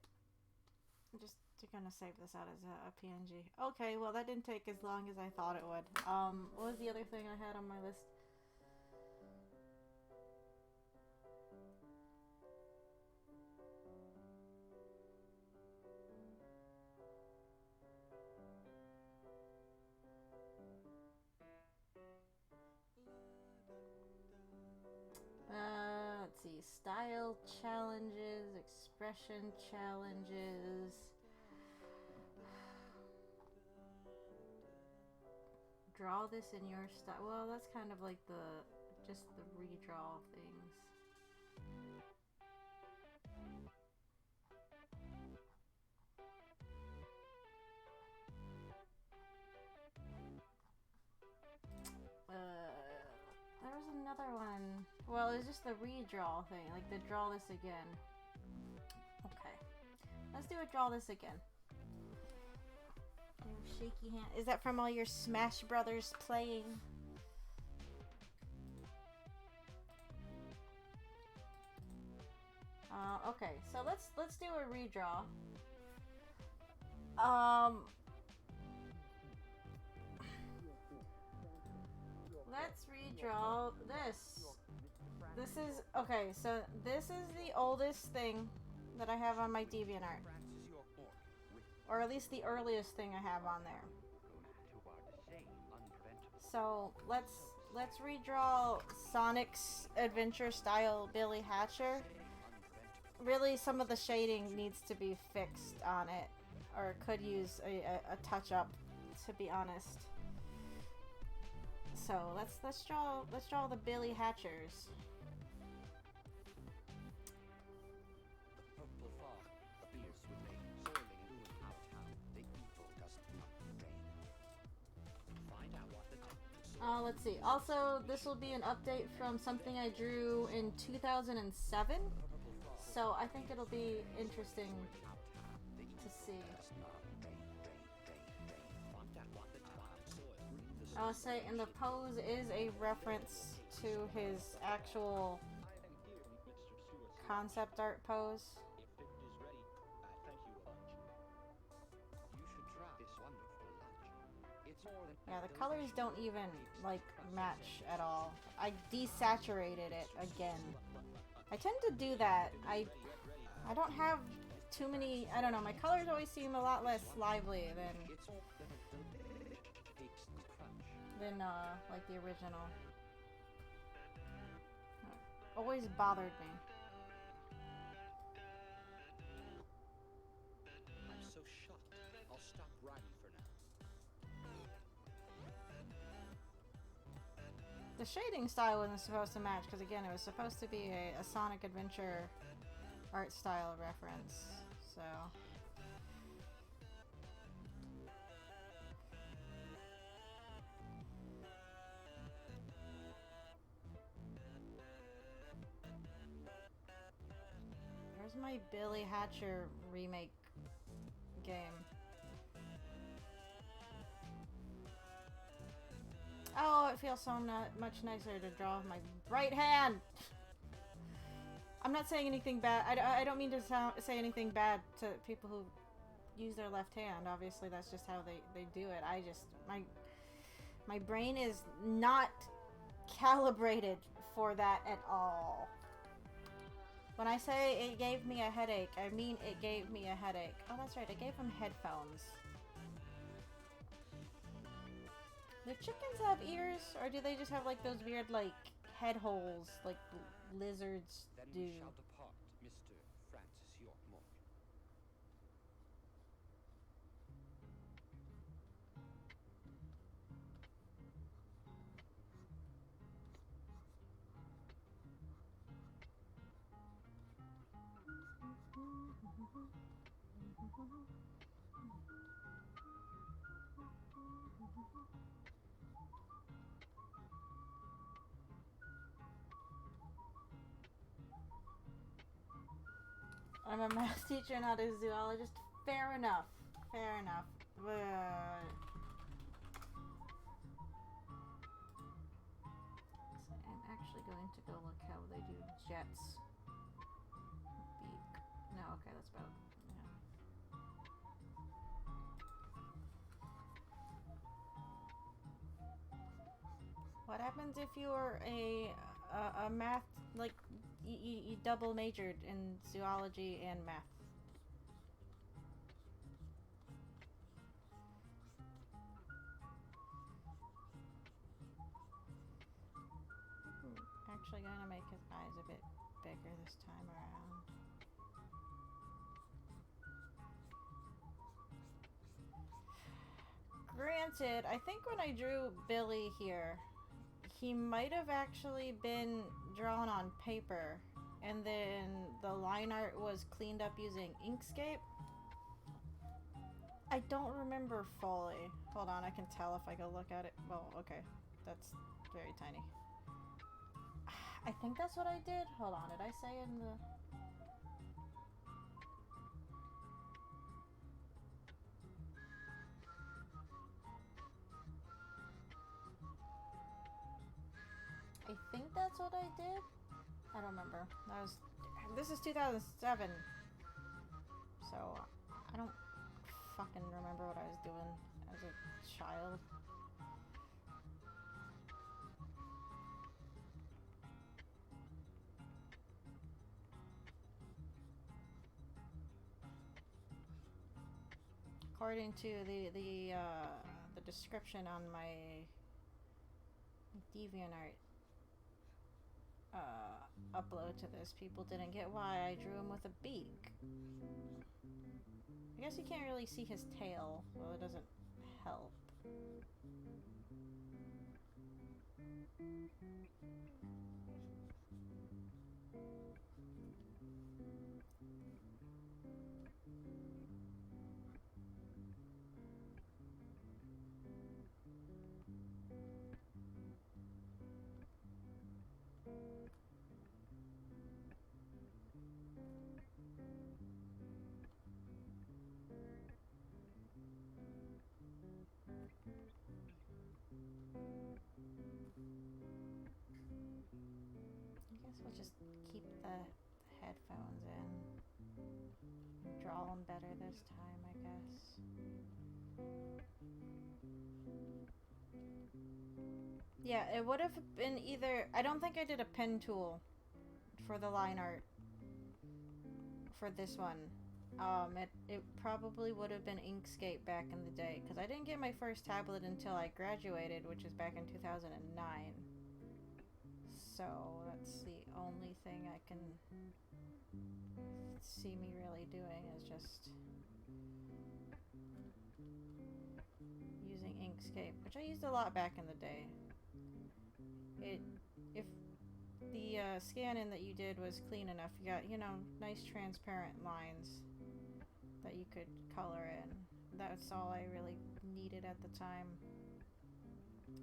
Speaker 1: I'm just gonna save this out as a PNG. Okay, well that didn't take as long as I thought it would. What was the other thing I had on my list? Let's see. Style challenges, expression challenges. Draw this in your style. Well, that's kind of like just the redraw things. There was another one. Well, it's just the redraw thing, like the draw this again. Okay, let's do a draw this again. Shaky hand. Is that from all your Smash Brothers playing? Okay, so let's do a redraw. Let's redraw this. This is okay. So this is the oldest thing that I have on my DeviantArt. Or at least the earliest thing I have on there. So let's redraw Sonic's adventure style Billy Hatcher. Really, some of the shading needs to be fixed on it, or could use a touch up, to be honest. So let's draw the Billy Hatchers. Let's see. Also, this will be an update from something I drew in 2007. So I think it'll be interesting to see. I'll say, and the pose is a reference to his actual concept art pose. Yeah, the colors don't even, like, match at all. I desaturated it again. I tend to do that. I don't have too many, I don't know, my colors always seem a lot less lively than like the original. Always bothered me.
Speaker 3: I'm so shocked. I'll stop writing for now.
Speaker 1: The shading style wasn't supposed to match because, again, it was supposed to be a Sonic Adventure art style reference. So where's my Billy Hatcher remake game? Oh, it feels so much nicer to draw with my right hand. I'm not saying anything bad. I don't mean to say anything bad to people who use their left hand. Obviously, that's just how they do it. I just, my brain is not calibrated for that at all. When I say it gave me a headache, I mean it gave me a headache. Oh, that's right. I gave him headphones. Do chickens have ears, or do they just have like those weird like head holes like lizards do?
Speaker 2: Then we shall depart, Mr. Francis York Morgan.
Speaker 1: I'm a math teacher, not a zoologist. Fair enough. Fair enough. But I'm actually going to go look how they do jets. Beak. No, okay, that's about. Yeah. What happens if you're a math, like you double majored in zoology and math? Actually gonna make his eyes a bit bigger this time around. Granted, I think when I drew Billy here, he might have actually been drawn on paper, and then the line art was cleaned up using Inkscape. I don't remember fully. Hold on, I can tell if I go look at it. Well, okay. That's very tiny. I think that's what I did. Hold on, did I say in the... I think that's what I did. I don't remember. That was... This is 2007. So, I don't fucking remember what I was doing as a child. According to the description on my DeviantArt upload to this, people didn't get why I drew him with a beak. I guess you can't really see his tail, so it doesn't help. I guess we'll just keep the headphones in. Draw them better this time, I guess. Yeah, it would have been either... I don't think I did a pen tool for the line art for this one. It probably would have been Inkscape back in the day, because I didn't get my first tablet until I graduated, which is back in 2009. So that's the only thing I can see me really doing is just using Inkscape, which I used a lot back in the day. If the scan-in that you did was clean enough, you got, you know, nice transparent lines that you could color in. That's all I really needed at the time.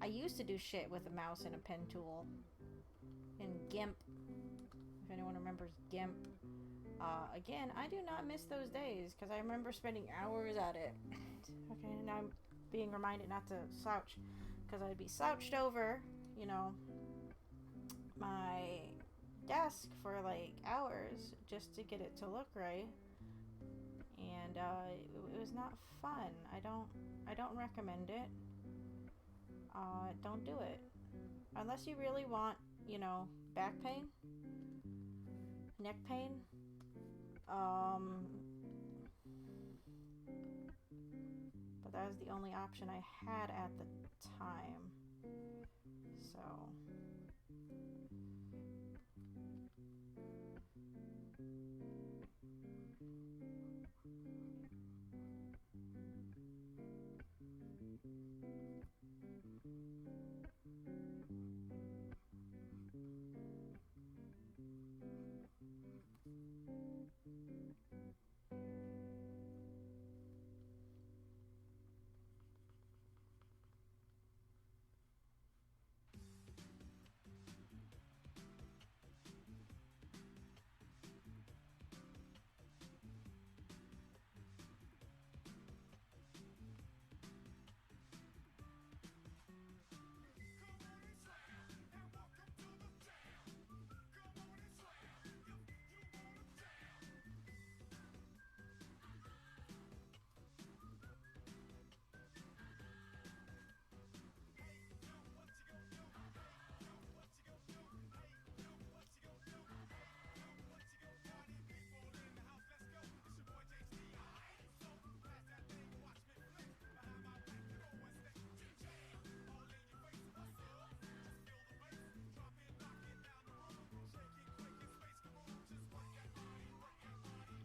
Speaker 1: I used to do shit with a mouse and a pen tool in GIMP, if anyone remembers GIMP. Again, I do not miss those days, because I remember spending hours at it. Okay, now I'm being reminded not to slouch, because I'd be slouched over, you know, my desk for like hours just to get it to look right, and it was not fun. I don't recommend it. Don't do it unless you really want, you know, back pain, neck pain. But that was the only option I had at the time. So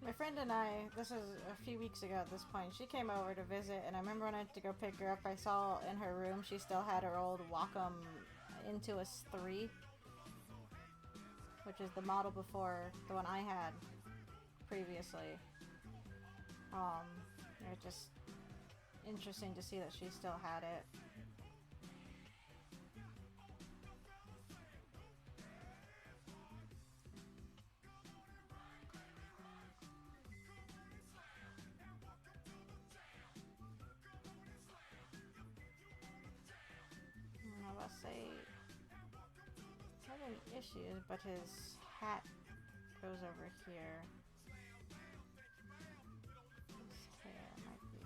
Speaker 1: My friend and I, this was a few weeks ago at this point, she came over to visit, and I remember when I went to go pick her up, I saw in her room she still had her old Wacom Intuos 3, which is the model before the one I had previously. It was just interesting to see that she still had it. I will say, not any issues, but his hat goes over here. His hair might be.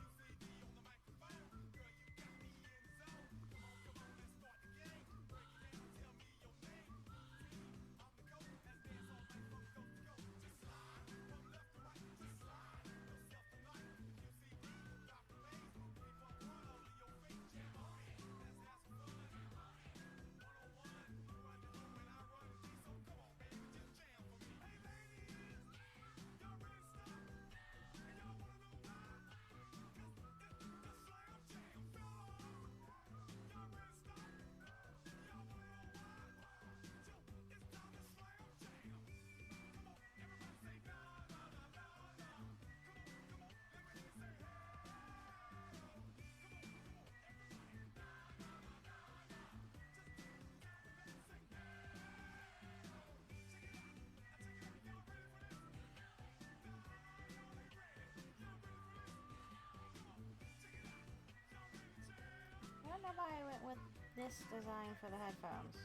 Speaker 1: I don't know why I went with this design for the headphones.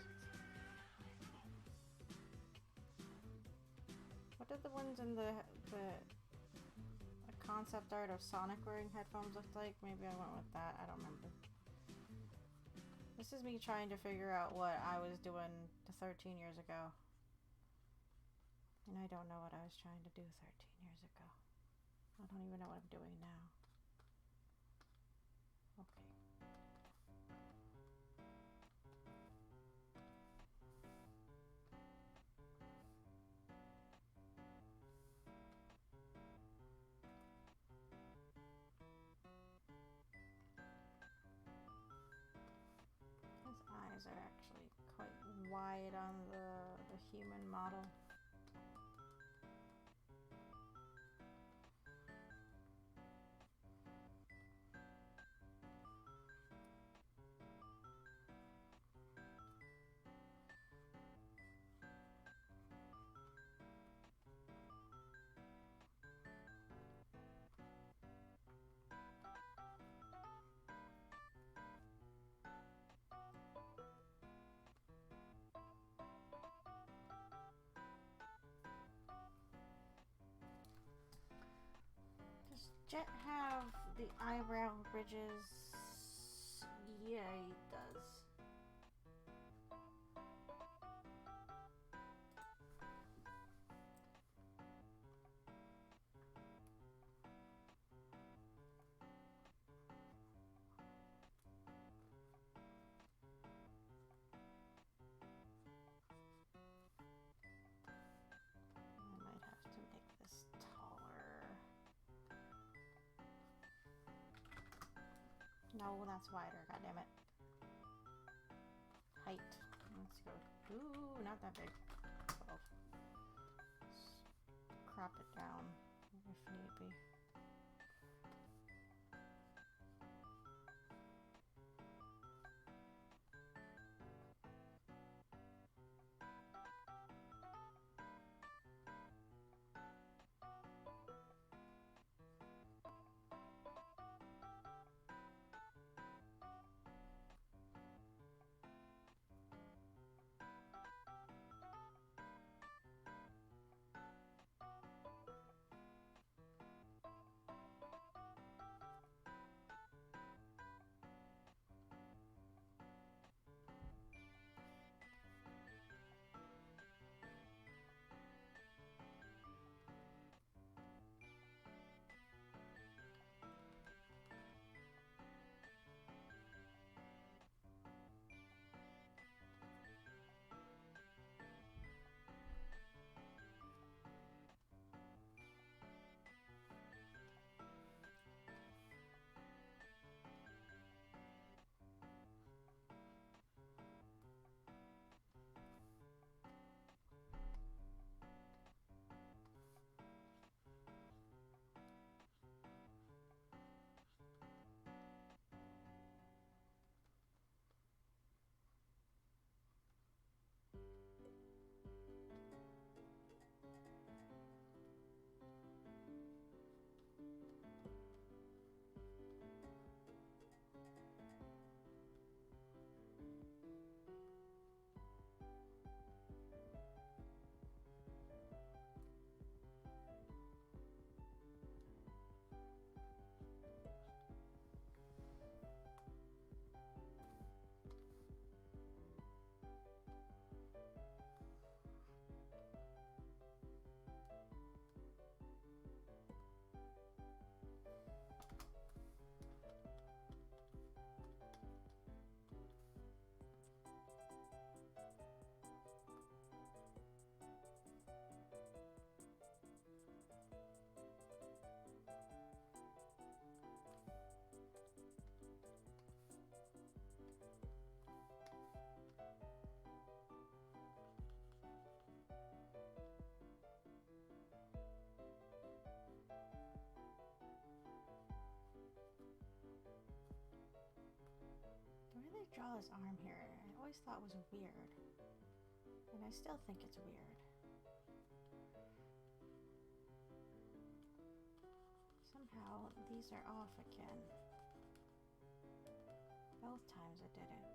Speaker 1: What did the ones in the concept art of Sonic wearing headphones look like? Maybe I went with that. I don't remember. This is me trying to figure out what I was doing 13 years ago. And I don't know what I was trying to do 13 years ago. I don't even know what I'm doing now. Okay. His eyes are actually quite wide on the human model. Does Jet have the eyebrow ridges? Yeah, he does. I might have to make this taller. No, that's wider, goddammit. Height. Let's go. Ooh, not that big. 12. Let's crop it down if need be. draw his arm here. I always thought it was weird. And I still think it's weird. Somehow these are off again. Both times I did it.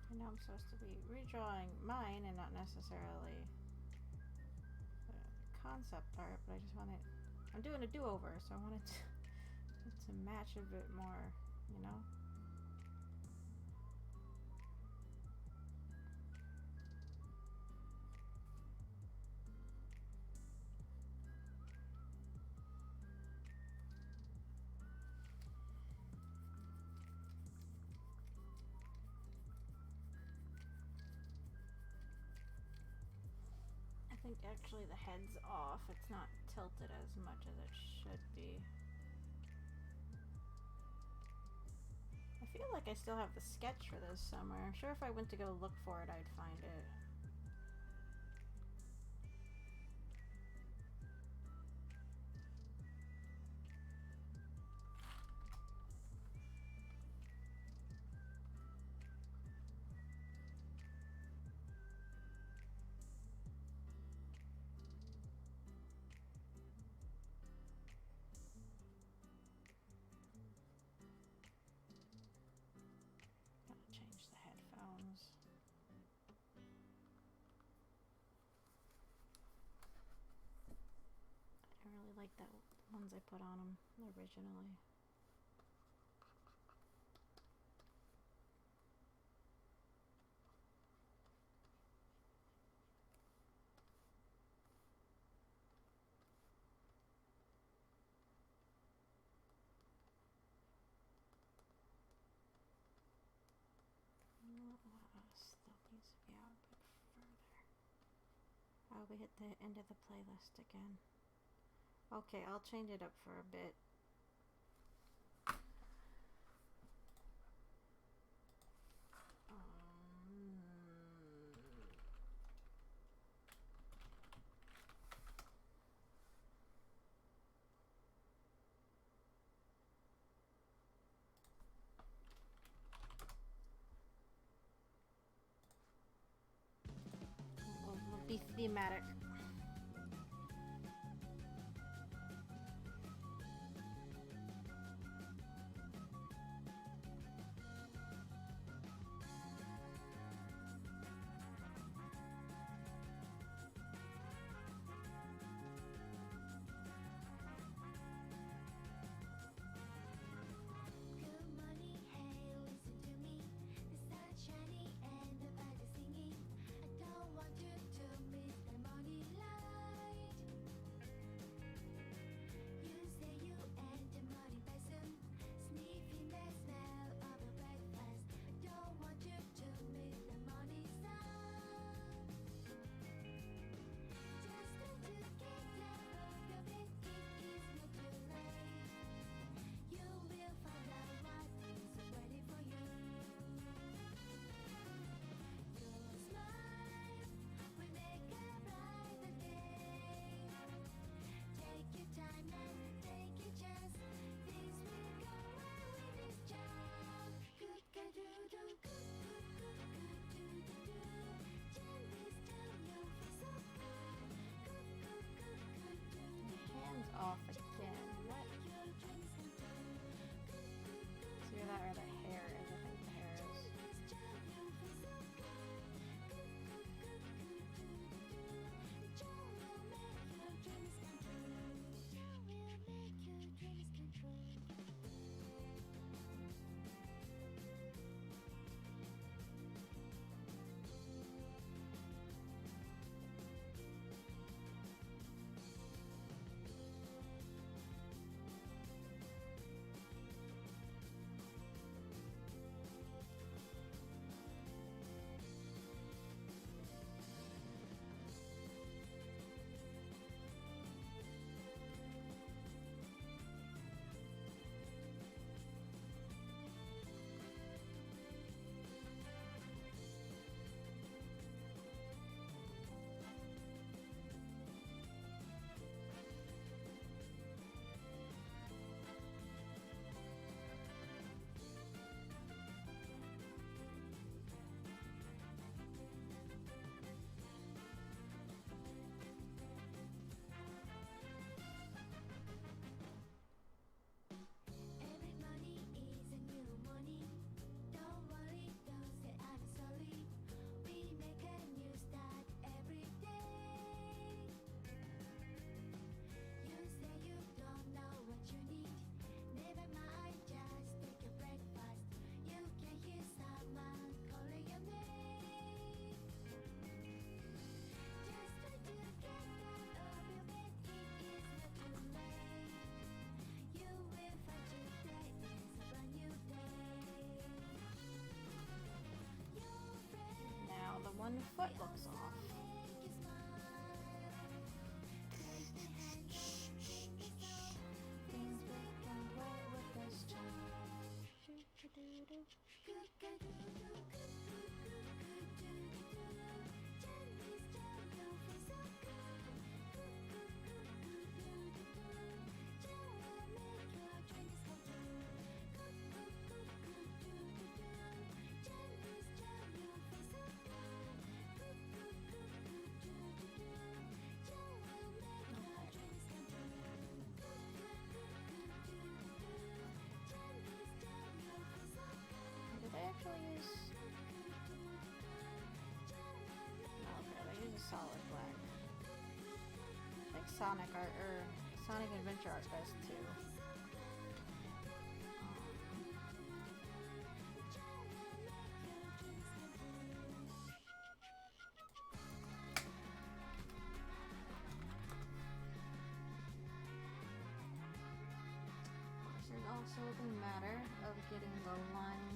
Speaker 1: I know I'm supposed to be redrawing mine and not necessarily the concept art, but I just wanted. I'm doing a do-over, so I wanted to match a bit more, you know? I think actually the head's off. It's not tilted as much as it should be. I feel like I still have the sketch for this somewhere. I'm sure if I went to go look for it, I'd find it. Gotta change the headphones. the ones I put on them originally. What else still needs to be out a bit further? Oh, we hit the end of the playlist again. Okay, I'll change it up for a bit. We'll be thematic. Off again. What? It's either that or the hair is. I think the hair is. One foot looks off. Things working right with us too. Okay, they use a solid black. Like Sonic or Sonic Adventure Art does too. There's also the matter of getting the line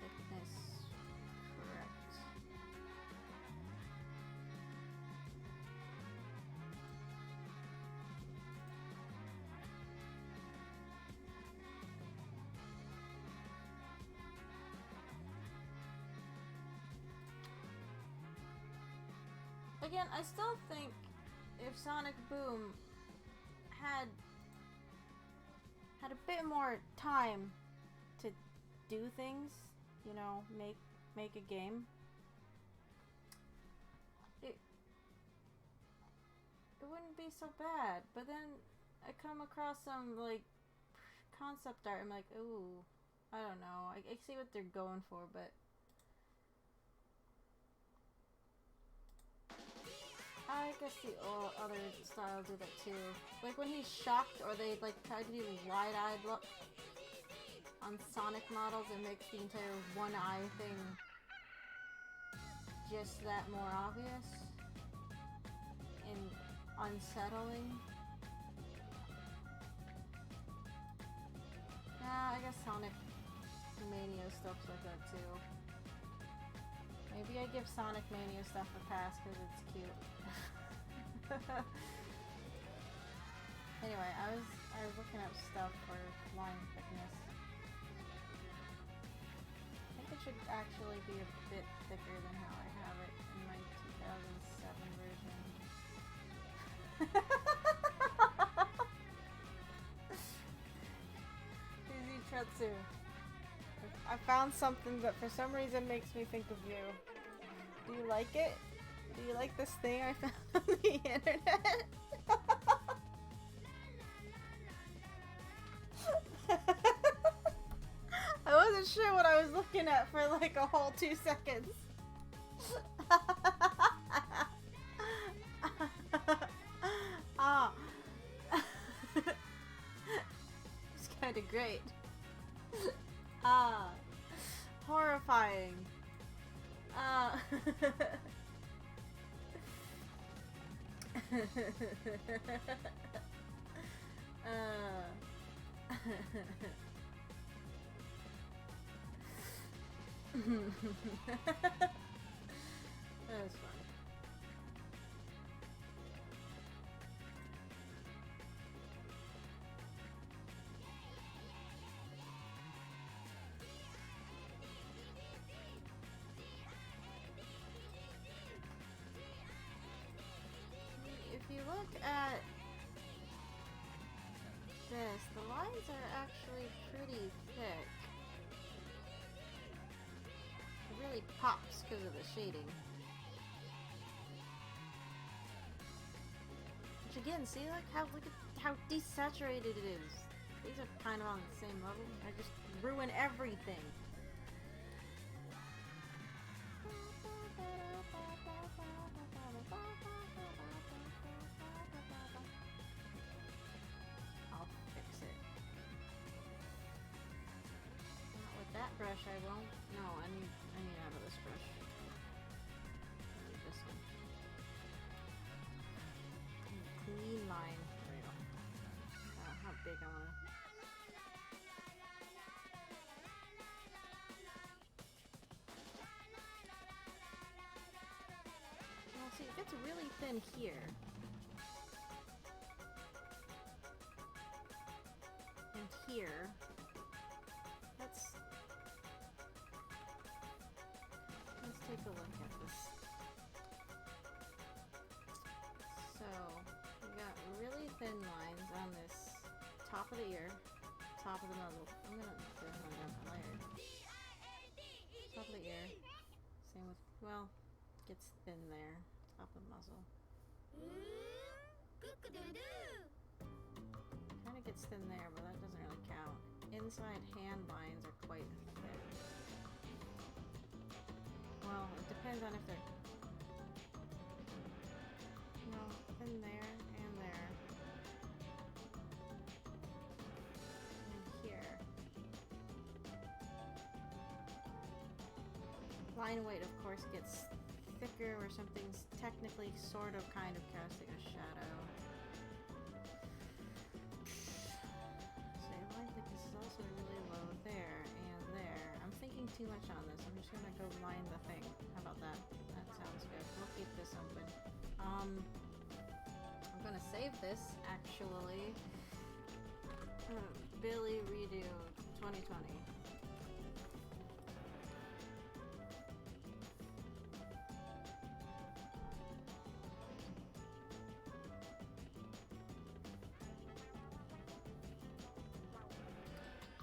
Speaker 1: thickness correct. Again, I still think if Sonic Boom had a bit more time to do things, you know, make a game, it wouldn't be so bad. But then I come across some like concept art, I'm like, ooh, I don't know. I see what they're going for, but I guess the other style do that too. Like when he's shocked, or they like try to do wide-eyed look on Sonic models, it makes the entire one-eye thing just that more obvious and unsettling. Yeah, I guess Sonic Mania stuff's like that too. Maybe I give Sonic Mania stuff a pass because it's cute. Anyway, I was looking up stuff for line thickness. I think it should actually be a bit thicker than how I have it in my 2007 version. Easy Tretsu. I found something that for some reason makes me think of you. Do you like it? Do you like this thing I found on the internet? I wasn't sure what I was looking at for like a whole 2 seconds. Ah. It's kind of great. Ah. Horrifying. Ah. That was fun. If you look at this, the lines are actually pretty thick. It really pops because of the shading. Which again, see look at how desaturated it is. These are kind of on the same level. I just ruin everything. I'll fix it. Not with that brush, I won't. No, I need out of this brush. I need this one. Clean line. There you go. How big I want to. Well, see, it gets really thin here. And here. Let's take a look at this. So, we got really thin lines on this top of the ear, top of the muzzle. I'm gonna do one down the layer. Top of the ear. Same with, well, gets thin there. Top of the muzzle. Kind of gets thin there, but that doesn't really count. Inside hand lines are quite thin. Well, it depends on if they're... No, thin there and there. line weight, of course, gets thicker where something's technically sort of kind of casting a shadow. Say line thickness is also really low there and there. I'm thinking too much on this. I'm just gonna go line the thing. How about that? That sounds good. We'll keep this open. I'm gonna save this, actually. Billy redo 2020.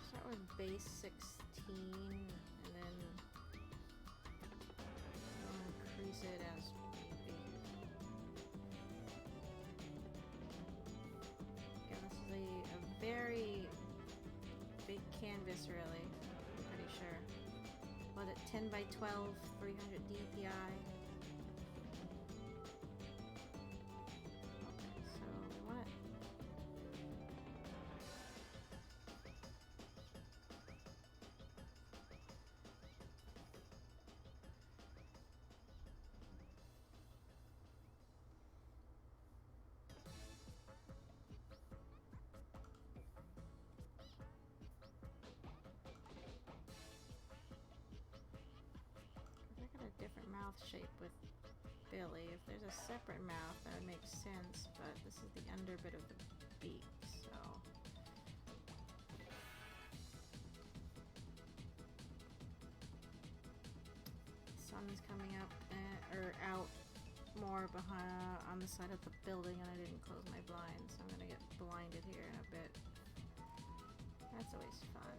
Speaker 1: Start with base 16 and then increase it as maybe. Yeah, this is a very big canvas, really. I'm pretty sure. Was it 10 by 12, 300 DPI? Okay, so we want it. I got a different mouth shape with Billy. If there's a separate mouth, that would make sense, but this is the under bit of the beak, so. Sun's coming up or out more behind on the side of the building, and I didn't close my blinds, so I'm gonna get blinded here in a bit. That's always fun.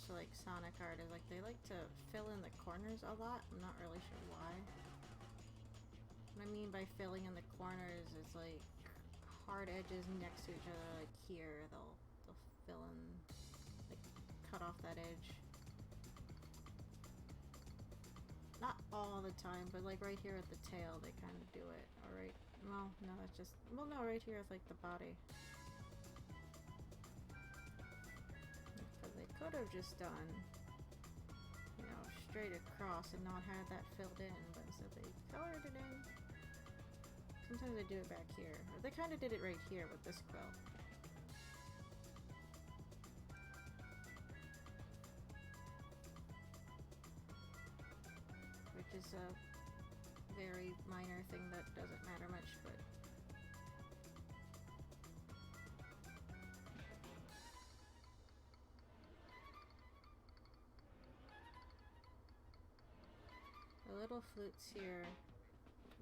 Speaker 1: comes to like Sonic art is like they like to fill in the corners a lot. I'm not really sure why. What I mean by filling in the corners is like hard edges next to each other, like here they'll fill in, like cut off that edge. Not all the time, but like right here at the tail they kind of do it. Alright, well, no, that's just, well no, right here is like the body. Because they could have just done, you know, straight across and not had that filled in, but instead they colored it in. Sometimes they do it back here. Or they kind of did it right here with this quill. Which is a very minor thing that doesn't matter much, but the little flutes here,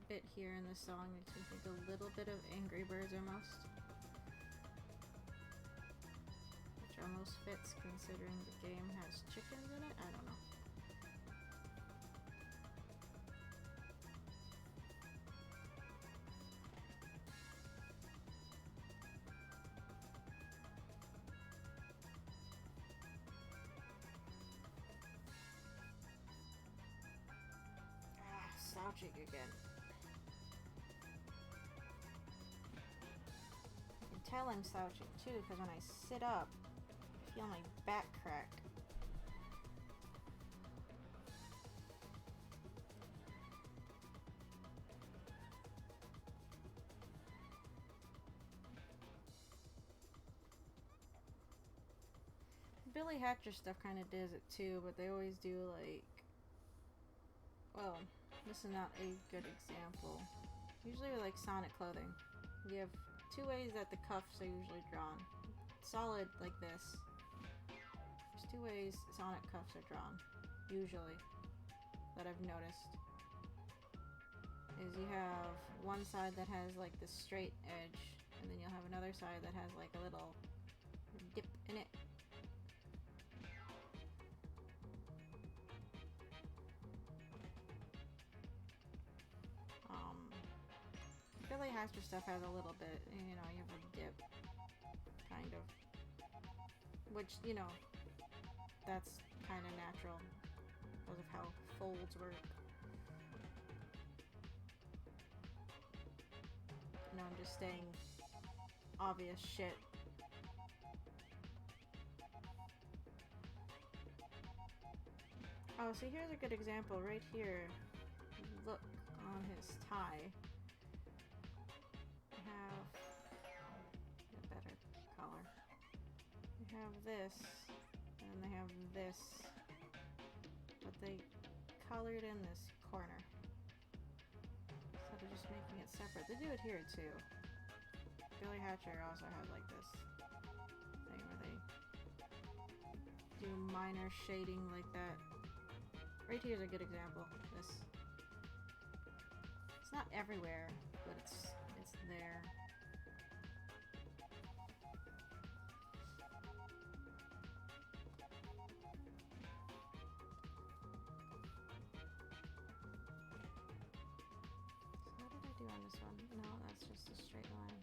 Speaker 1: bit here in the song makes me think a little bit of Angry Birds almost. Which almost fits considering the game has chickens in it? I don't know. Slouching again. I can tell I'm slouching too because when I sit up, I feel my back crack. Billy Hatcher stuff kind of does it too, but they always do like, well, this is not a good example. Usually with like Sonic clothing, you have two ways that the cuffs are usually drawn. Solid like this. There's two ways Sonic cuffs are drawn, usually, that I've noticed. Is you have one side that has like the straight edge, and then you'll have another side that has like a little dip in it. Billy Hatcher stuff has a little bit, you know, you have a dip, kind of. Which, you know, that's kind of natural because of how folds work. No, I'm just saying obvious shit. Oh, see, here's a good example right here. Look on his tie. Have a better color. They have this, and they have this, but they colored in this corner instead of just making it separate. They do it here too. Billy Hatcher also has like this thing where they do minor shading like that. Right here's a good example. This. It's not everywhere, but it's there. So what did I do on this one? No, that's just a straight line.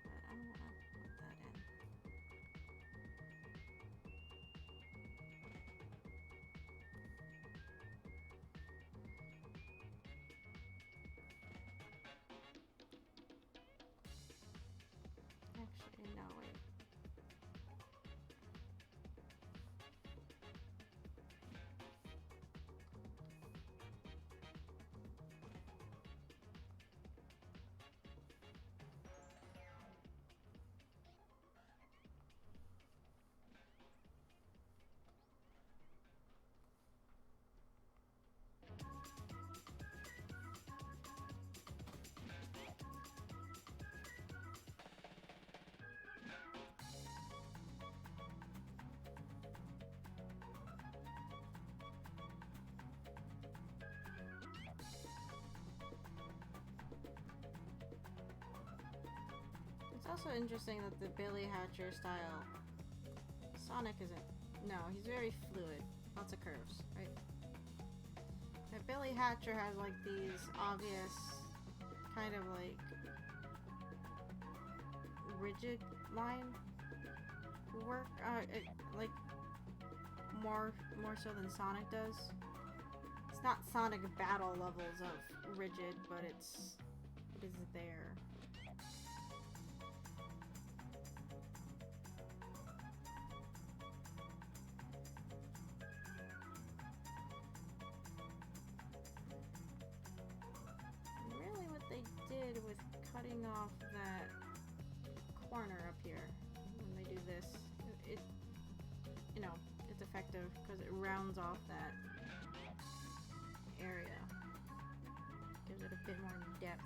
Speaker 1: But I'm gonna put that in. Actually, no, wait. It's also interesting that the Billy Hatcher style Sonic isn't. No, he's very fluid. Lots of curves, right? But Billy Hatcher has like these obvious kind of like rigid line work, like more so than Sonic does. It's not Sonic battle levels of rigid, but it is there. Really what they did with cutting off that corner up here when they do this, it you know, it's effective because it rounds off that area. Gives it a bit more depth.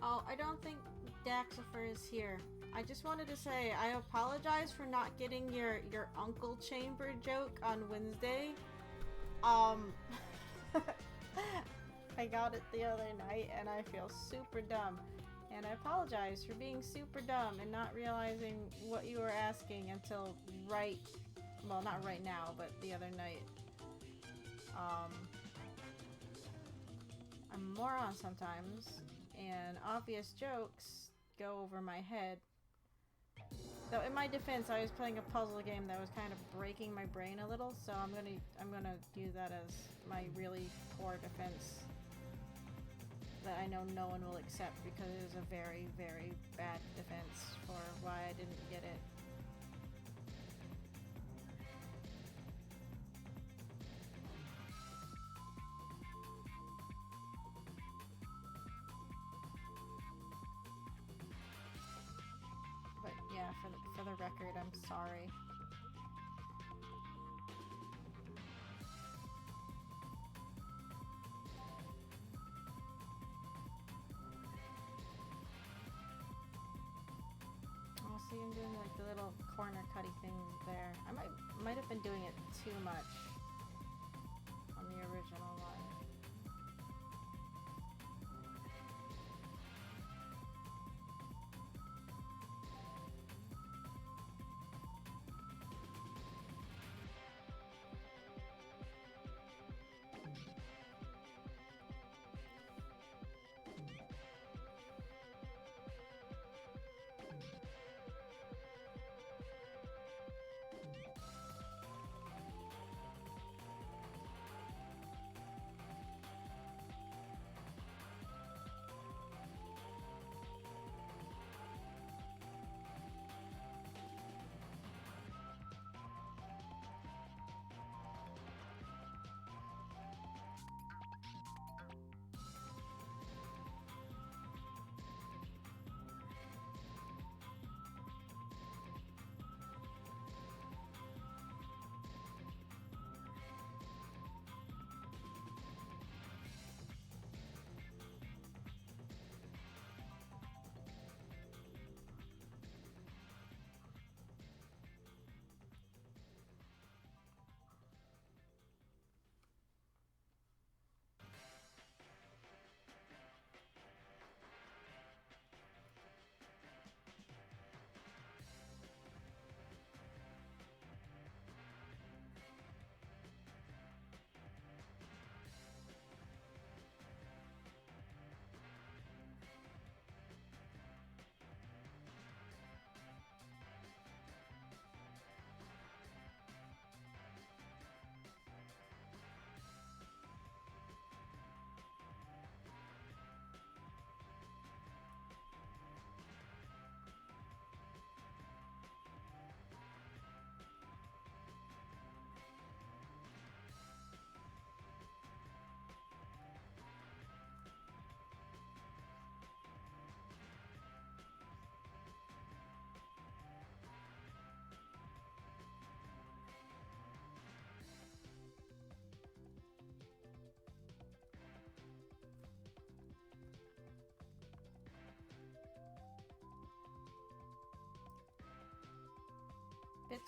Speaker 1: Oh, I don't think Daxifer is here. I just wanted to say I apologize for not getting your Uncle Chamber joke on Wednesday. I got it the other night and I feel super dumb. And I apologize for being super dumb and not realizing what you were asking until well, not right now, but the other night. I'm a moron sometimes, and obvious jokes go over my head. Though in my defense, I was playing a puzzle game that was kind of breaking my brain a little, so I'm gonna use that as my really poor defense that I know no one will accept because it is a very, very bad defense for why I didn't get it. But yeah, for the record, I'm sorry. Oh, see, I'm doing like the little corner cutty things there. I might have been doing it too much on the original one.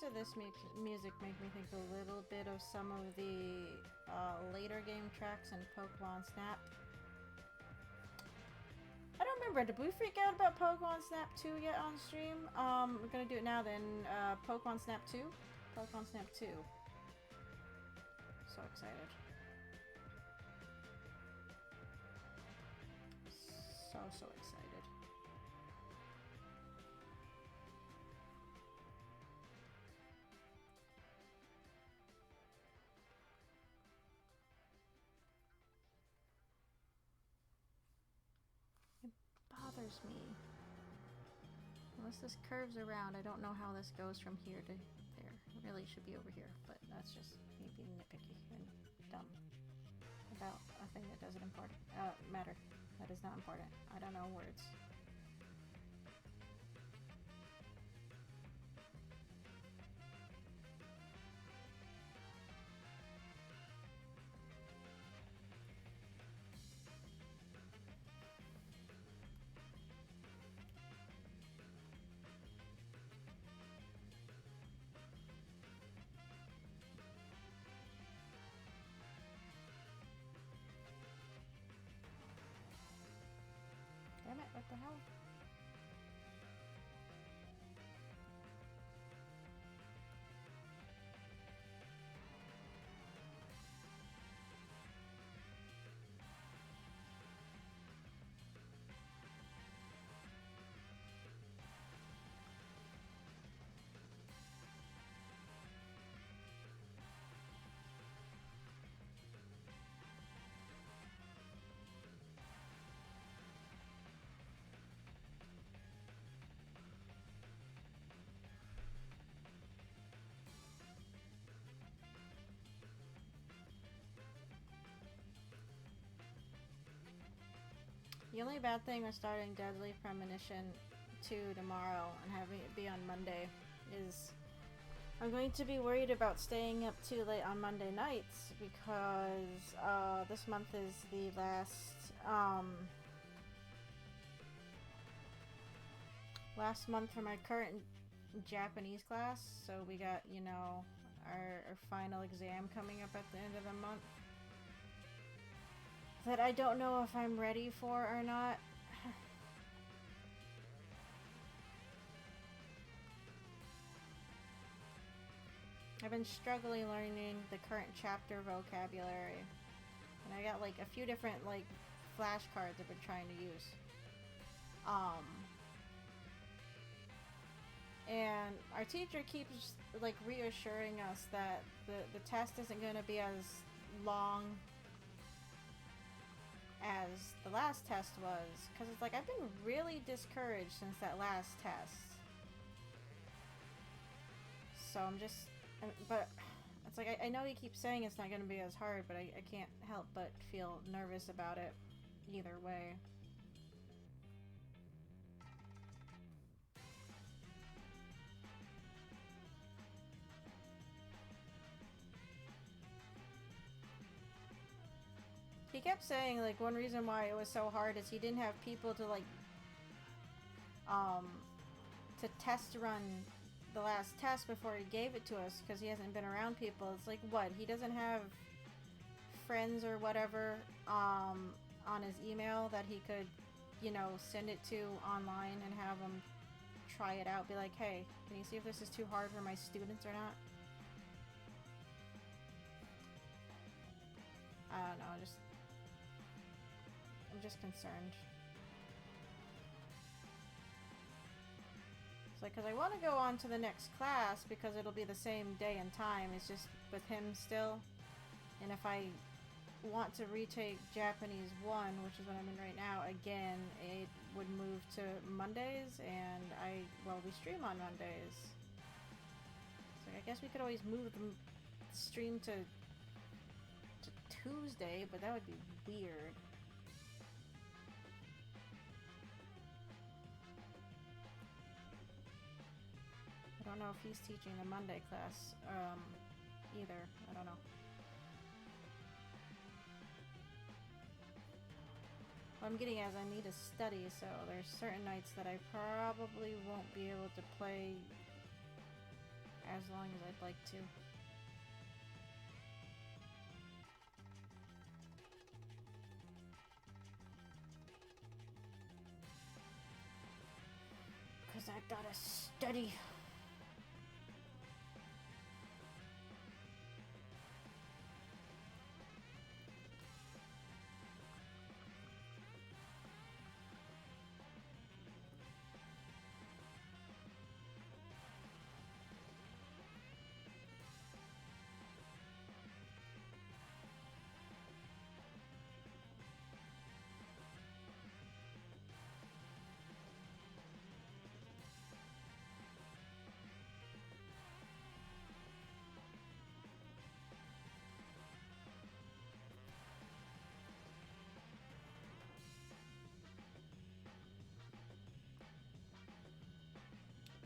Speaker 1: parts of this music make me think a little bit of some of the later game tracks in Pokemon Snap. I don't remember. Did we freak out about Pokemon Snap 2 yet on stream? We're gonna do it now then. Pokemon Snap 2? Pokemon Snap 2. So excited. So excited. It bothers me. Unless this curves around, I don't know how this goes from here to there. It really should be over here, but that's just me being nitpicky and dumb about a thing that doesn't matter. That is not important. I don't know words. Damn it, what the hell? The only bad thing with starting Deadly Premonition 2 tomorrow and having it be on Monday is I'm going to be worried about staying up too late on Monday nights because this month is the last month for my current Japanese class, so we got, you know, our final exam coming up at the end of the month that I don't know if I'm ready for or not. I've been struggling learning the current chapter vocabulary, and I got like a few different like flashcards I've been trying to use. And our teacher keeps like reassuring us that the test isn't going to be as long as the last test was, because it's like I've been really discouraged since that last test. So I'm just, but it's like I know he keeps saying it's not going to be as hard, but I can't help but feel nervous about it either way. He kept saying like one reason why it was so hard is he didn't have people to like to test run the last test before he gave it to us, because he hasn't been around people. It's like, what, he doesn't have friends or whatever on his email that he could, you know, send it to online and have them try it out, be like, hey, can you see if this is too hard for my students or not? I don't know, I'm just concerned. It's like, because I want to go on to the next class because it'll be the same day and time, it's just with him still. And if I want to retake Japanese 1, which is what I'm in right now, again, it would move to Mondays, and we stream on Mondays. So I guess we could always move the stream to Tuesday, but that would be weird. I don't know if he's teaching the Monday class either. I don't know. What I'm getting at is I need to study, so there's certain nights that I probably won't be able to play as long as I'd like to. Cause I gotta study.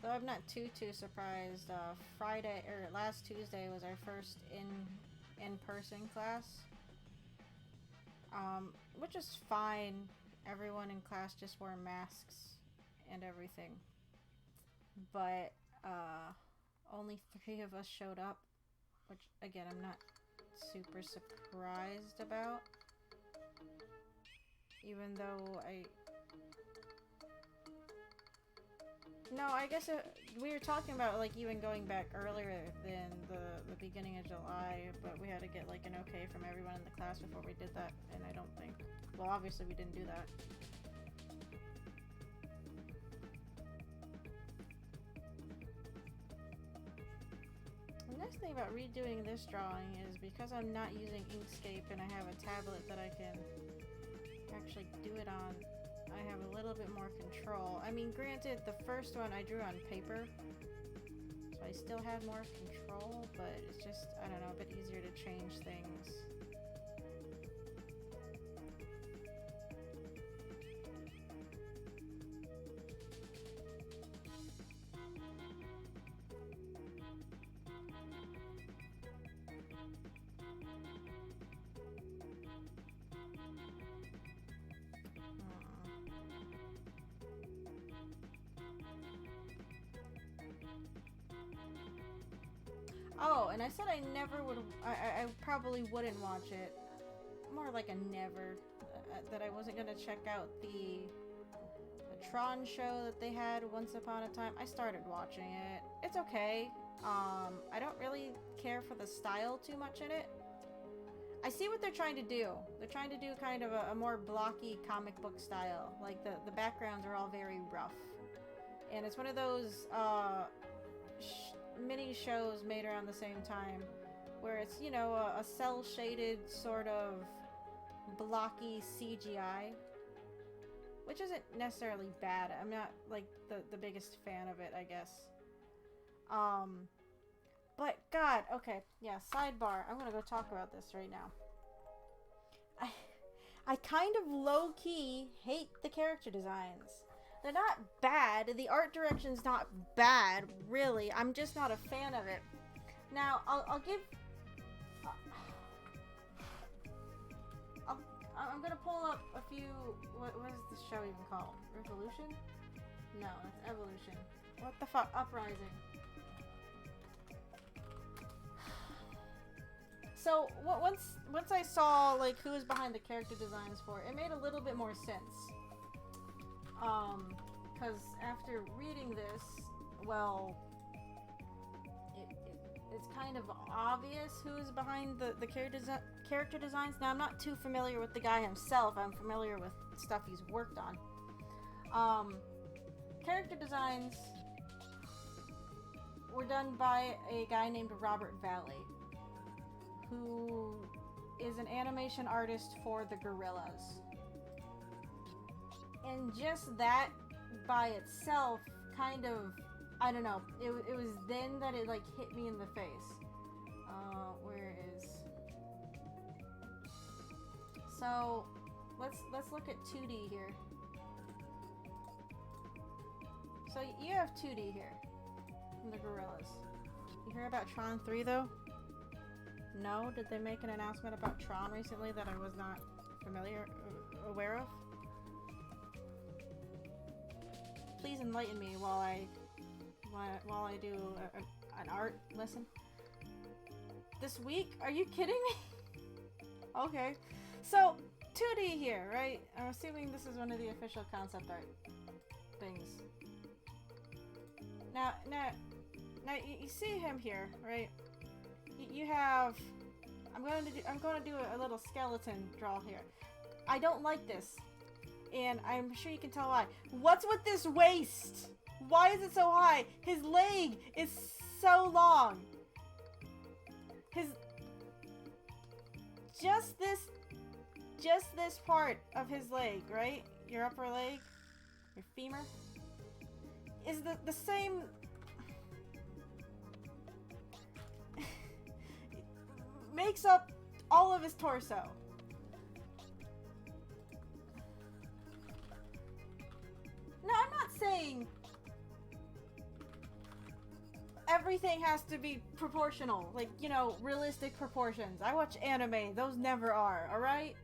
Speaker 1: So I'm not too surprised. Friday or last Tuesday was our first in-person class, which is fine. Everyone in class just wore masks and everything, but only 3 of us showed up, which again I'm not super surprised about, even though I guess we were talking about like even going back earlier than the beginning of July, but we had to get like an okay from everyone in the class before we did that, and I don't think, well, obviously we didn't do that. The nice thing about redoing this drawing is because I'm not using Inkscape and I have a tablet that I can actually do it on, I have a little bit more control. I mean, granted, the first one I drew on paper, so I still had more control, but it's just, I don't know, a bit easier to change things. Oh, and I said I never would, I probably wouldn't watch it. More like a never. That I wasn't gonna check out the Tron show that they had once upon a time. I started watching it. It's okay. I don't really care for the style too much in it. I see what they're trying to do. They're trying to do kind of a more blocky comic book style. Like the backgrounds are all very rough. And it's one of those mini shows made around the same time where it's, you know, a cell shaded sort of blocky CGI, which isn't necessarily bad. I'm not like the biggest fan of it, I guess. But God, okay, yeah, sidebar. I'm gonna go talk about this right now. I kind of low-key hate the character designs. They're not bad. The art direction's not bad, really. I'm just not a fan of it. Now, I'll give... I'm gonna pull up a few... What is the show even called? Revolution? No, it's Evolution. What the fuck? Uprising. So, once I saw, like, who was behind the character designs for it, it made a little bit more sense. Because after reading this, well, it's kind of obvious who's behind the character designs. Now, I'm not too familiar with the guy himself. I'm familiar with stuff he's worked on. Character designs were done by a guy named Robert Valley, who is an animation artist for the Gorillas. And just that by itself kind of, I don't know, it was then that it like hit me in the face. Where is... So, let's look at 2D here. So you have 2D here from the Gorillas. You hear about Tron 3 though? No? Did they make an announcement about Tron recently that I was not aware of? Please enlighten me while I do an art lesson. This week? Are you kidding me? Okay. So, 2D here, right? I'm assuming this is one of the official concept art things. Now, you see him here, right? You have. I'm going to do a little skeleton draw here. I don't like this, and I'm sure you can tell why. What's with this waist? Why is it so high? His leg is so long. Just this part of his leg, right? Your upper leg, your femur, is the same. Makes up all of his torso. No, I'm not saying everything has to be proportional, like, you know, realistic proportions. I watch anime, those never are, alright?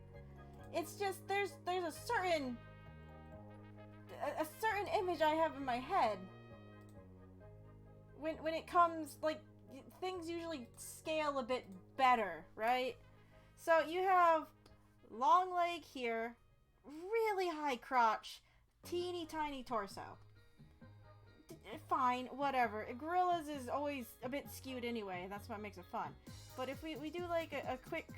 Speaker 1: It's just there's a certain image I have in my head when it comes, like, things usually scale a bit better, right? So you have long leg here, really high crotch, teeny tiny torso. Fine, whatever. Gorillas is always a bit skewed anyway, that's what makes it fun. But if we do like a quick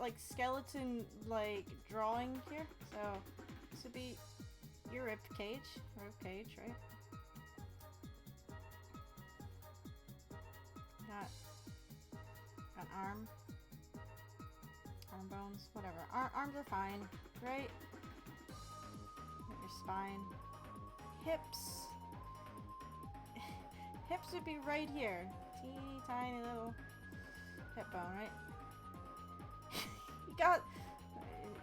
Speaker 1: like skeleton like drawing here, so this would be your rib cage, right? Got an arm bones, whatever. Arms are fine, right? Got your spine, hips. Hips would be right here. Teeny tiny little hip bone, right? You got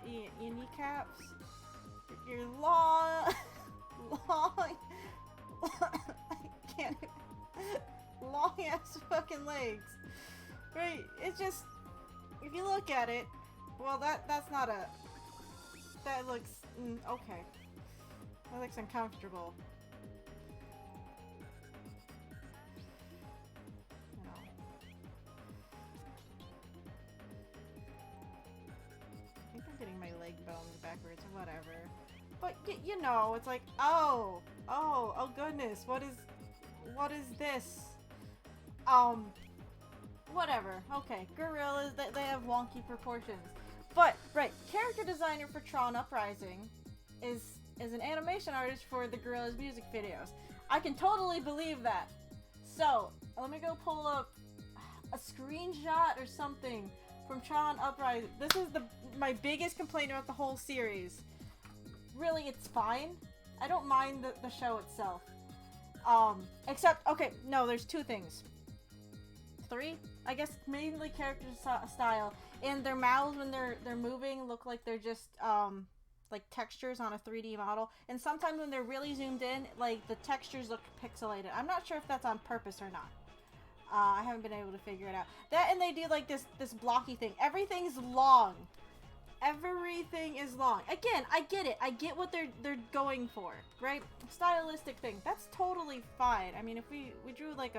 Speaker 1: your kneecaps. Your long, I can't. Long ass fucking legs, right? It's just, if you look at it, well, that's not a. That looks okay. That looks uncomfortable. I think I'm getting my leg bones backwards, whatever. But you know, it's like, oh goodness, what is this? Whatever. Okay, gorillas, they have wonky proportions. But right, character designer for Tron Uprising is an animation artist for the Gorillaz music videos. I can totally believe that. So let me go pull up a screenshot or something from Tron Uprising. This is my biggest complaint about the whole series. Really, it's fine. I don't mind the show itself. Except, okay, no, there's two things. Three? I guess mainly character style. And their mouths when they're moving look like they're just, like textures on a 3D model. And sometimes when they're really zoomed in, like, the textures look pixelated. I'm not sure if that's on purpose or not. I haven't been able to figure it out. That, and they do, like, this blocky thing. Everything's long. Everything is long. Again, I get it. I get what they're going for, right? Stylistic thing. That's totally fine. I mean, if we drew like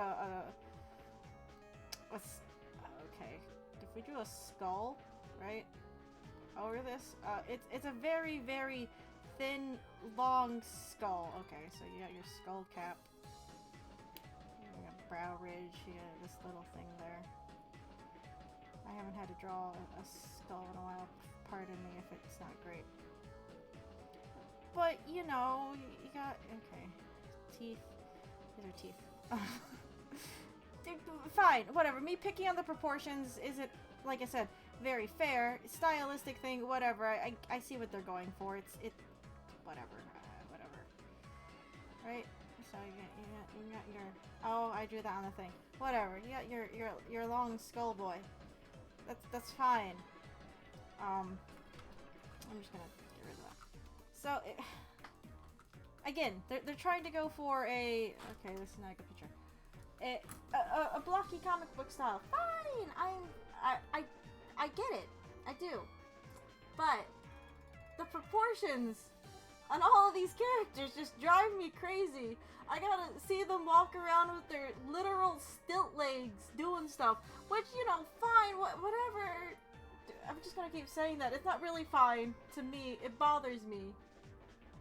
Speaker 1: okay, if we drew a skull, right, over this, it's a very, very thin, long skull. Okay, so you got your skull cap. You got brow ridge. You got this little thing there. I haven't had to draw a skull in a while. Pardon me if it's not great. But, you know, you got... Okay. Teeth. These are teeth. Fine, whatever. Me picking on the proportions isn't, like I said, very fair. Stylistic thing, whatever. I see what they're going for. It's whatever. Whatever. Right? So you got your... Oh, I drew that on the thing. Whatever. You got your long skull boy. That's fine. I'm just gonna get rid of that. So, again, they're trying to go for a... Okay, this is not a good picture. A blocky comic book style. Fine! I get it. I do. But, the proportions And all of these characters just drive me crazy. I gotta see them walk around with their literal stilt legs doing stuff, which, you know, fine, whatever. I'm just gonna keep saying that. It's not really fine to me. It bothers me.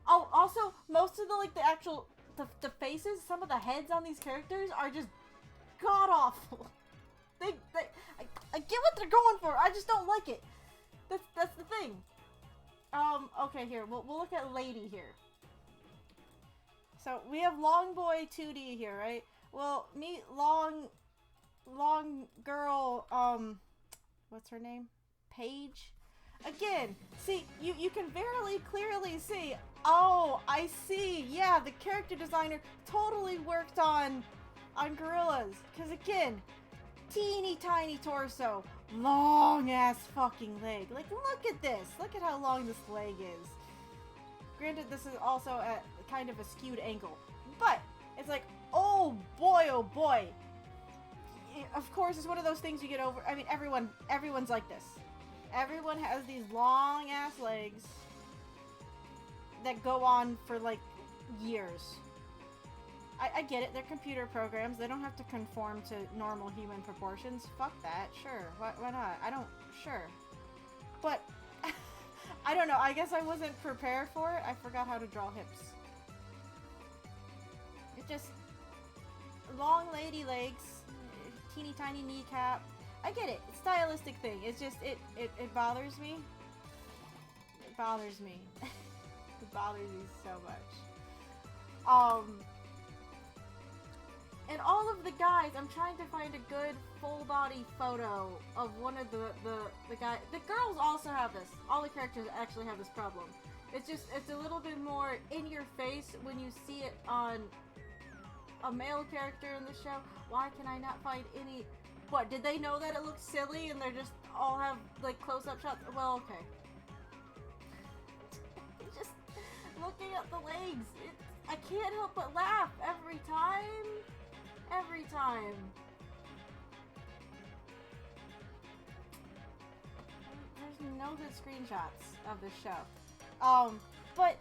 Speaker 1: Oh, also, most of the, like, the actual, the faces, some of the heads on these characters are just god-awful. I get what they're going for. I just don't like it. That's the thing. Okay, here. We'll look at Lady here. So, we have Long Boy 2D here, right? Well, meet Long Girl, what's her name? Paige? Again, see, you can very clearly see, oh, I see, yeah, the character designer totally worked on gorillas. Because again, teeny tiny torso, long ass fucking leg. Like, look at this. Look at how long this leg is. Granted, this is also at kind of a skewed angle, but it's like, oh boy. Of course, it's one of those things you get over. I mean, everyone's like this. Everyone has these long ass legs that go on for like years. I get it, they're computer programs, they don't have to conform to normal human proportions. Fuck that, sure, why not? Sure. But, I don't know, I guess I wasn't prepared for it. I forgot how to draw hips. It just, long lady legs, teeny tiny kneecap. I get it, it's a stylistic thing, it's just, it bothers me. It bothers me. It bothers me so much. And all of the guys, I'm trying to find a good full body photo of one of the guy. The girls also have this. All the characters actually have this problem. It's just, it's a little bit more in your face when you see it on a male character in the show. Why can I not find any? What, did they know that it looks silly and they're just all have like close-up shots? Well, okay. Just looking at the legs, I can't help but laugh every time. Every time. There's no good screenshots of this show. But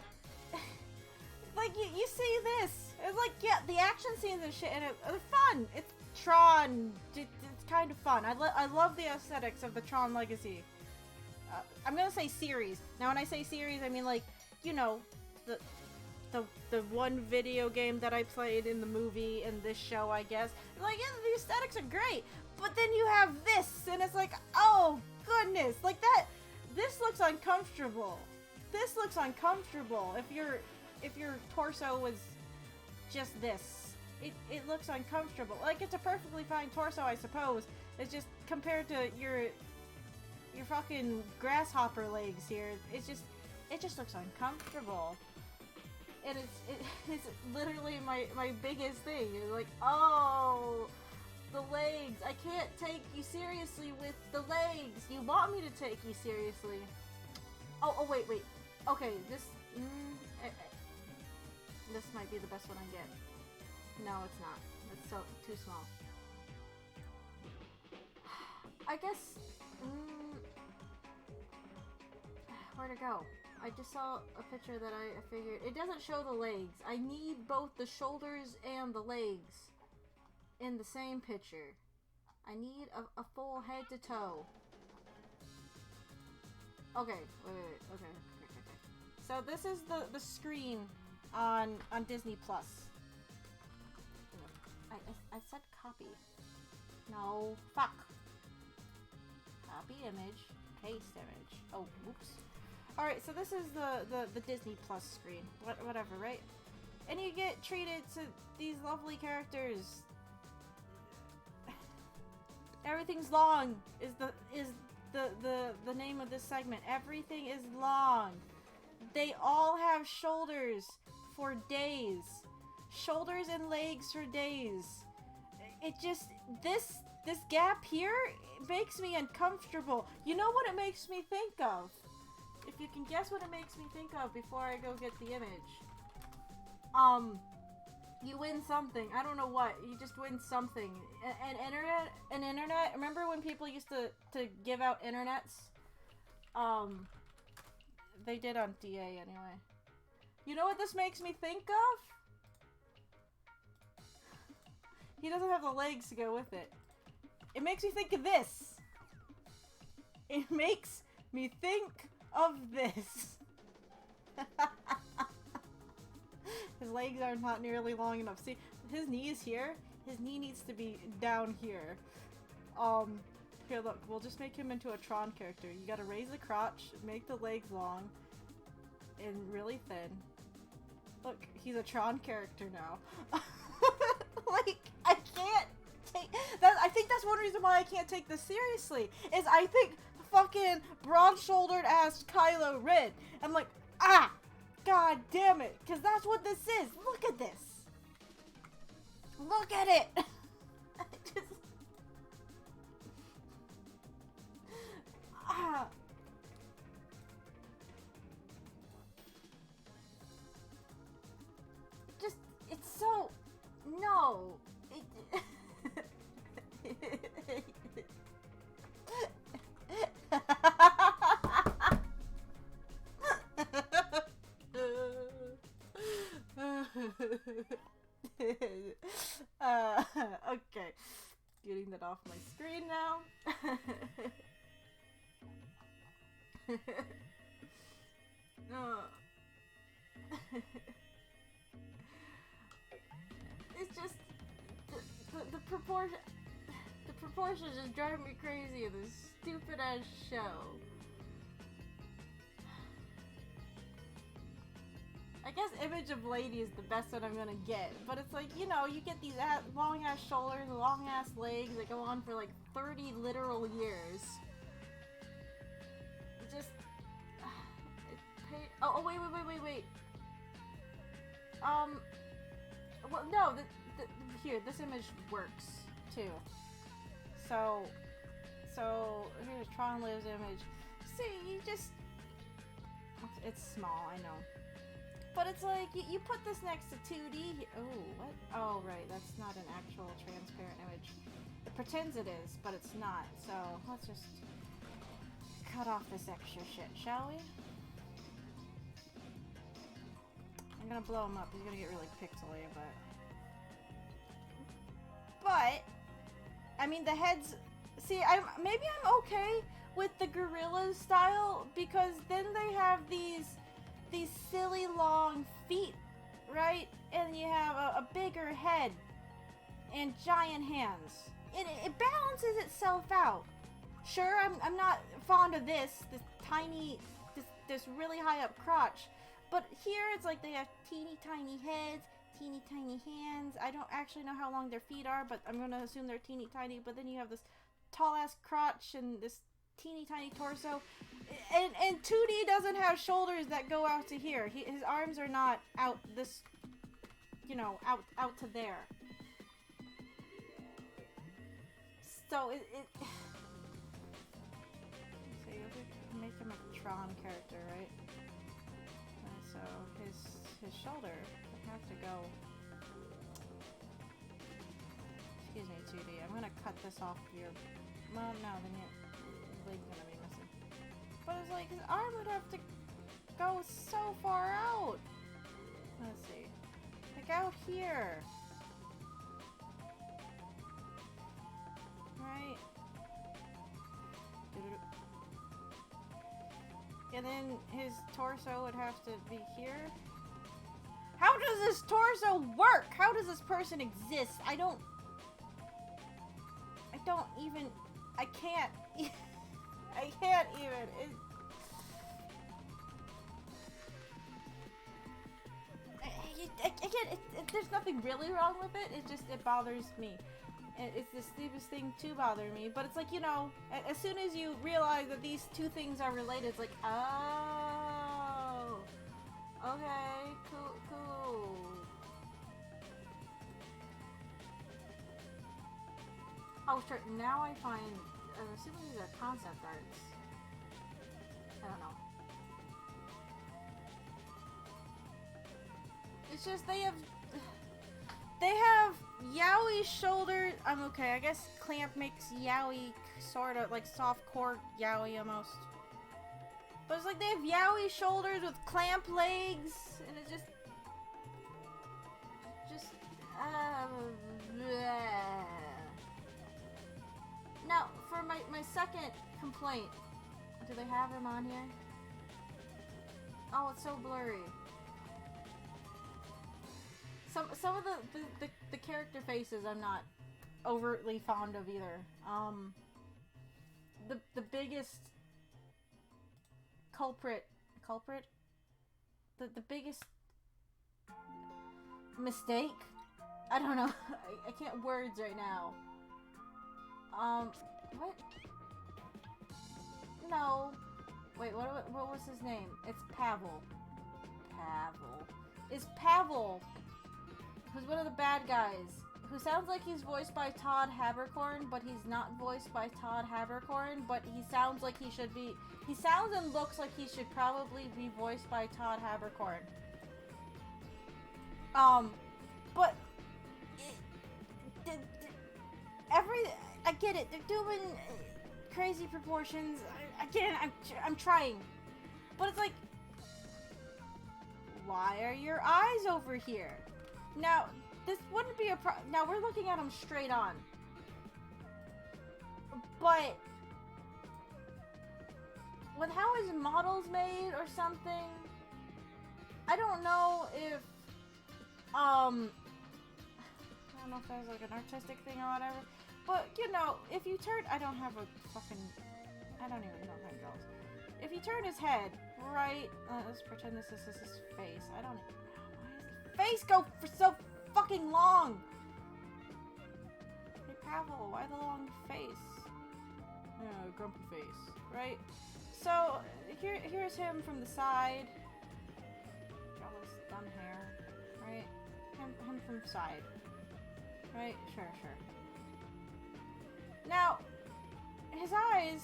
Speaker 1: like you see this. It's like, yeah, the action scenes and shit, and they're fun. It's Tron. It's kind of fun. I love the aesthetics of the Tron Legacy. I'm gonna say series. Now, when I say series, I mean like, you know, the one video game that I played in the movie and this show, I guess. Like, yeah, the aesthetics are great, but then you have this, and it's like, oh goodness, like that. This looks uncomfortable. This looks uncomfortable. If your torso was just this, it looks uncomfortable. Like, it's a perfectly fine torso, I suppose. It's just compared to your fucking grasshopper legs here. It just looks uncomfortable. And it's literally my biggest thing. It's like, oh, the legs. I can't take you seriously with the legs. You want me to take you seriously. Oh, wait. Okay, this might be the best one I get. No, it's not. It's so too small. I guess, where to go? I just saw a picture that I figured, it doesn't show the legs. I need both the shoulders and the legs in the same picture. I need a full head to toe. Okay, wait, okay. So this is the screen on Disney Plus. I said copy. No, fuck. Copy image, paste image. Oh, whoops. Alright, so this is the Disney Plus screen. Whatever, right? And you get treated to these lovely characters. Everything's long is the name of this segment. Everything is long. They all have shoulders for days. Shoulders and legs for days. It just, this gap here makes me uncomfortable. You know what it makes me think of? If you can guess what it makes me think of before I go get the image. You win something. I don't know what. You just win something. An internet. Remember when people used to give out internets? They did on DA anyway. You know what this makes me think of? He doesn't have the legs to go with it. It makes me think of this. It makes me think of this. His legs are not nearly long enough. See, his knee is here. His knee needs to be down here. Here, look. We'll just make him into a Tron character. You gotta raise the crotch, make the legs long, and really thin. Look, he's a Tron character now. Like, I can't take that. I think that's one reason why I can't take this seriously. Is I think fucking broad-shouldered ass Kylo Ren. I'm like, ah, god damn it, because that's what this is. Look at this. Look at it. I just, ah. Just, it's so, no. Okay. Getting that off my screen now. It's just the proportions just drive me crazy in this stupid ass show. I guess image of lady is the best that I'm gonna get, but it's like, you know, you get these long ass shoulders, long ass legs that go on for like 30 literal years. It just, oh wait. Well, no, here, this image works too. So here's Tron Lives image. See, you just, it's small, I know. But it's like, you put this next to 2D. Oh, what? Oh, right, that's not an actual transparent image. It pretends it is, but it's not. So, let's just cut off this extra shit, shall we? I'm gonna blow him up. He's gonna get really pixely, but I mean, the heads... See, maybe I'm okay with the gorilla style, because then they have these silly long feet, right? And you have a bigger head and giant hands. It balances itself out. Sure, I'm not fond of this really high up crotch, but here it's like they have teeny tiny heads, teeny tiny hands. I don't actually know how long their feet are, but I'm gonna assume they're teeny tiny. But then you have this tall ass crotch and this teeny tiny torso, and 2D doesn't have shoulders that go out to here. His arms are not out this, you know, out to there. So it so you make him a Tron character, right? And so his shoulder would have to go. Excuse me, 2D. I'm gonna cut this off your. Well, no, then your leg's gonna be missing. But it's like his arm would have to go so far out. Let's see. Like out here. Right? And then his torso would have to be here. How does this torso work? How does this person exist? I don't even... I can't even... There's nothing really wrong with it. It bothers me. It's the stupidest thing to bother me. But it's like, you know, as soon as you realize that these two things are related, it's like, oh, okay, cool. Oh, sure. Now I find, I'm assuming these are concept arts. I don't know. It's just they have yaoi shoulder. I'm okay. I guess Clamp makes yaoi sort of like soft core yaoi almost. But it's like they have yaoi shoulders with clamp legs, and it's just... bleh. Now, for my second complaint, do they have him on here? Oh, it's so blurry. Some of the character faces I'm not overtly fond of either. The biggest culprit? The biggest mistake? I don't know. I can't words right now. What? No. Wait, what was his name? It's Pavel. Is Pavel, who's one of the bad guys, who sounds like he's voiced by Todd Haberkorn, but he's not voiced by Todd Haberkorn, but he sounds like he should be. He sounds and looks like he should probably be voiced by Todd Haberkorn. But I get it. They're doing crazy proportions. Again, I'm trying, but it's like, why are your eyes over here? Now, this wouldn't be a now we're looking at him straight on. But with how his model's made or something, I don't know if I don't know if that was like an artistic thing or whatever. But you know, if you turn, I don't even know how it goes. If you turn his head right, let's pretend this is his face. I don't even know. Why does his face go for so fucking long? Hey Pavel, why the long face? Grumpy face, right? So here's him from the side. Draw his done hair, right? Him from the side, right? Sure. Now, his eyes.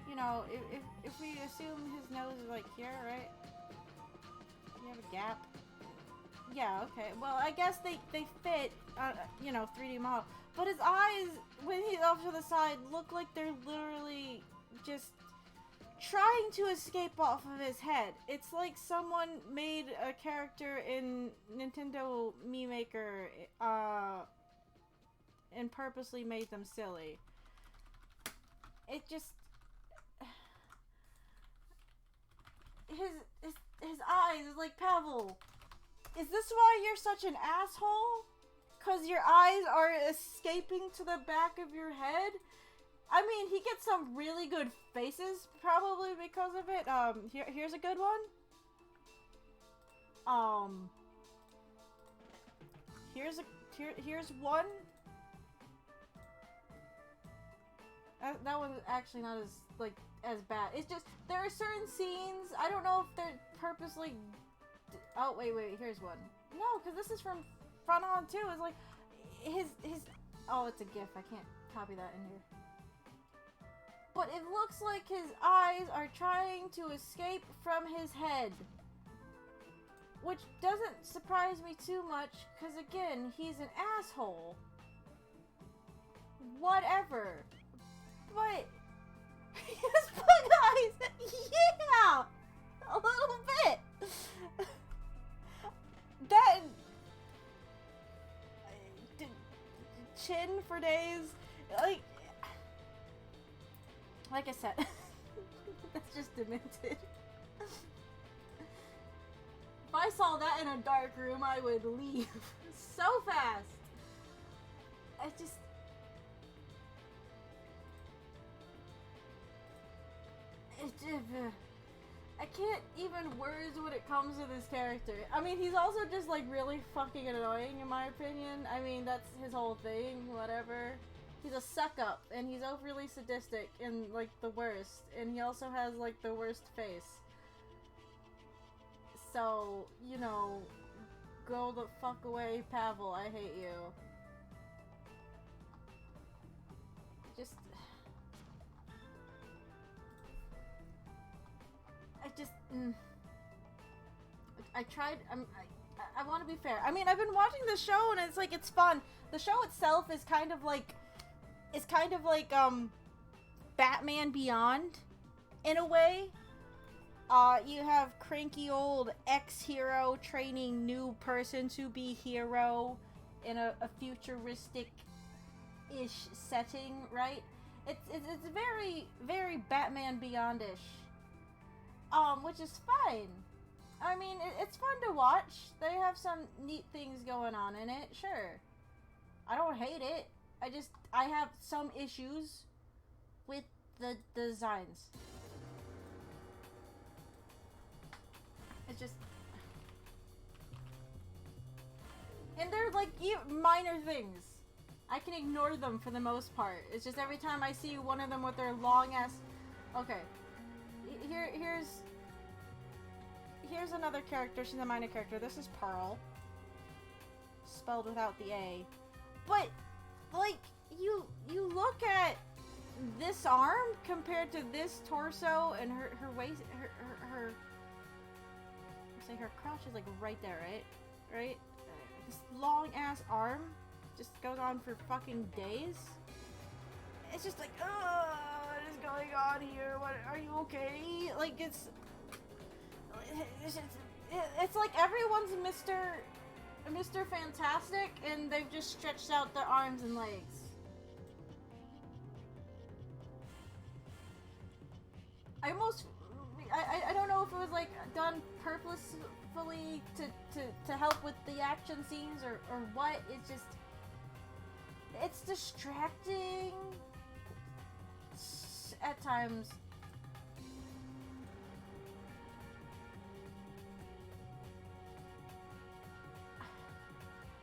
Speaker 1: You know, if we assume his nose is like here, right? You have a gap. Yeah, okay. Well, I guess they fit, you know, 3D model. But his eyes, when he's off to the side, look like they're literally just trying to escape off of his head. It's like someone made a character in Nintendo Mii Maker, and purposely made them silly. It just... His eyes is like, Pavel, is this why you're such an asshole? Cause your eyes are escaping to the back of your head? I mean, he gets some really good faces, probably because of it. Here's a good one. Here's one. That one's actually not as bad. It's just, there are certain scenes, I don't know if they're purposely... Oh, wait, here's one. No, because this is from front on too. It's like, his... Oh, it's a GIF. I can't copy that in here. But it looks like his eyes are trying to escape from his head. Which doesn't surprise me too much, because again, he's an asshole. Whatever. But... his bug eyes! Yeah! A little bit! That... chin for days. Like I said, that's just demented. If I saw that in a dark room, I would leave so fast. I just... I can't even words when it comes to this character. I mean, he's also just like really fucking annoying in my opinion. I mean, that's his whole thing, whatever. He's a suck-up, and he's overly sadistic and like the worst. And he also has like the worst face. So, you know, go the fuck away, Pavel, I hate you. Just... I tried, I want to be fair. I mean, I've been watching the show and it's like, it's fun. The show itself is kind of like, Batman Beyond. in a way. You have cranky old ex-hero training new person to be hero in a futuristic-ish setting, right? It's very, very Batman Beyond-ish. Which is fine. I mean, it's fun to watch. They have some neat things going on in it, sure. I don't hate it. I have some issues with the designs. It's just... And they're like minor things. I can ignore them for the most part. It's just every time I see one of them with their long ass... Okay. Here's another character. She's a minor character. This is Pearl. Spelled without the A. But, like, you look at this arm compared to this torso and her waist, her say her crotch is like right there, right? This long ass arm just goes on for fucking days. It's just like, what is going on here? What, are you okay? Like, it's like everyone's Mr. Fantastic, and they've just stretched out their arms and legs. I don't know if it was like done purposefully to help with the action scenes or what. It's distracting at times.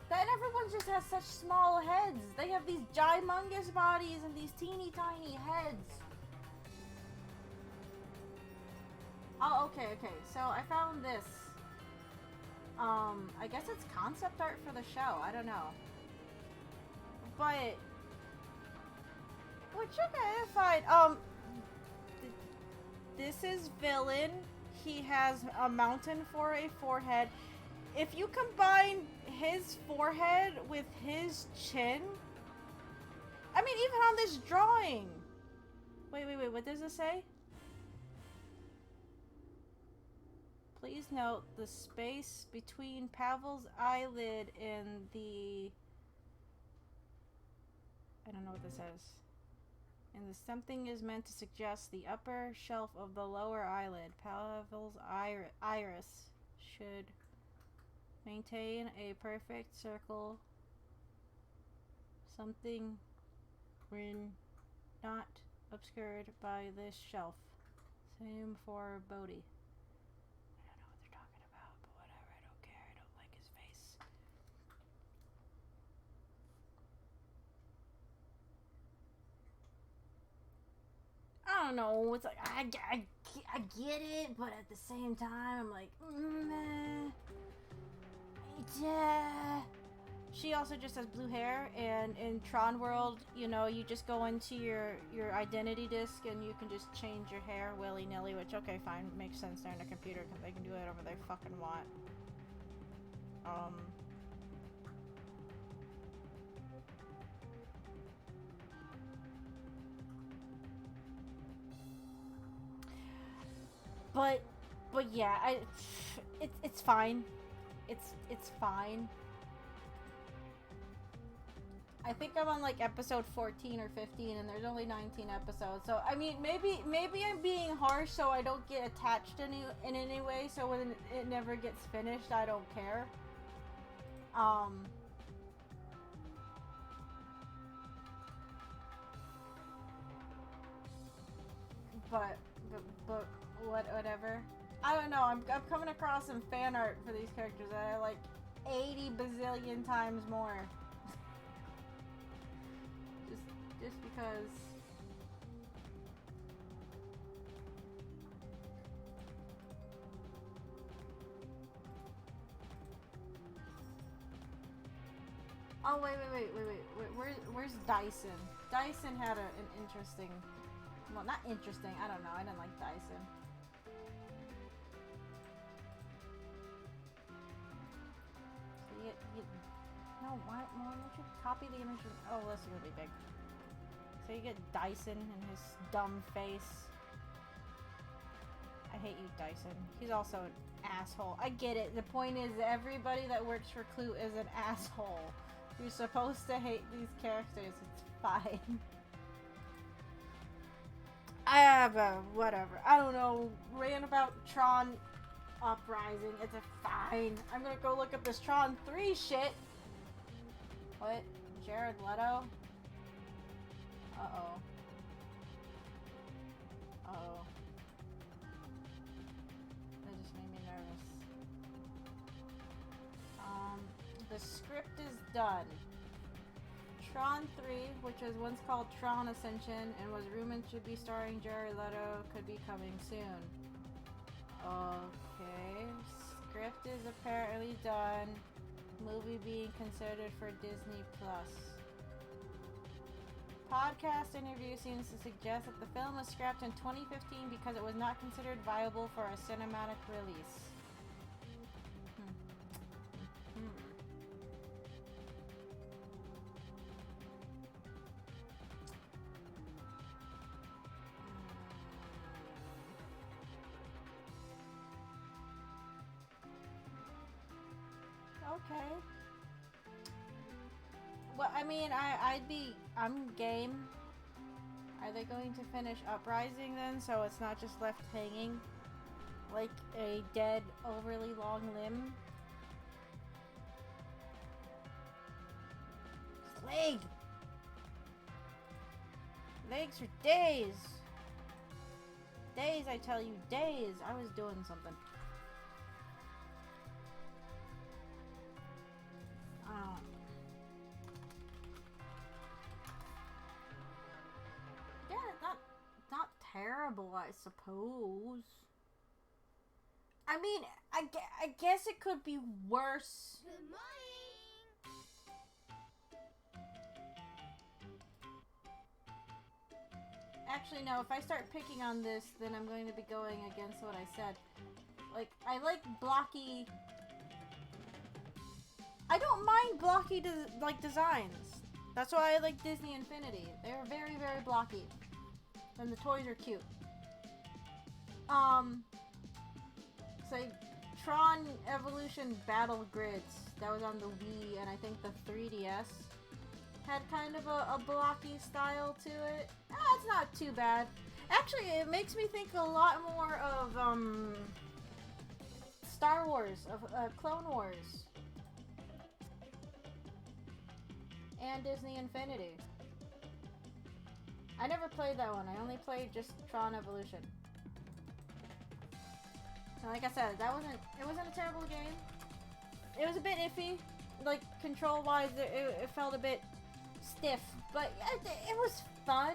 Speaker 1: Then everyone just has such small heads. They have these gymongous bodies and these teeny tiny heads. Oh, okay. So I found this. I guess it's concept art for the show. I don't know. But... Which, okay, fine. This is Villain. He has a mountain for a forehead. If you combine his forehead with his chin... I mean, even on this drawing... Wait, what does it say? Please note the space between Pavel's eyelid and the... I don't know what this says. And the something is meant to suggest the upper shelf of the lower eyelid. Pavel's iris should maintain a perfect circle. Something when not obscured by this shelf. Same for Bodhi. I don't know what they're talking about, but whatever. I don't care. I don't like his face. I don't know. It's like I get it, but at the same time, I'm like, meh. Yeah. She also just has blue hair, and in Tron World, you know, you just go into your identity disc and you can just change your hair willy-nilly, which, okay, fine, makes sense. They're in a computer because they can do whatever they fucking want. But yeah, it's fine. It's fine. I think I'm on like episode 14 or 15 and there's only 19 episodes. So I mean, maybe I'm being harsh so I don't get attached in any way, so when it never gets finished, I don't care. But whatever. I don't know. I'm coming across some fan art for these characters that I like 80 bazillion times more. just because. Oh wait. Where's Dyson? Dyson had an interesting. Well, not interesting. I don't know. I didn't like Dyson. No, why don't you copy the image? Oh, this is really big. So you get Dyson and his dumb face. hate you, Dyson. He's also an asshole. I get it. The point is, everybody that works for Clue is an asshole. You're supposed to hate these characters. It's fine. I have a whatever. I don't know. Ran about Tron Uprising. It's a fine. I'm gonna go look up this Tron 3 shit. What? Jared Leto? Uh-oh. Uh-oh. That just made me nervous. The script is done. Tron 3, which was once called Tron Ascension and was rumored to be starring Jared Leto, could be coming soon. Okay. Script is apparently done. Movie being considered for Disney Plus. Podcast interview seems to suggest that the film was scrapped in 2015 because it was not considered viable for a cinematic release. Okay. Well, I mean, I'm game. Are they going to finish Uprising then, so it's not just left hanging like a dead, overly long limb? Leg! Legs for days! Days, I tell you, days! I was doing something. Yeah, not terrible, I suppose. I mean, I guess it could be worse.
Speaker 4: Good morning.
Speaker 1: Actually, no, if I start picking on this, then I'm going to be going against what I said. Like, I like blocky... I don't mind blocky designs. That's why I like Disney Infinity. They're very, very blocky. And the toys are cute. Say, Tron Evolution Battle Grids. That was on the Wii and I think the 3DS. Had kind of a blocky style to it. It's not too bad. Actually, it makes me think a lot more of, Star Wars, of Clone Wars. And Disney Infinity. I never played that one. I only played just Tron Evolution. And like I said, it wasn't a terrible game. It was a bit iffy. Like, control-wise, it felt a bit stiff. But it was fun.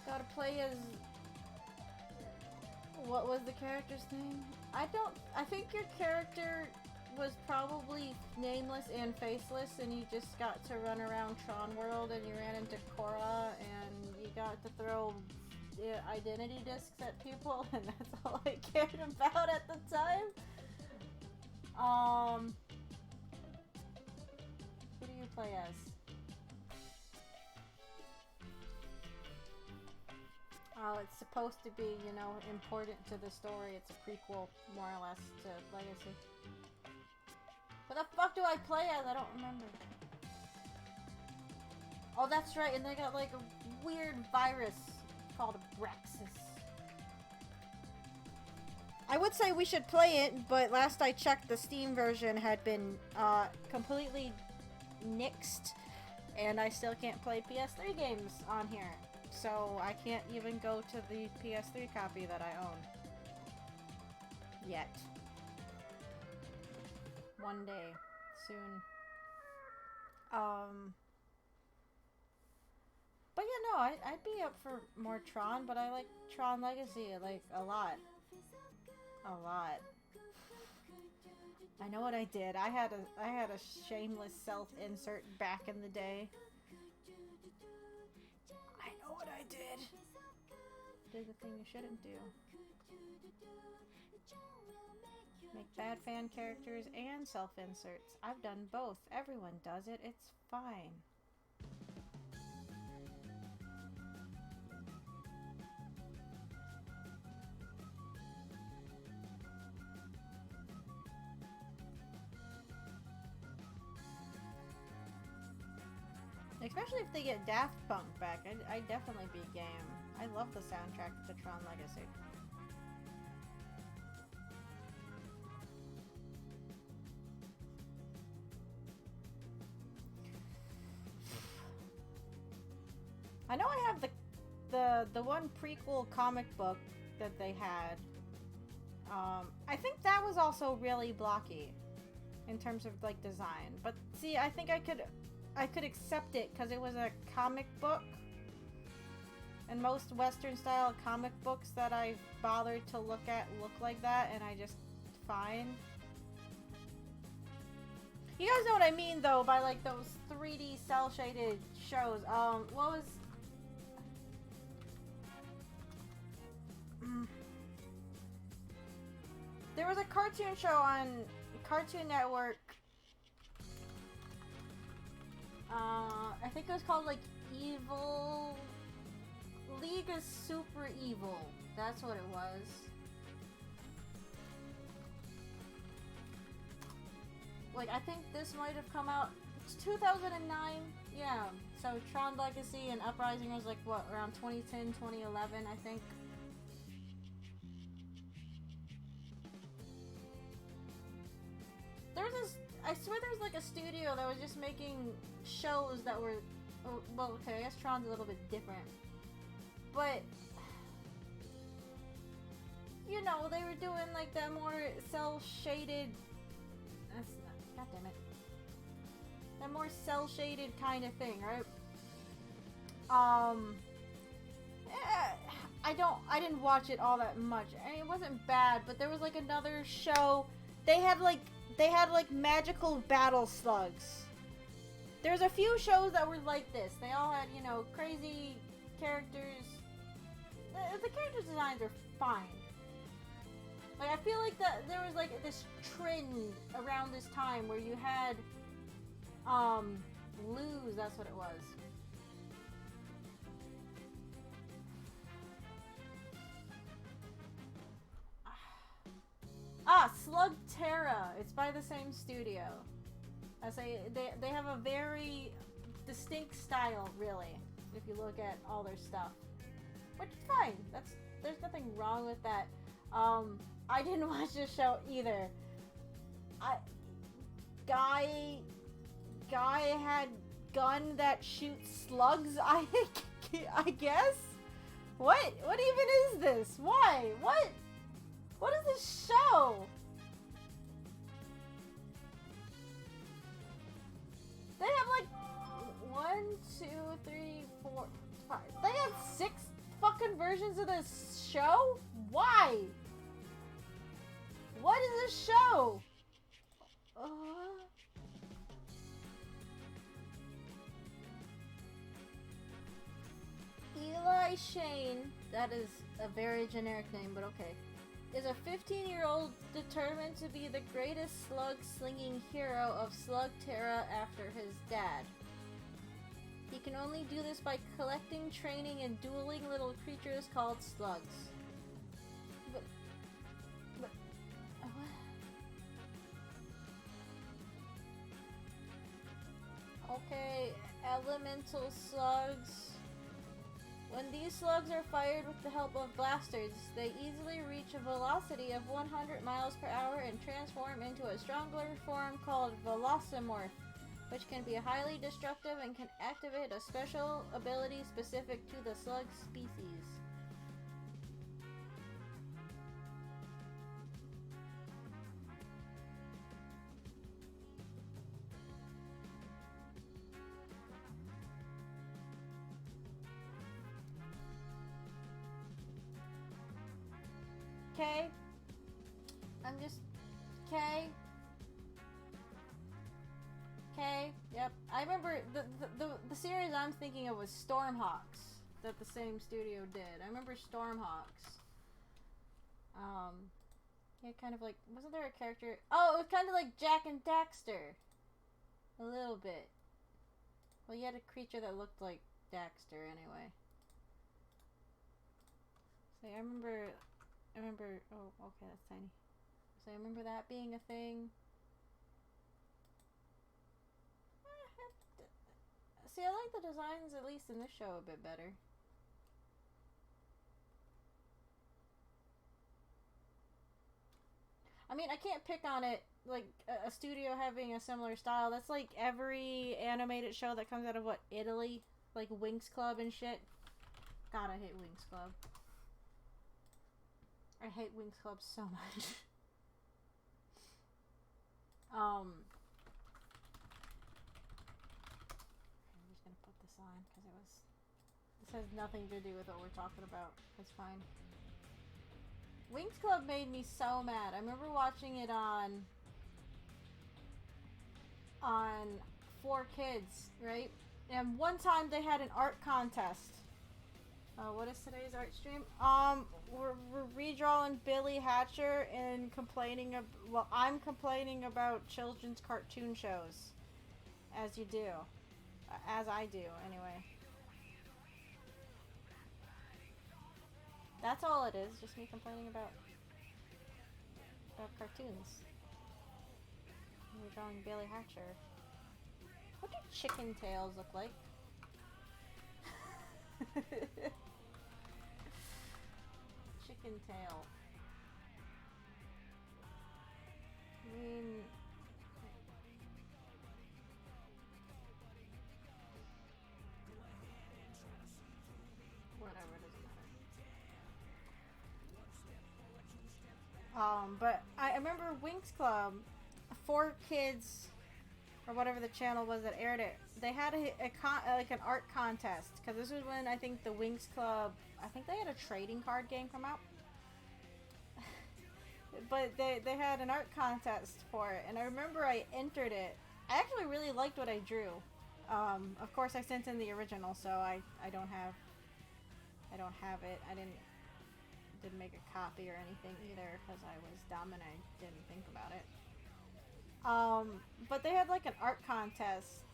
Speaker 1: Gotta play as... What was the character's name? I think your character was probably nameless and faceless, and you just got to run around Tron World, and you ran into Korra, and you got to throw identity discs at people, and that's all I cared about at the time. Who do you play as? Oh, it's supposed to be, you know, important to the story. It's a prequel, more or less, to Legacy. What the fuck do I play as? I don't remember. Oh, that's right, and they got like a weird virus called Abraxas. I would say we should play it, but last I checked, the Steam version had been completely nixed, and I still can't play PS3 games on here. So I can't even go to the PS3 copy that I own. Yet. One day. Soon. But yeah, no, I'd be up for more Tron, but I like Tron Legacy, like, a lot. A lot. I know what I did. I had a shameless self-insert back in the day. I know what I did. Did the thing you shouldn't do. Make bad fan characters and self-inserts. I've done both. Everyone does it. It's fine. especially if they get Daft Punk back, I'd definitely be game. I love the soundtrack to Tron Legacy. I know I have the one prequel comic book that they had. I think that was also really blocky in terms of like design. But see, I think I could accept it because it was a comic book. And most Western style comic books that I've bothered to look at look like that, and I just fine. You guys know what I mean though by like those 3D cell shaded shows. What was there was a cartoon show on Cartoon Network. I think it was called like Evil League of Super Evil. That's what it was. Like, I think this might have come out. It's 2009. Yeah. So Tron Legacy and Uprising was like what, around 2010, 2011, I think. There's this. I swear there's like a studio that was just making shows that were. Oh, well, okay, I guess Tron's a little bit different. But, you know, they were doing like that more cel-shaded. That's not. God damn it. That more cel-shaded kind of thing, right? I didn't watch it all that much. I mean, it wasn't bad, but there was like another show. They had like magical battle slugs. There's a few shows that were like this. They all had, you know, crazy characters. The character designs are fine. Like, I feel like that there was like this trend around this time where you had Lose, that's what it was. Slug Terra. It's by the same studio. I say they have a very distinct style, really, if you look at all their stuff. Which is fine. There's nothing wrong with that. I didn't watch this show either. Guy had gun that shoots slugs. I guess. What even is this? Why? What is this show? They have like 1, 2, 3, 4, 5. They have 6 fucking versions of this show? Why? What is this show? Eli Shane, that is a very generic name, but okay, is a 15-year-old determined to be the greatest slug-slinging hero of Slug Terra after his dad. He can only do this by collecting, training, and dueling little creatures called slugs. But what? Okay, elemental slugs. When these slugs are fired with the help of blasters, they easily reach a velocity of 100 miles per hour and transform into a stronger form called Velocimorph, which can be highly destructive and can activate a special ability specific to the slug species. Okay. I'm just... Okay. Okay. Yep. I remember the series I'm thinking of was Stormhawks that the same studio did. I remember Stormhawks. Yeah, kind of like... Wasn't there a character... Oh, it was kind of like Jak and Daxter. A little bit. Well, you had a creature that looked like Daxter anyway. So I remember... oh, okay, that's tiny. So I remember that being a thing. See, I like the designs, at least in this show, a bit better. I mean, I can't pick on it, like, a studio having a similar style. That's like every animated show that comes out of, what, Italy? Like Winx Club and shit. God, I hate Winx Club. I hate Winx Club so much. I'm just gonna put this on, because this has nothing to do with what we're talking about. It's fine. Winx Club made me so mad. I remember watching it on 4Kids, right? And one time they had an art contest. What is today's art stream? We're redrawing Billy Hatcher and complaining well, I'm complaining about children's cartoon shows. As you do. As I do, anyway. That's all it is, just me complaining about cartoons. We're drawing Billy Hatcher. What do chicken tails look like? Chicken tail. I mean... whatever, it doesn't matter. But I remember Winx Club, 4Kids, or whatever the channel was that aired it, they had like an art contest, because this was when I think the Winx Club, I think they had a trading card game come out. But they had an art contest for it, and I remember I entered it. I actually really liked what I drew. Of course I sent in the original, so I don't have it. I didn't make a copy or anything either, because I was dumb and I didn't think about it. But they had like an art contest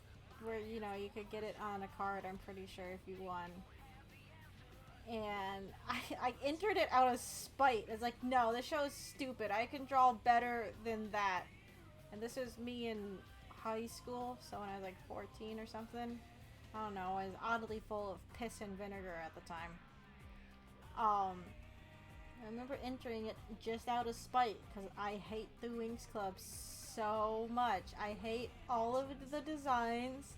Speaker 1: where, you know, you could get it on a card, I'm pretty sure, if you won. And I entered it out of spite. It's like, no, this show is stupid. I can draw better than that. And this was me in high school, so when I was like 14 or something. I don't know, I was oddly full of piss and vinegar at the time. I remember entering it just out of spite, because I hate the Winx Club so much. I hate all of the designs.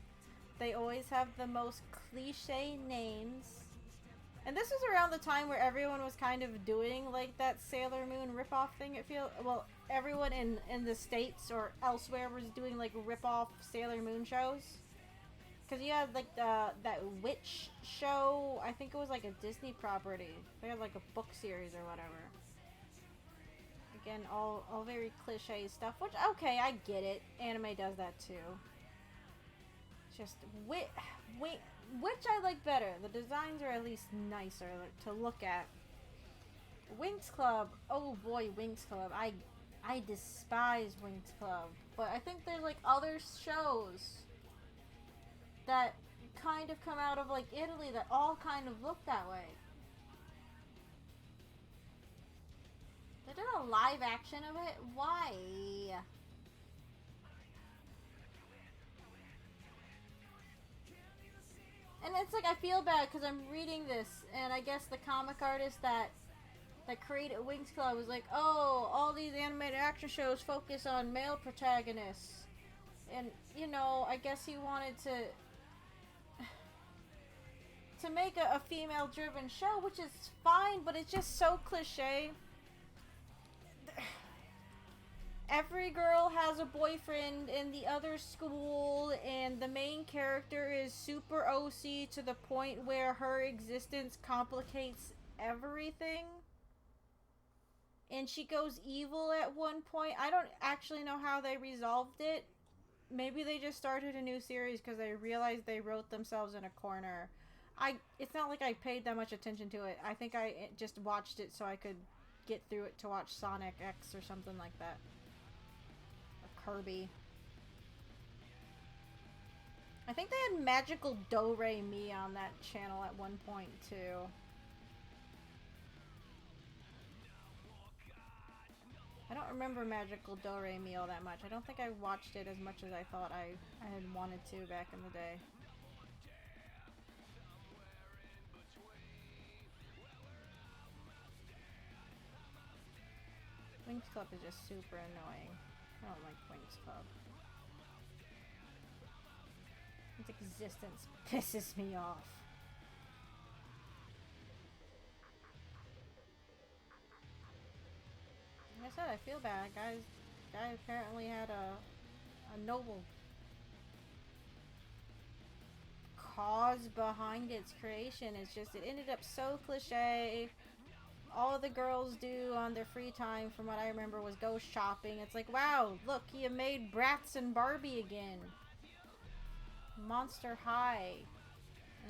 Speaker 1: They always have the most cliche names. And this was around the time where everyone was kind of doing like that Sailor Moon ripoff thing. Well, everyone in the States or elsewhere was doing like ripoff Sailor Moon shows. Because you had like that witch show, I think it was like a Disney property. They had like a book series or whatever. Again, all very cliche stuff, which, okay, I get it. Anime does that too. Just witch I like better. The designs are at least nicer to look at. Winx Club, oh boy, Winx Club. I despise Winx Club, but I think there's like other shows that kind of come out of like Italy that all kind of look that way. They did a live action of it? Why? And it's like, I feel bad because I'm reading this, and I guess the comic artist that created Winx Club was like, oh, all these animated action shows focus on male protagonists. And, you know, I guess he wanted to make a female-driven show, which is fine, but it's just so cliche. Every girl has a boyfriend in the other school, and the main character is super OC to the point where her existence complicates everything. And she goes evil at one point. I don't actually know how they resolved it. Maybe they just started a new series because they realized they wrote themselves in a corner. It's not like I paid that much attention to it. I think I just watched it so I could get through it to watch Sonic X or something like that. Kirby. I think they had Magical Do-Re-Mi on that channel at one point too. I don't remember Magical Do-Re-Mi all that much. I don't think I watched it as much as I thought I had wanted to back in the day. Winx Club is just super annoying. I don't like Winx Club. Its existence pisses me off. Like I said, I feel bad. Guy apparently had a noble cause behind its creation. It's just, it ended up so cliche. All the girls do on their free time, from what I remember, was go shopping. It's like, wow, look, he made Bratz and Barbie again. Monster High.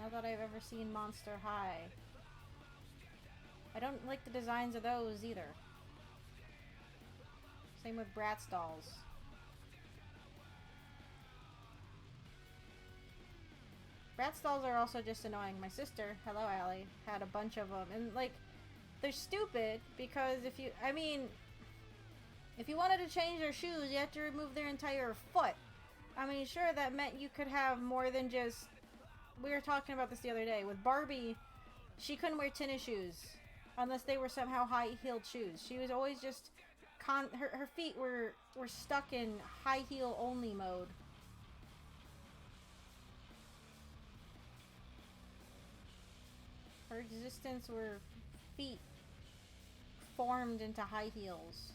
Speaker 1: Not that I've ever seen Monster High. I don't like the designs of those either. Same with Bratz dolls. Bratz dolls are also just annoying. My sister, hello Allie, had a bunch of them. And like, they're stupid because if you wanted to change their shoes, you have to remove their entire foot. I mean, sure, that meant you could have more than just... We were talking about this the other day. With Barbie, she couldn't wear tennis shoes unless they were somehow high-heeled shoes. She was always just... Her feet were stuck in high-heel only mode. Her existence were feet formed into high heels.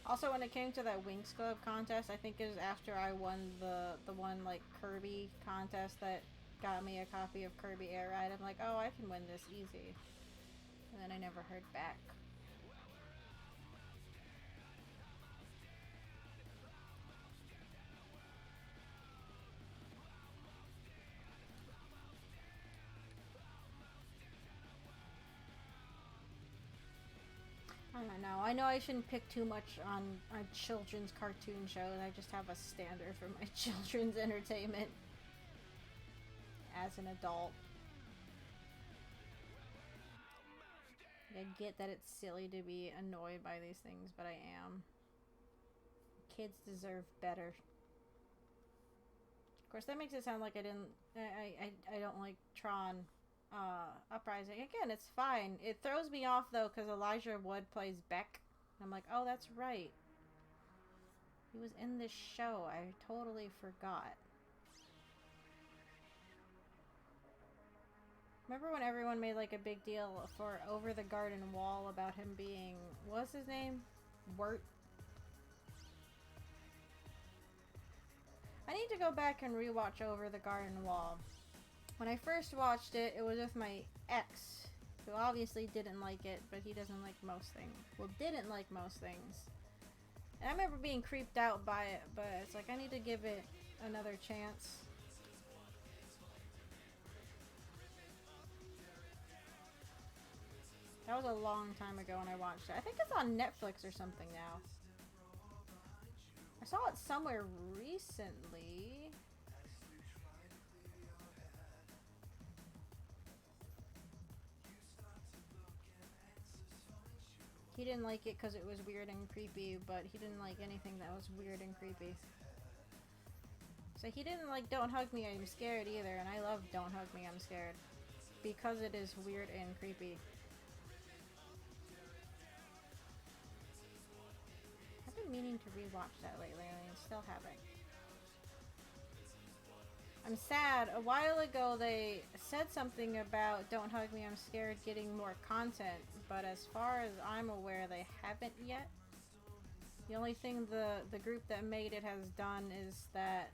Speaker 1: Also, when it came to that Winx Club contest, I think it was after I won the one, like, Kirby contest that got me a copy of Kirby Air Ride. I'm like, oh, I can win this easy. And then I never heard back. I don't know. I know I shouldn't pick too much on children's cartoon shows. I just have a standard for my children's entertainment as an adult. I get that it's silly to be annoyed by these things, but I am. Kids deserve better. Of course, that makes it sound like I don't like Tron Uprising. Again, it's fine. It throws me off though because Elijah Wood plays Beck. I'm like, oh, that's right. He was in this show. I totally forgot. Remember when everyone made like a big deal for Over the Garden Wall about him being, what's his name? Wirt? I need to go back and rewatch Over the Garden Wall. When I first watched it, it was with my ex, who obviously didn't like it, but he doesn't like most things. Well, didn't like most things. And I remember being creeped out by it, but it's like, I need to give it another chance. That was a long time ago when I watched it. I think it's on Netflix or something now. I saw it somewhere recently. He didn't like it because it was weird and creepy, but he didn't like anything that was weird and creepy. So he didn't like Don't Hug Me, I'm Scared either, and I love Don't Hug Me, I'm Scared. Because it is weird and creepy. I've been meaning to rewatch that lately, and still haven't. I'm sad. A while ago they said something about Don't Hug Me, I'm Scared getting more content, but as far as I'm aware, they haven't yet. The only thing the group that made it has done is that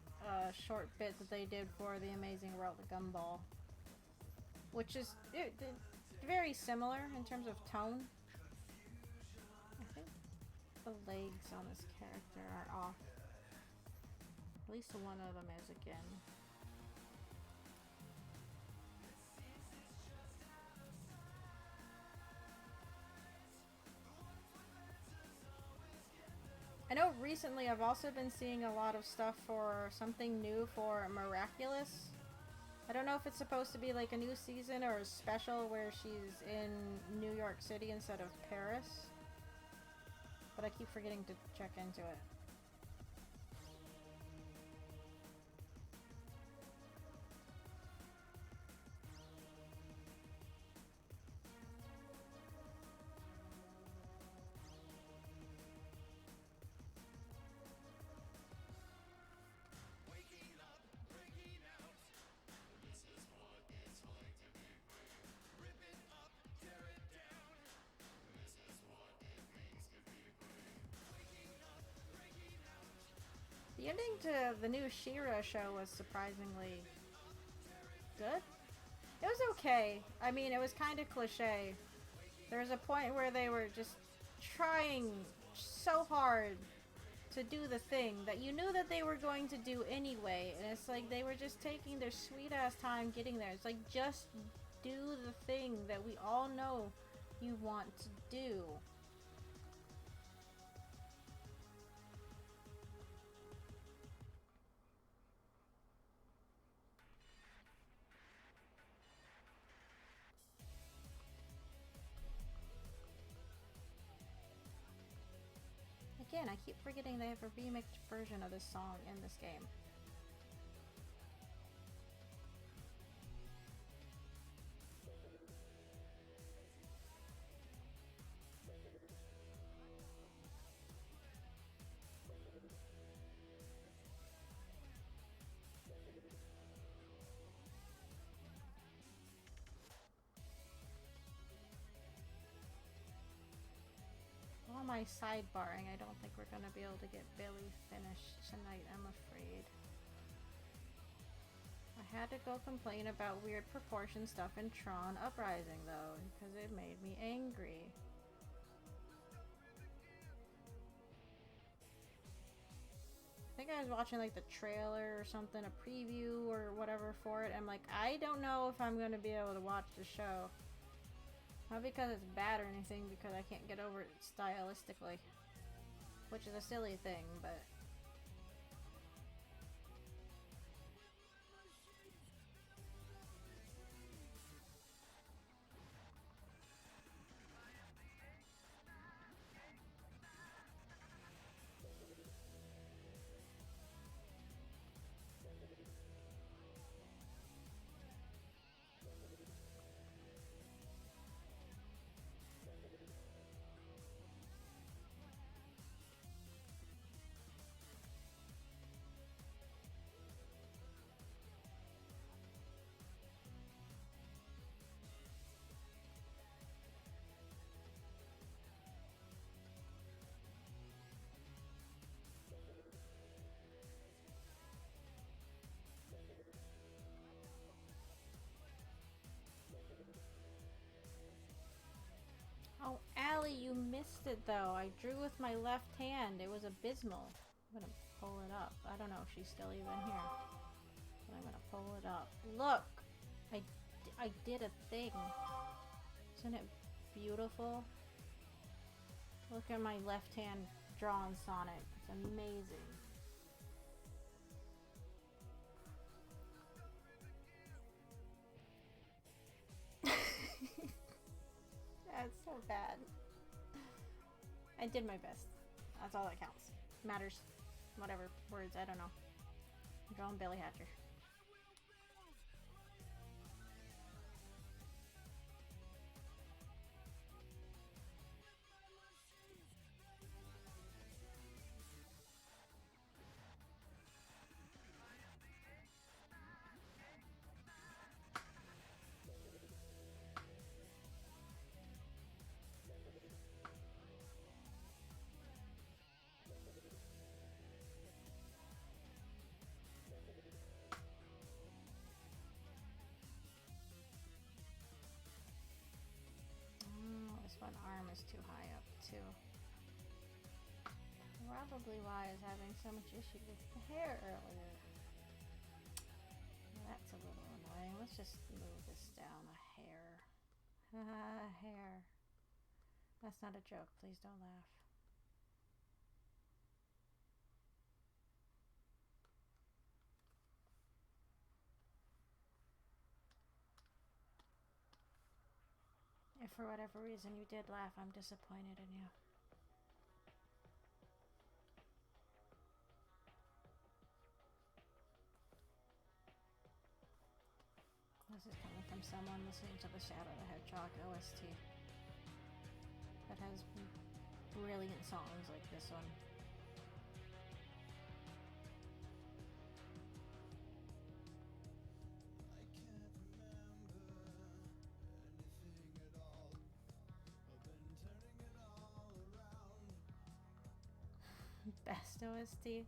Speaker 1: short bit that they did for The Amazing World of Gumball, which is very similar in terms of tone. I think the legs on this character are off. At least one of them is again. I know recently I've also been seeing a lot of stuff for something new for Miraculous. I don't know if it's supposed to be like a new season or a special where she's in New York City instead of Paris. But I keep forgetting to check into it. The ending to the new She-Ra show was surprisingly good. It was okay. I mean, it was kind of cliche. There was a point where they were just trying so hard to do the thing that you knew that they were going to do anyway, and it's like they were just taking their sweet ass time getting there. It's like, just do the thing that we all know you want to do. Again, I keep forgetting they have a remixed version of this song in this game. All my sidebarring, I don't think we're gonna be able to get Billy finished tonight, I'm afraid. I had to go complain about weird proportion stuff in Tron Uprising though, because it made me angry. I think I was watching like the trailer or something, a preview or whatever for it. I'm like, I don't know if I'm gonna be able to watch the show. Not because it's bad or anything, because I can't get over it stylistically. Which is a silly thing, but... Oh, Allie, you missed it though. I drew with my left hand. It was abysmal. I'm gonna pull it up. I don't know if she's still even here. But I'm gonna pull it up. Look! I did a thing. Isn't it beautiful? Look at my left hand drawn Sonic. It's amazing. That's so bad. I did my best. That's all that counts. Matters. Whatever. Words, I don't know. I'm drawing Billy Hatcher. One arm is too high up too. Probably why I was having so much issue with the hair earlier. That's a little annoying. Let's just move this down a hair. Hair. That's not a joke. Please don't laugh. If for whatever reason you did laugh, I'm disappointed in you. This is coming from someone listening to the Shadow the Hedgehog OST that has brilliant songs like this one. Best OST.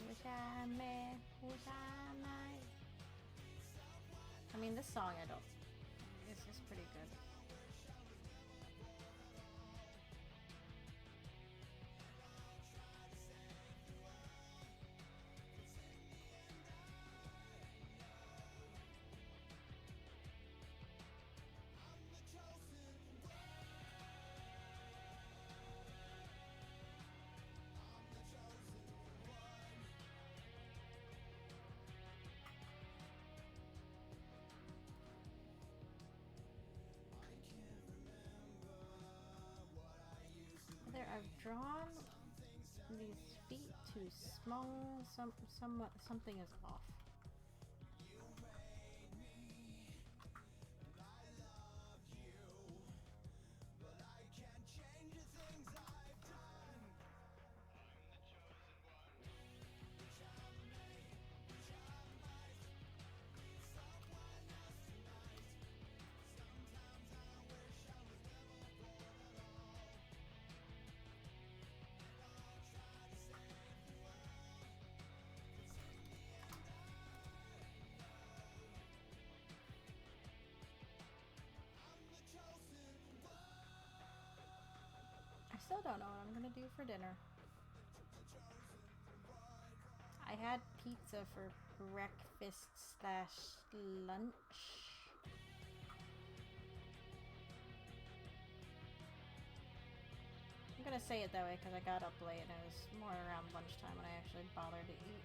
Speaker 1: Wish I may, wish I might. I mean, this song I don't. It's just pretty good. There, I've drawn these feet too small. Something is off. I still don't know what I'm gonna do for dinner. I had pizza for breakfast / lunch. I'm gonna say it that way because I got up late and it was more around lunchtime when I actually bothered to eat.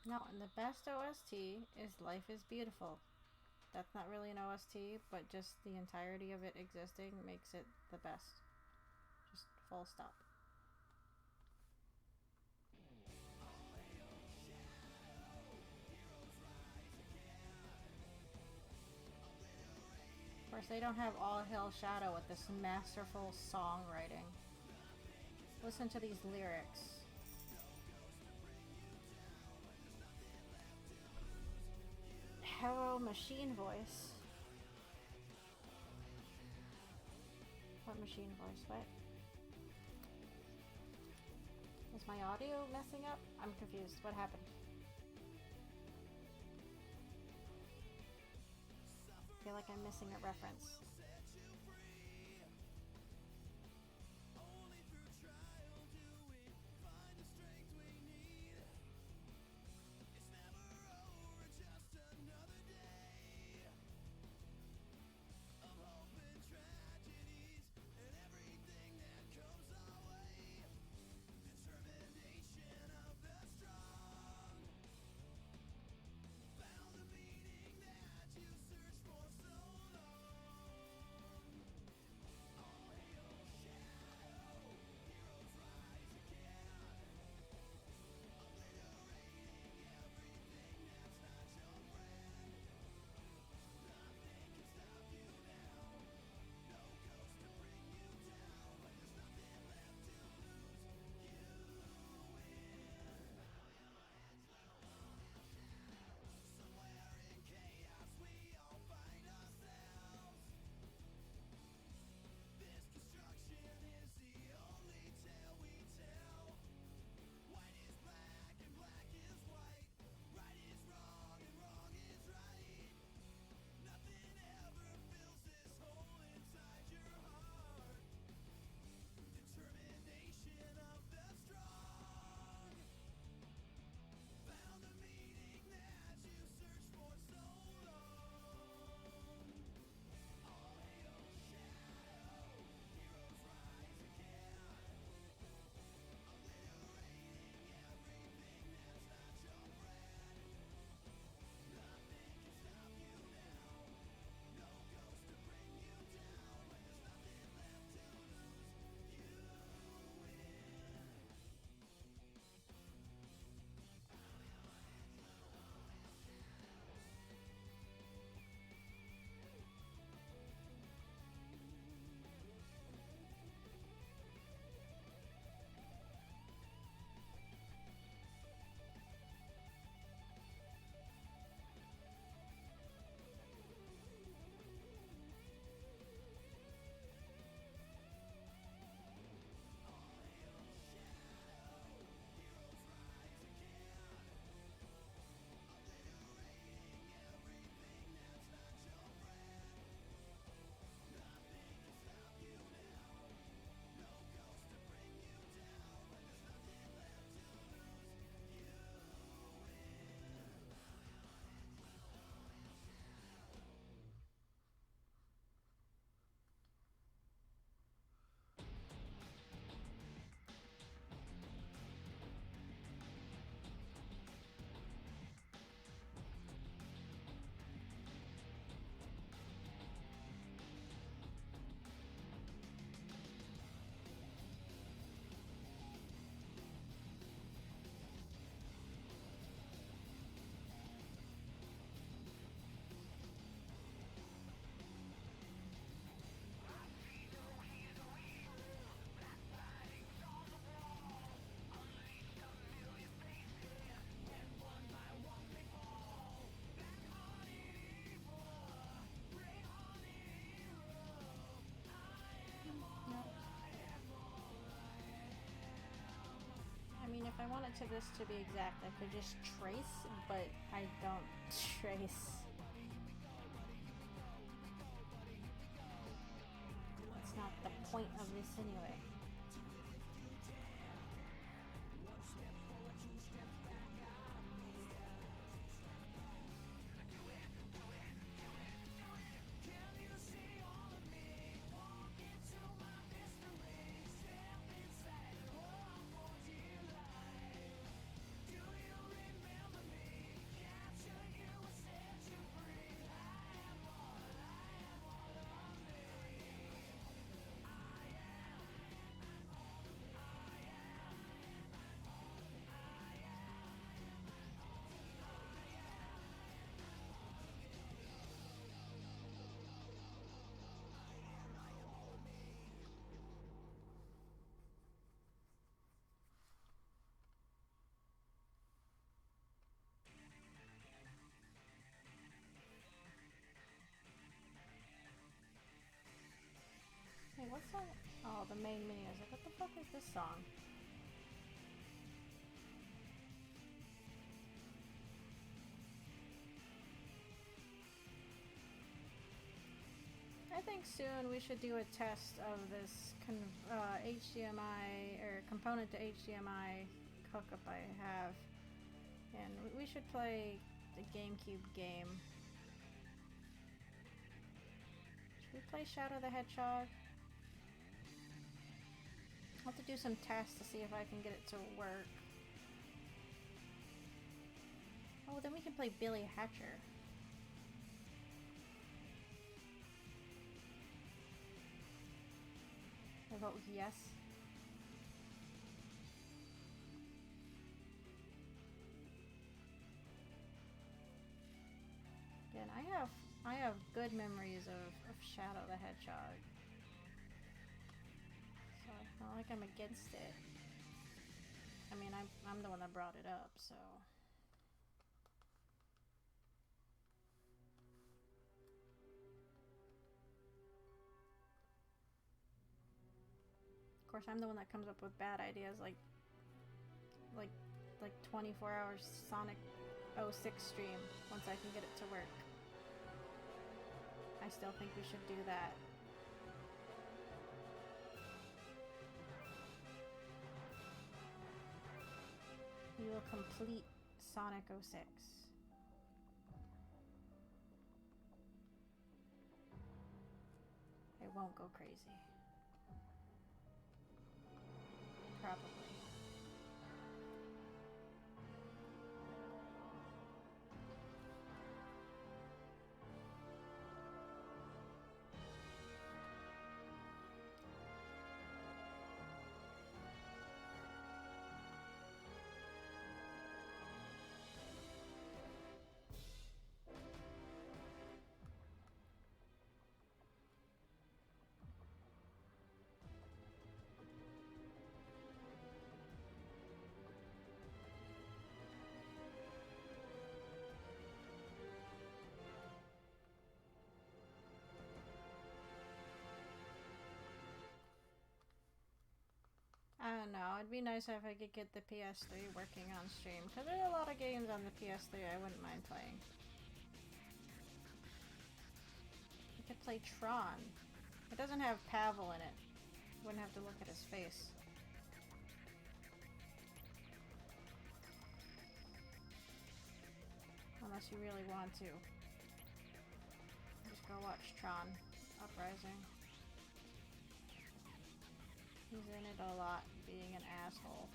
Speaker 1: No, and the best OST is Life is Beautiful. That's not really an OST, but just the entirety of it existing makes it the best. Just full stop. Of course, they don't have All Hail Shadow with this masterful songwriting. Listen to these lyrics. Hello, machine voice. What machine voice? What? Is my audio messing up? I'm confused. What happened? I feel like I'm missing a reference. wanted to this to be exact. I could just trace, but I don't trace. That's not the point of this anyway. Hey, what's that? Oh, the main menu. I was like, what the fuck is this song? I think soon we should do a test of this HDMI or component to HDMI hookup I have, and we should play the GameCube game. Should we play Shadow the Hedgehog? I'll have to do some tests to see if I can get it to work. Oh, then we can play Billy Hatcher. I vote yes. Again, I have good memories of Shadow the Hedgehog. So it's not like I'm against it. I mean, I'm the one that brought it up, so. Of course, I'm the one that comes up with bad ideas like 24 hours Sonic 06 stream once I can get it to work. I still think we should do that. We will complete Sonic 06. It won't go crazy. Probably. I don't know, it'd be nice if I could get the PS3 working on stream, because there are a lot of games on the PS3 I wouldn't mind playing. I could play Tron. It doesn't have Pavel in it. Wouldn't have to look at his face. Unless you really want to. Just go watch Tron Uprising. He's in it a lot, being an asshole.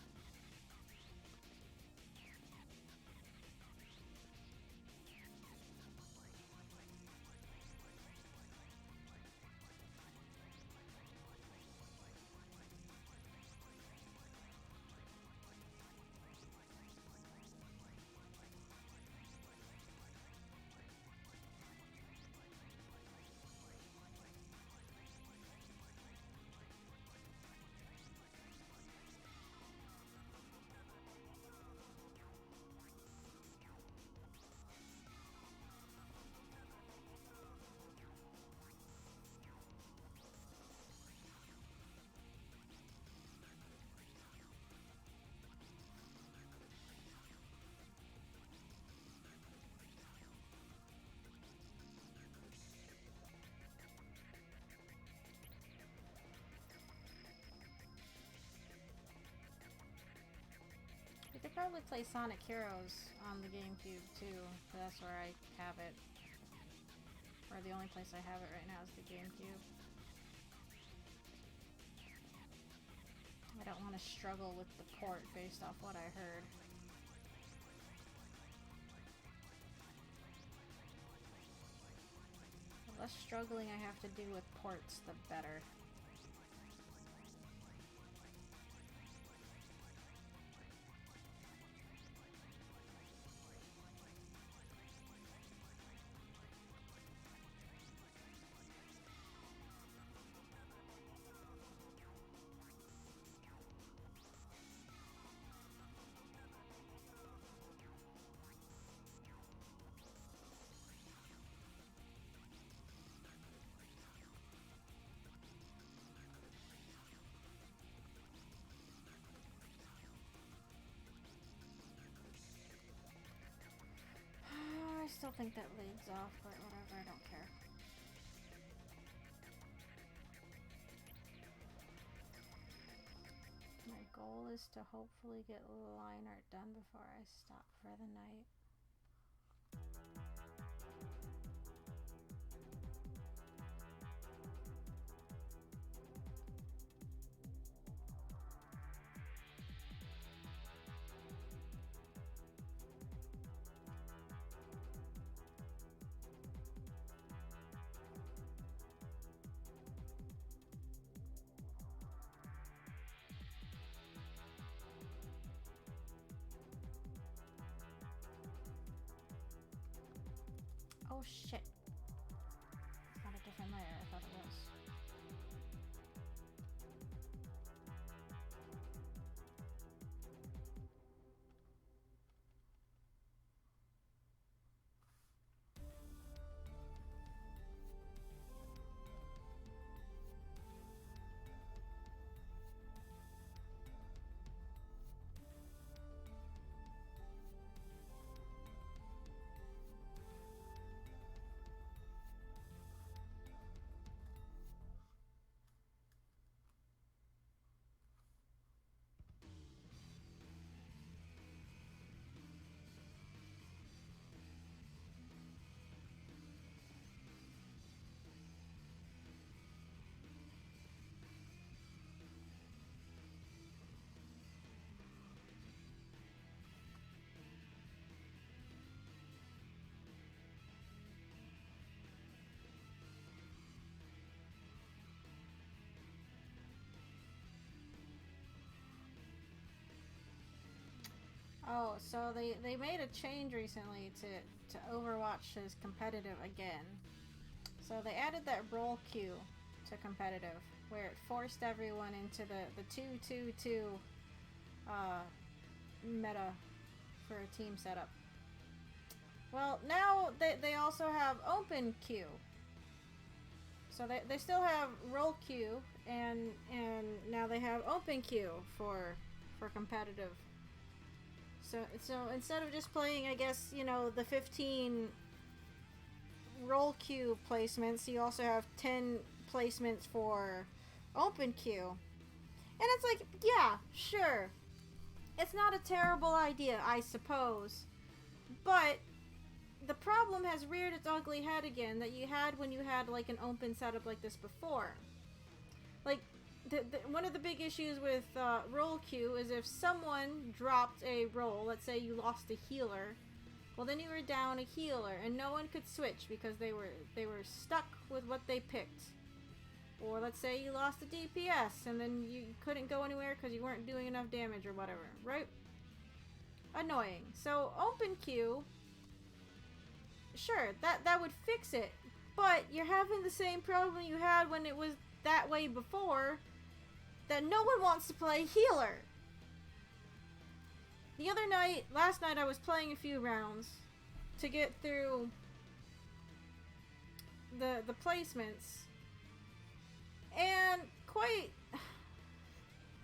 Speaker 1: could probably play Sonic Heroes on the GameCube too. That's where I have it. Or the only place I have it right now is the GameCube. I don't want to struggle with the port based off what I heard. The less struggling I have to do with ports, the better. I still think that leads off, but whatever, I don't care. My goal is to hopefully get line art done before I stop for the night. Oh shit. It's not a different layer, I thought it was. Oh, so they made a change recently to Overwatch as competitive again. So they added that roll queue to competitive, where it forced everyone into the 2-2-2 meta for a team setup. Well, now they also have open queue. So they still have roll queue, and now they have open queue for competitive. So instead of just playing, I guess, you know, the 15 roll queue placements, you also have 10 placements for open queue. And it's like, yeah, sure. It's not a terrible idea, I suppose. But the problem has reared its ugly head again that you had when you had like an open setup like this before. Like, one of the big issues with roll queue is if someone dropped a roll, let's say you lost a healer, well then you were down a healer and no one could switch because they were stuck with what they picked. Or let's say you lost a DPS and then you couldn't go anywhere because you weren't doing enough damage or whatever, right? Annoying. So open queue, sure, that would fix it, but you're having the same problem you had when it was that way before, that no one wants to play healer. The other night, last night, I was playing a few rounds to get through the placements, and quite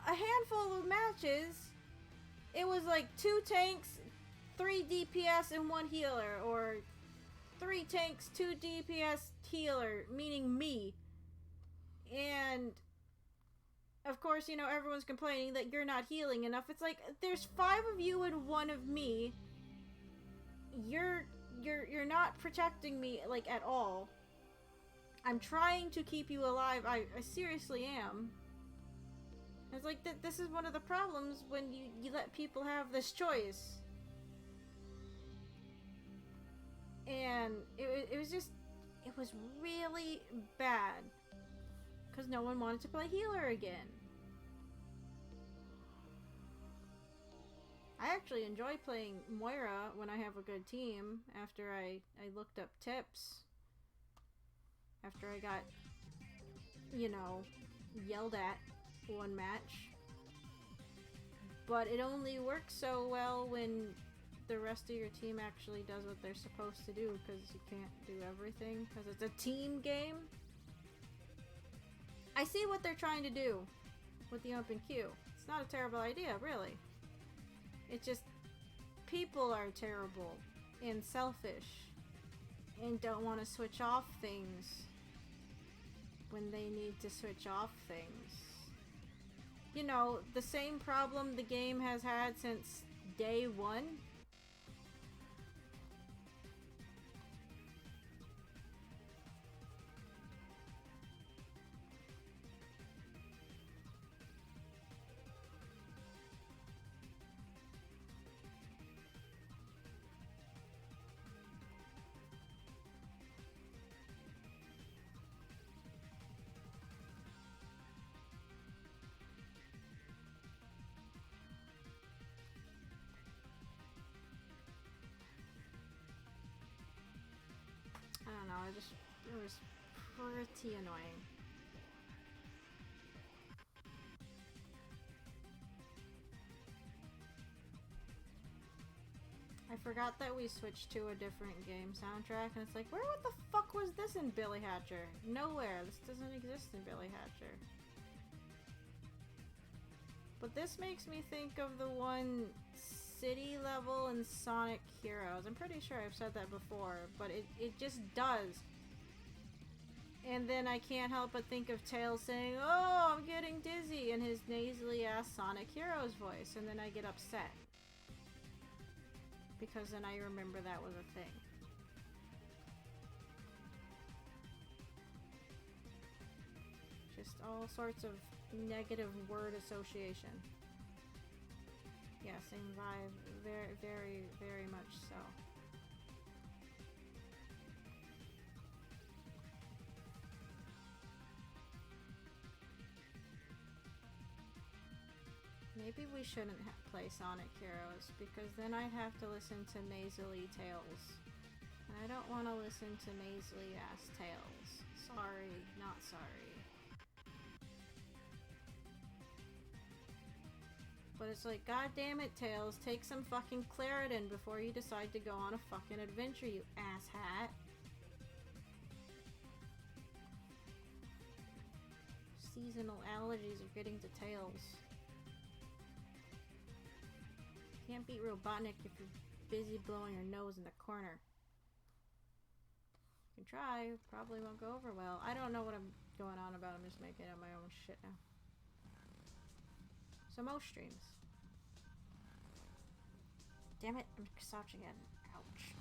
Speaker 1: a handful of matches, it was like 2 tanks, 3 DPS, and 1 healer, or 3 tanks, 2 DPS, healer, meaning me. And of course, you know, everyone's complaining that you're not healing enough. It's like, there's 5 of you and 1 of me. You're not protecting me, like, at all. I'm trying to keep you alive. I seriously am. It's like, this is one of the problems when you let people have this choice. And it was just, it was really bad. Because no one wanted to play healer again. I actually enjoy playing Moira when I have a good team, after I looked up tips. After I got, you know, yelled at one match. But it only works so well when the rest of your team actually does what they're supposed to do, because you can't do everything, because it's a team game. I see what they're trying to do with the open queue. It's not a terrible idea, really. It's just, people are terrible and selfish and don't want to switch off things when they need to switch off things. You know, the same problem the game has had since day 1. I don't know, it was pretty annoying. I forgot that we switched to a different game soundtrack, and it's like, where the fuck was this in Billy Hatcher? Nowhere. This doesn't exist in Billy Hatcher. But this makes me think of the one city level in Sonic Heroes. I'm pretty sure I've said that before, but it just does. And then I can't help but think of Tails saying, "Oh, I'm getting dizzy," in his nasally ass Sonic Heroes voice, and then I get upset. Because then I remember that was a thing. Just all sorts of negative word association. Yeah, same vibe. Very, very, very much so. Maybe we shouldn't play Sonic Heroes, because then I'd have to listen to nasally Tails. And I don't want to listen to nasally ass Tails. Sorry, not sorry. But it's like, god damn it, Tails, take some fucking Claritin before you decide to go on a fucking adventure, you asshat. Seasonal allergies are getting to Tails. Can't beat Robotnik if you're busy blowing your nose in the corner. You can try, probably won't go over well. I don't know what I'm going on about, I'm just making up my own shit now. So most streams. Damn it, I'm slouching again. Ouch.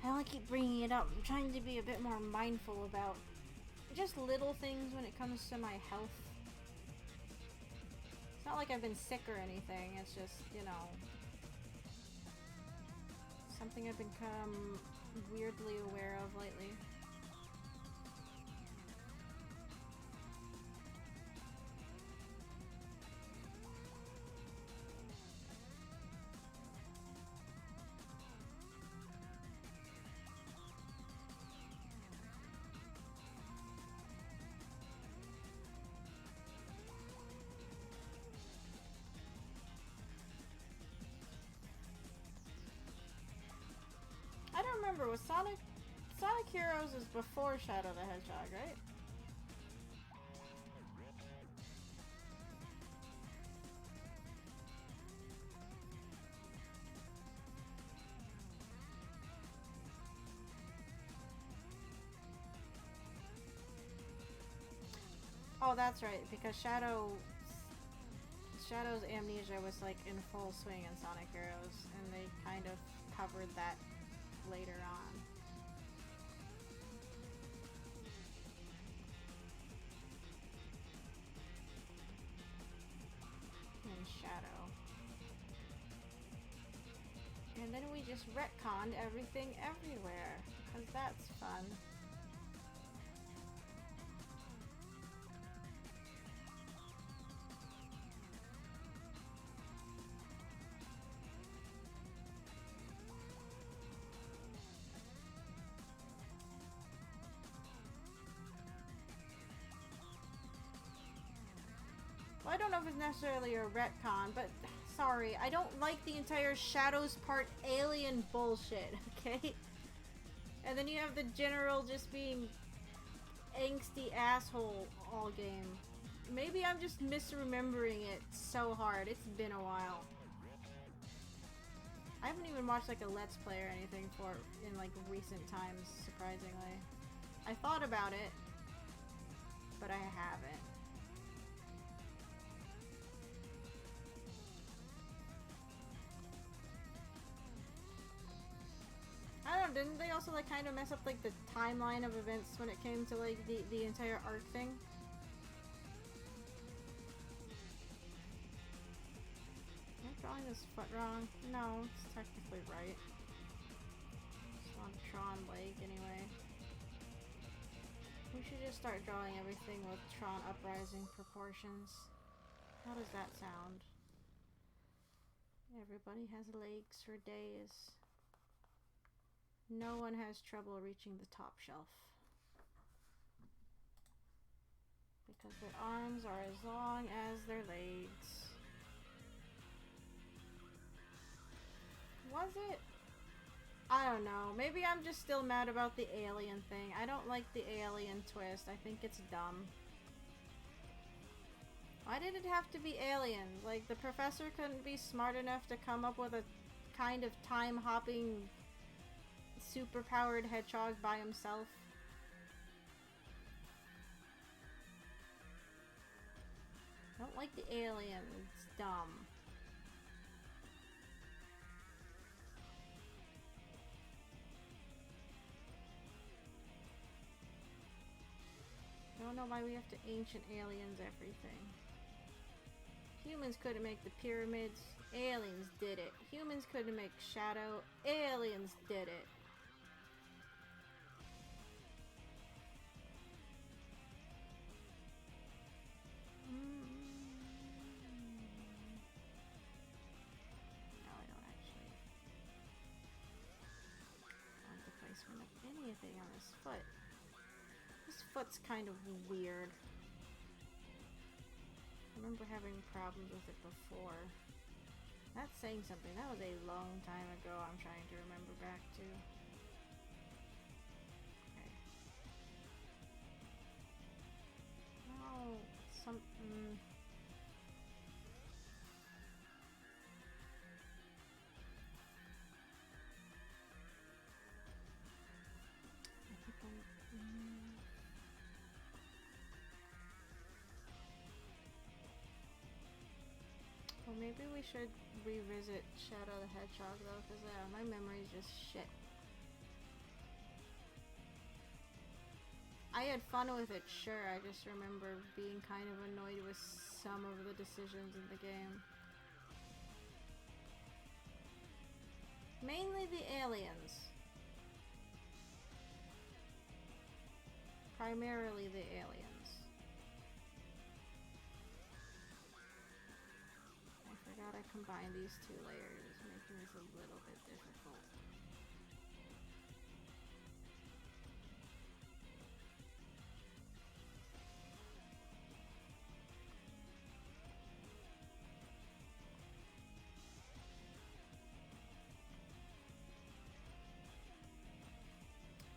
Speaker 1: I only keep bringing it up. I'm trying to be a bit more mindful about just little things when it comes to my health. It's not like I've been sick or anything, it's just, you know, something I've become weirdly aware of lately. I don't remember, was Sonic Heroes is before Shadow the Hedgehog, right? Oh, that's right, because Shadow's amnesia was like in full swing in Sonic Heroes, and they kind of covered that later on. In Shadow. And then we just retconned everything everywhere, because that's fun. Well, I don't know if it's necessarily a retcon, but sorry, I don't like the entire Shadows part alien bullshit, okay? And then you have the general just being angsty asshole all game. Maybe I'm just misremembering it so hard. It's been a while. I haven't even watched like a Let's Play or anything for in like recent times, surprisingly. I thought about it, but I haven't. I don't know, didn't they also like kind of mess up like the timeline of events when it came to like the entire arc thing? Am I drawing this foot wrong? No, it's technically right. It's on Tron Lake anyway. We should just start drawing everything with Tron Uprising proportions. How does that sound? Everybody has legs for days. No one has trouble reaching the top shelf. Because their arms are as long as their legs. Was it? I don't know. Maybe I'm just still mad about the alien thing. I don't like the alien twist. I think it's dumb. Why did it have to be aliens? Like, the professor couldn't be smart enough to come up with a kind of time-hopping super-powered hedgehog by himself? I don't like the alien. It's dumb. I don't know why we have to ancient aliens everything. Humans couldn't make the pyramids. Aliens did it. Humans couldn't make Shadow. Aliens did it. No, I don't actually want the placement of anything on this foot. This foot's kind of weird. I remember having problems with it before. That's saying something. That was a long time ago. I'm trying to remember back to. Okay. No, something. I think I'm. Well, maybe we should revisit Shadow the Hedgehog though, because my memory's just shit. I had fun with it, sure. I just remember being kind of annoyed with some of the decisions in the game. Mainly the aliens. Primarily the aliens. I forgot I combined these two layers, making this a little bit difficult.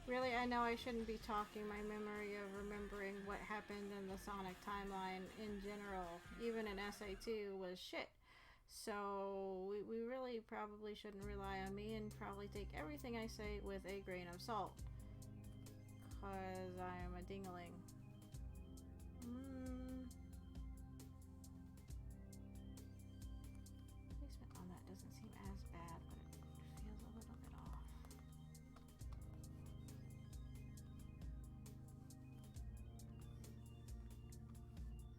Speaker 1: Really, I know I shouldn't be talking my memory of remembering what happened in the Sonic timeline in general, even in SA2, was shit. So we really probably shouldn't rely on me and probably take everything I say with a grain of salt. Because I am a dingling. Placement on that doesn't seem as bad, but it feels a little bit off.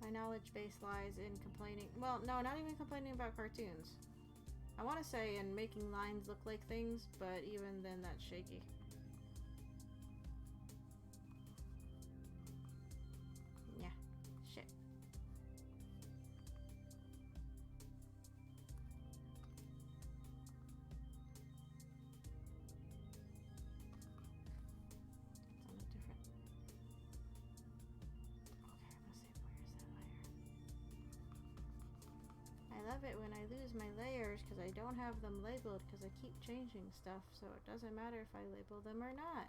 Speaker 1: My knowledge base lies in complaining. Well, no, not even complaining about cartoons. I want to say in making lines look like things, but even then that's shaky. Yeah, shit. It's on a different. Okay, I'm gonna say, where's that layer? I love it when I lose my layers because I don't have them labeled because I keep changing stuff, so it doesn't matter if I label them or not.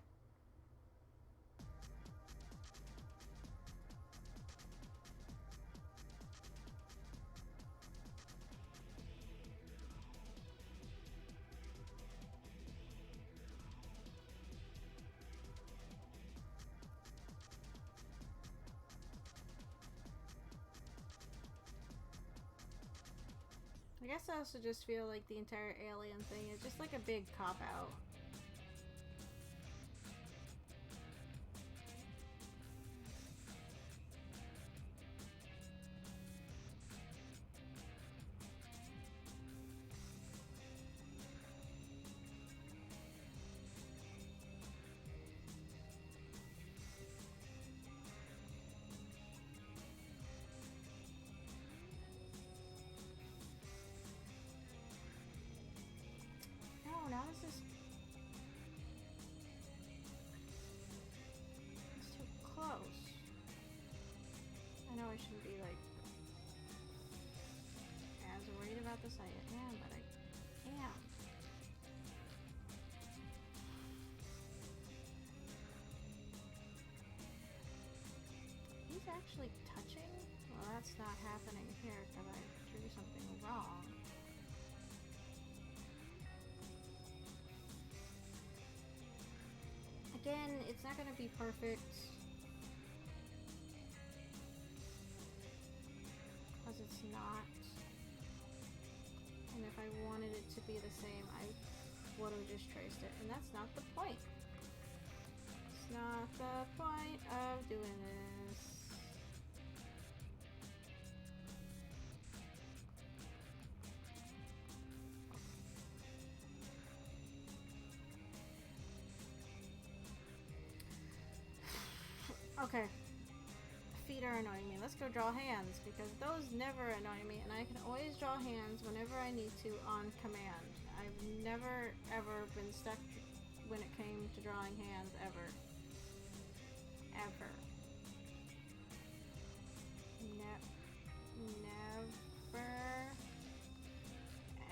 Speaker 1: I guess I also just feel like the entire alien thing is just like a big cop-out. No, now this is... It's too close. I know I shouldn't be like as worried about this I am, but I am. He's actually touching? Well, that's not happening here because I drew something wrong. Again, it's not going to be perfect because it's not. And if I wanted it to be the same, I would have just traced it. And that's not the point. It's not the point of doing this. Okay. Feet are annoying me. Let's go draw hands because those never annoy me and I can always draw hands whenever I need to on command. I've never ever been stuck when it came to drawing hands ever. Ever. Never.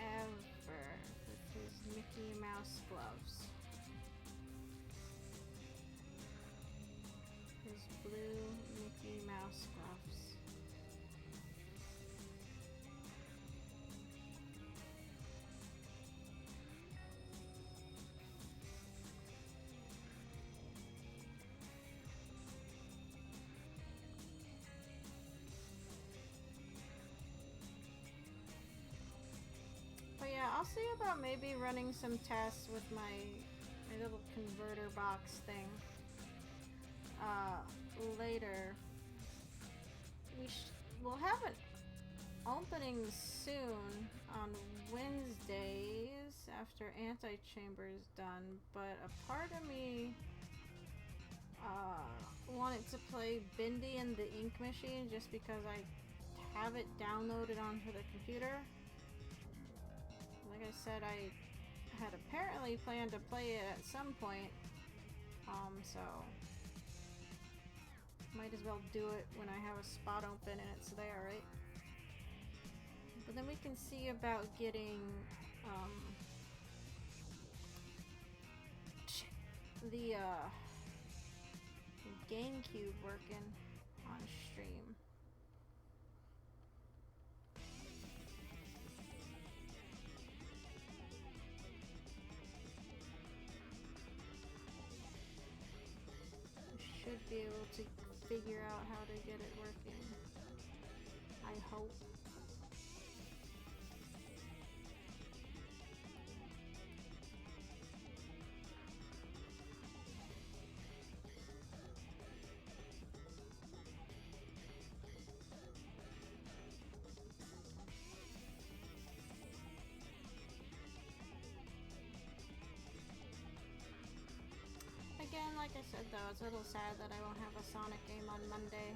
Speaker 1: Ever. With his Mickey Mouse gloves. His blue Mickey Mouse gloves. But yeah, I'll see about maybe running some tests with my little converter box thing. Later. We'll have an opening soon on Wednesdays after Antichamber's done, but a part of me wanted to play Bindi and the Ink Machine just because I have it downloaded onto the computer. Like I said, I had apparently planned to play it at some point, so might as well do it when I have a spot open and it's there, right? But then we can see about getting the GameCube working on stream. We should be able to figure out how to get it working. I hope. Again, like I said though, it's a little sad that I won't have a Sonic game on Monday.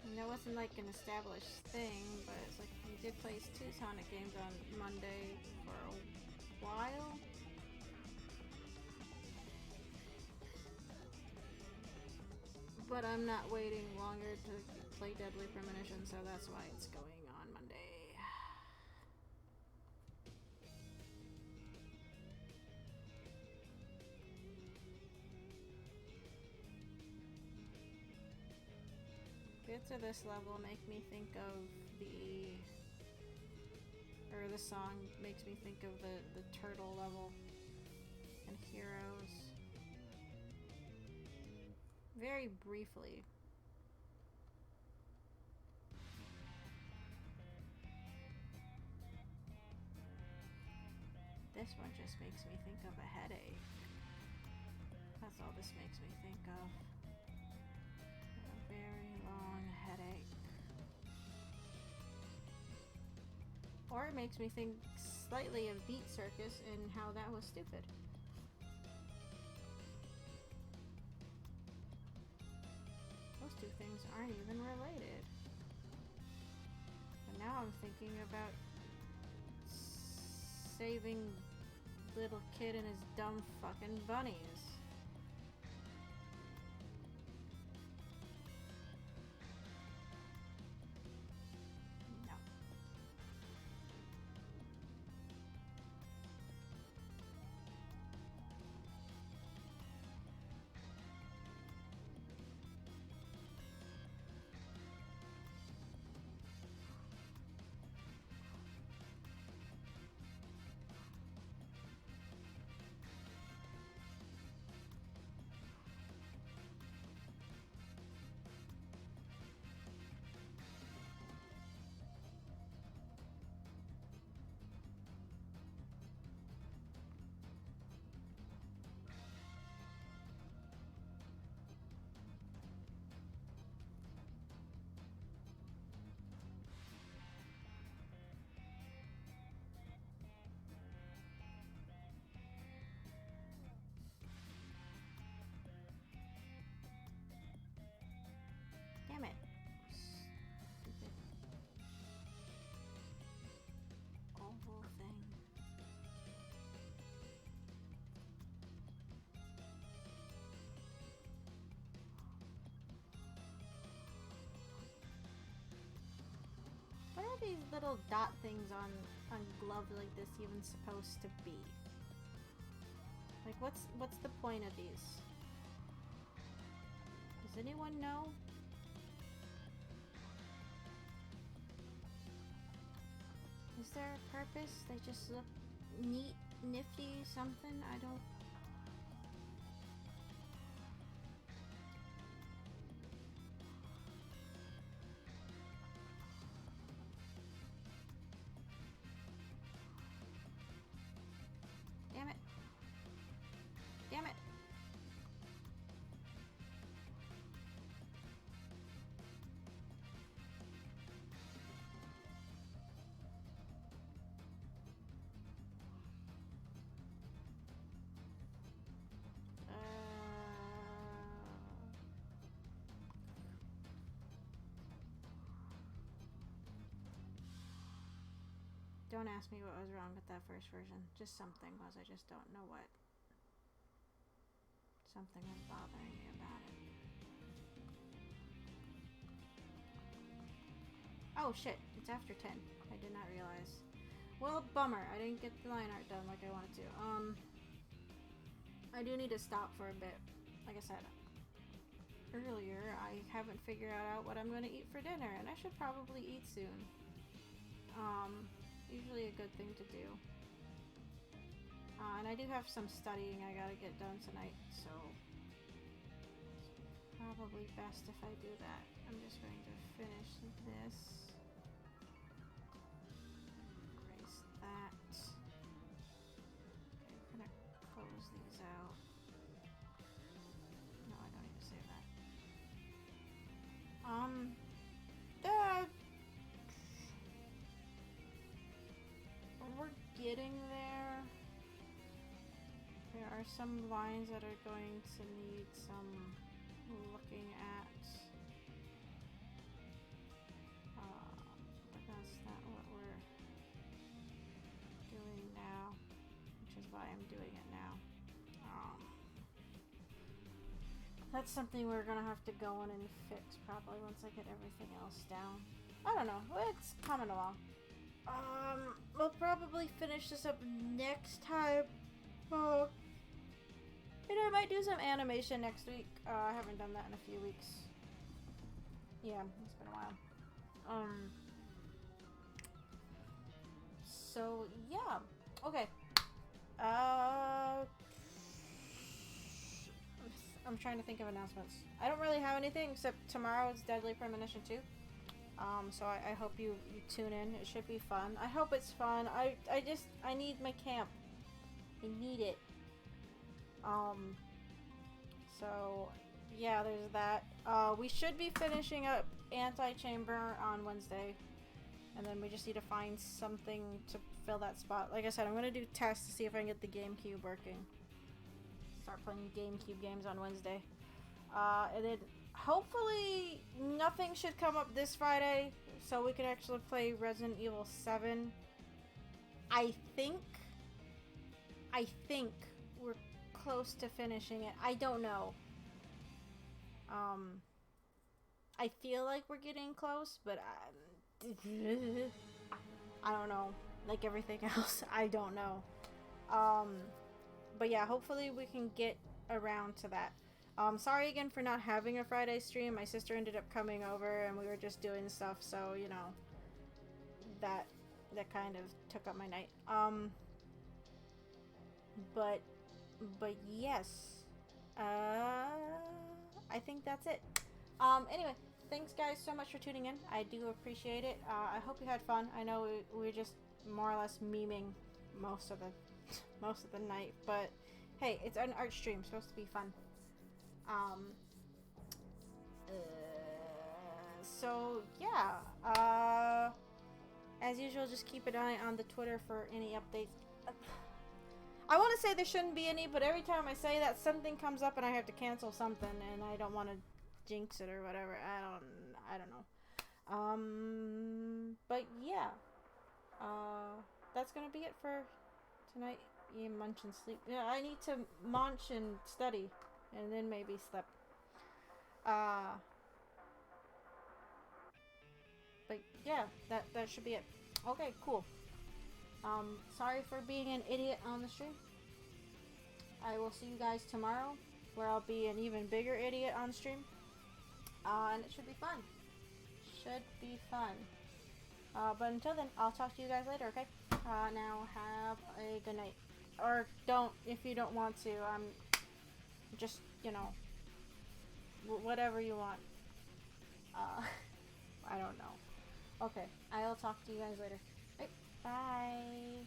Speaker 1: And it wasn't like an established thing, but it's like we did play 2 Sonic games on Monday for a while. But I'm not waiting longer to play Deadly Premonition, so that's why it's going on Monday. Bits of this level make me think of the song makes me think of the turtle level and Heroes. Very briefly. This one just makes me think of a headache. That's all this makes me think of. A very long headache. Or it makes me think slightly of Beat Circus and how that was stupid. Those two things aren't even related. But now I'm thinking about saving little kid and his dumb fucking bunnies. No. Damn it. Stupid oval thing. What are these little dot things on gloves like this even supposed to be? Like what's the point of these? Does anyone know? Is there a purpose? They just look neat, nifty, something? I don't... Damn it. Damn it. Don't ask me what was wrong with that first version. Just something was. I just don't know what. Something was bothering me about it. Oh shit, it's after 10. I did not realize. Well, bummer. I didn't get the line art done like I wanted to. I do need to stop for a bit. Like I said earlier, I haven't figured out what I'm going to eat for dinner, and I should probably eat soon. Usually a good thing to do. And I do have some studying I gotta get done tonight, so probably best if I do that. I'm just going to finish this. Erase that. Okay, I'm gonna close these out. No, I don't need to save that. We're getting there. There are some lines that are going to need some looking at. But that's not what we're doing now, which is why I'm doing it now. That's something we're gonna have to go in and fix probably once I get everything else down. I don't know. It's coming along. We'll probably finish this up next time. And I might do some animation next week. I haven't done that in a few weeks. Yeah, it's been a while. So yeah. Okay. I'm trying to think of announcements. I don't really have anything except tomorrow is Deadly Premonition 2. So I hope you tune in. It should be fun. I hope it's fun. I need my camp. I need it. So yeah, there's that. We should be finishing up Anti-Chamber on Wednesday. And then we just need to find something to fill that spot. Like I said, I'm gonna do tests to see if I can get the GameCube working. Start playing GameCube games on Wednesday. And then hopefully nothing should come up this Friday, so we can actually play Resident Evil 7. I think we're close to finishing it. I don't know. I feel like we're getting close, but I don't know. Like everything else, I don't know. But yeah, hopefully we can get around to that. Sorry again for not having a Friday stream. My sister ended up coming over and we were just doing stuff, so you know, that kind of took up my night. But yes, I think that's it. Anyway, thanks guys so much for tuning in. I do appreciate it. I hope you had fun. I know we were just more or less memeing most of the night, but hey, it's an art stream, it's supposed to be fun. So yeah, as usual, just keep an eye on the Twitter for any updates. I want to say there shouldn't be any, but every time I say that, something comes up and I have to cancel something, and I don't want to jinx it or whatever. I don't know. But yeah, that's gonna be it for tonight. You munch and sleep. Yeah, I need to munch and study, and then maybe sleep. But yeah, that should be it. Okay, cool. Sorry for being an idiot on the stream. I will see you guys tomorrow, where I'll be an even bigger idiot on stream. And it should be fun. Should be fun. But until then, I'll talk to you guys later, okay? Now have a good night. Or don't, if you don't want to. Just, you know, whatever you want. I don't know. Okay, I'll talk to you guys later. Right, bye.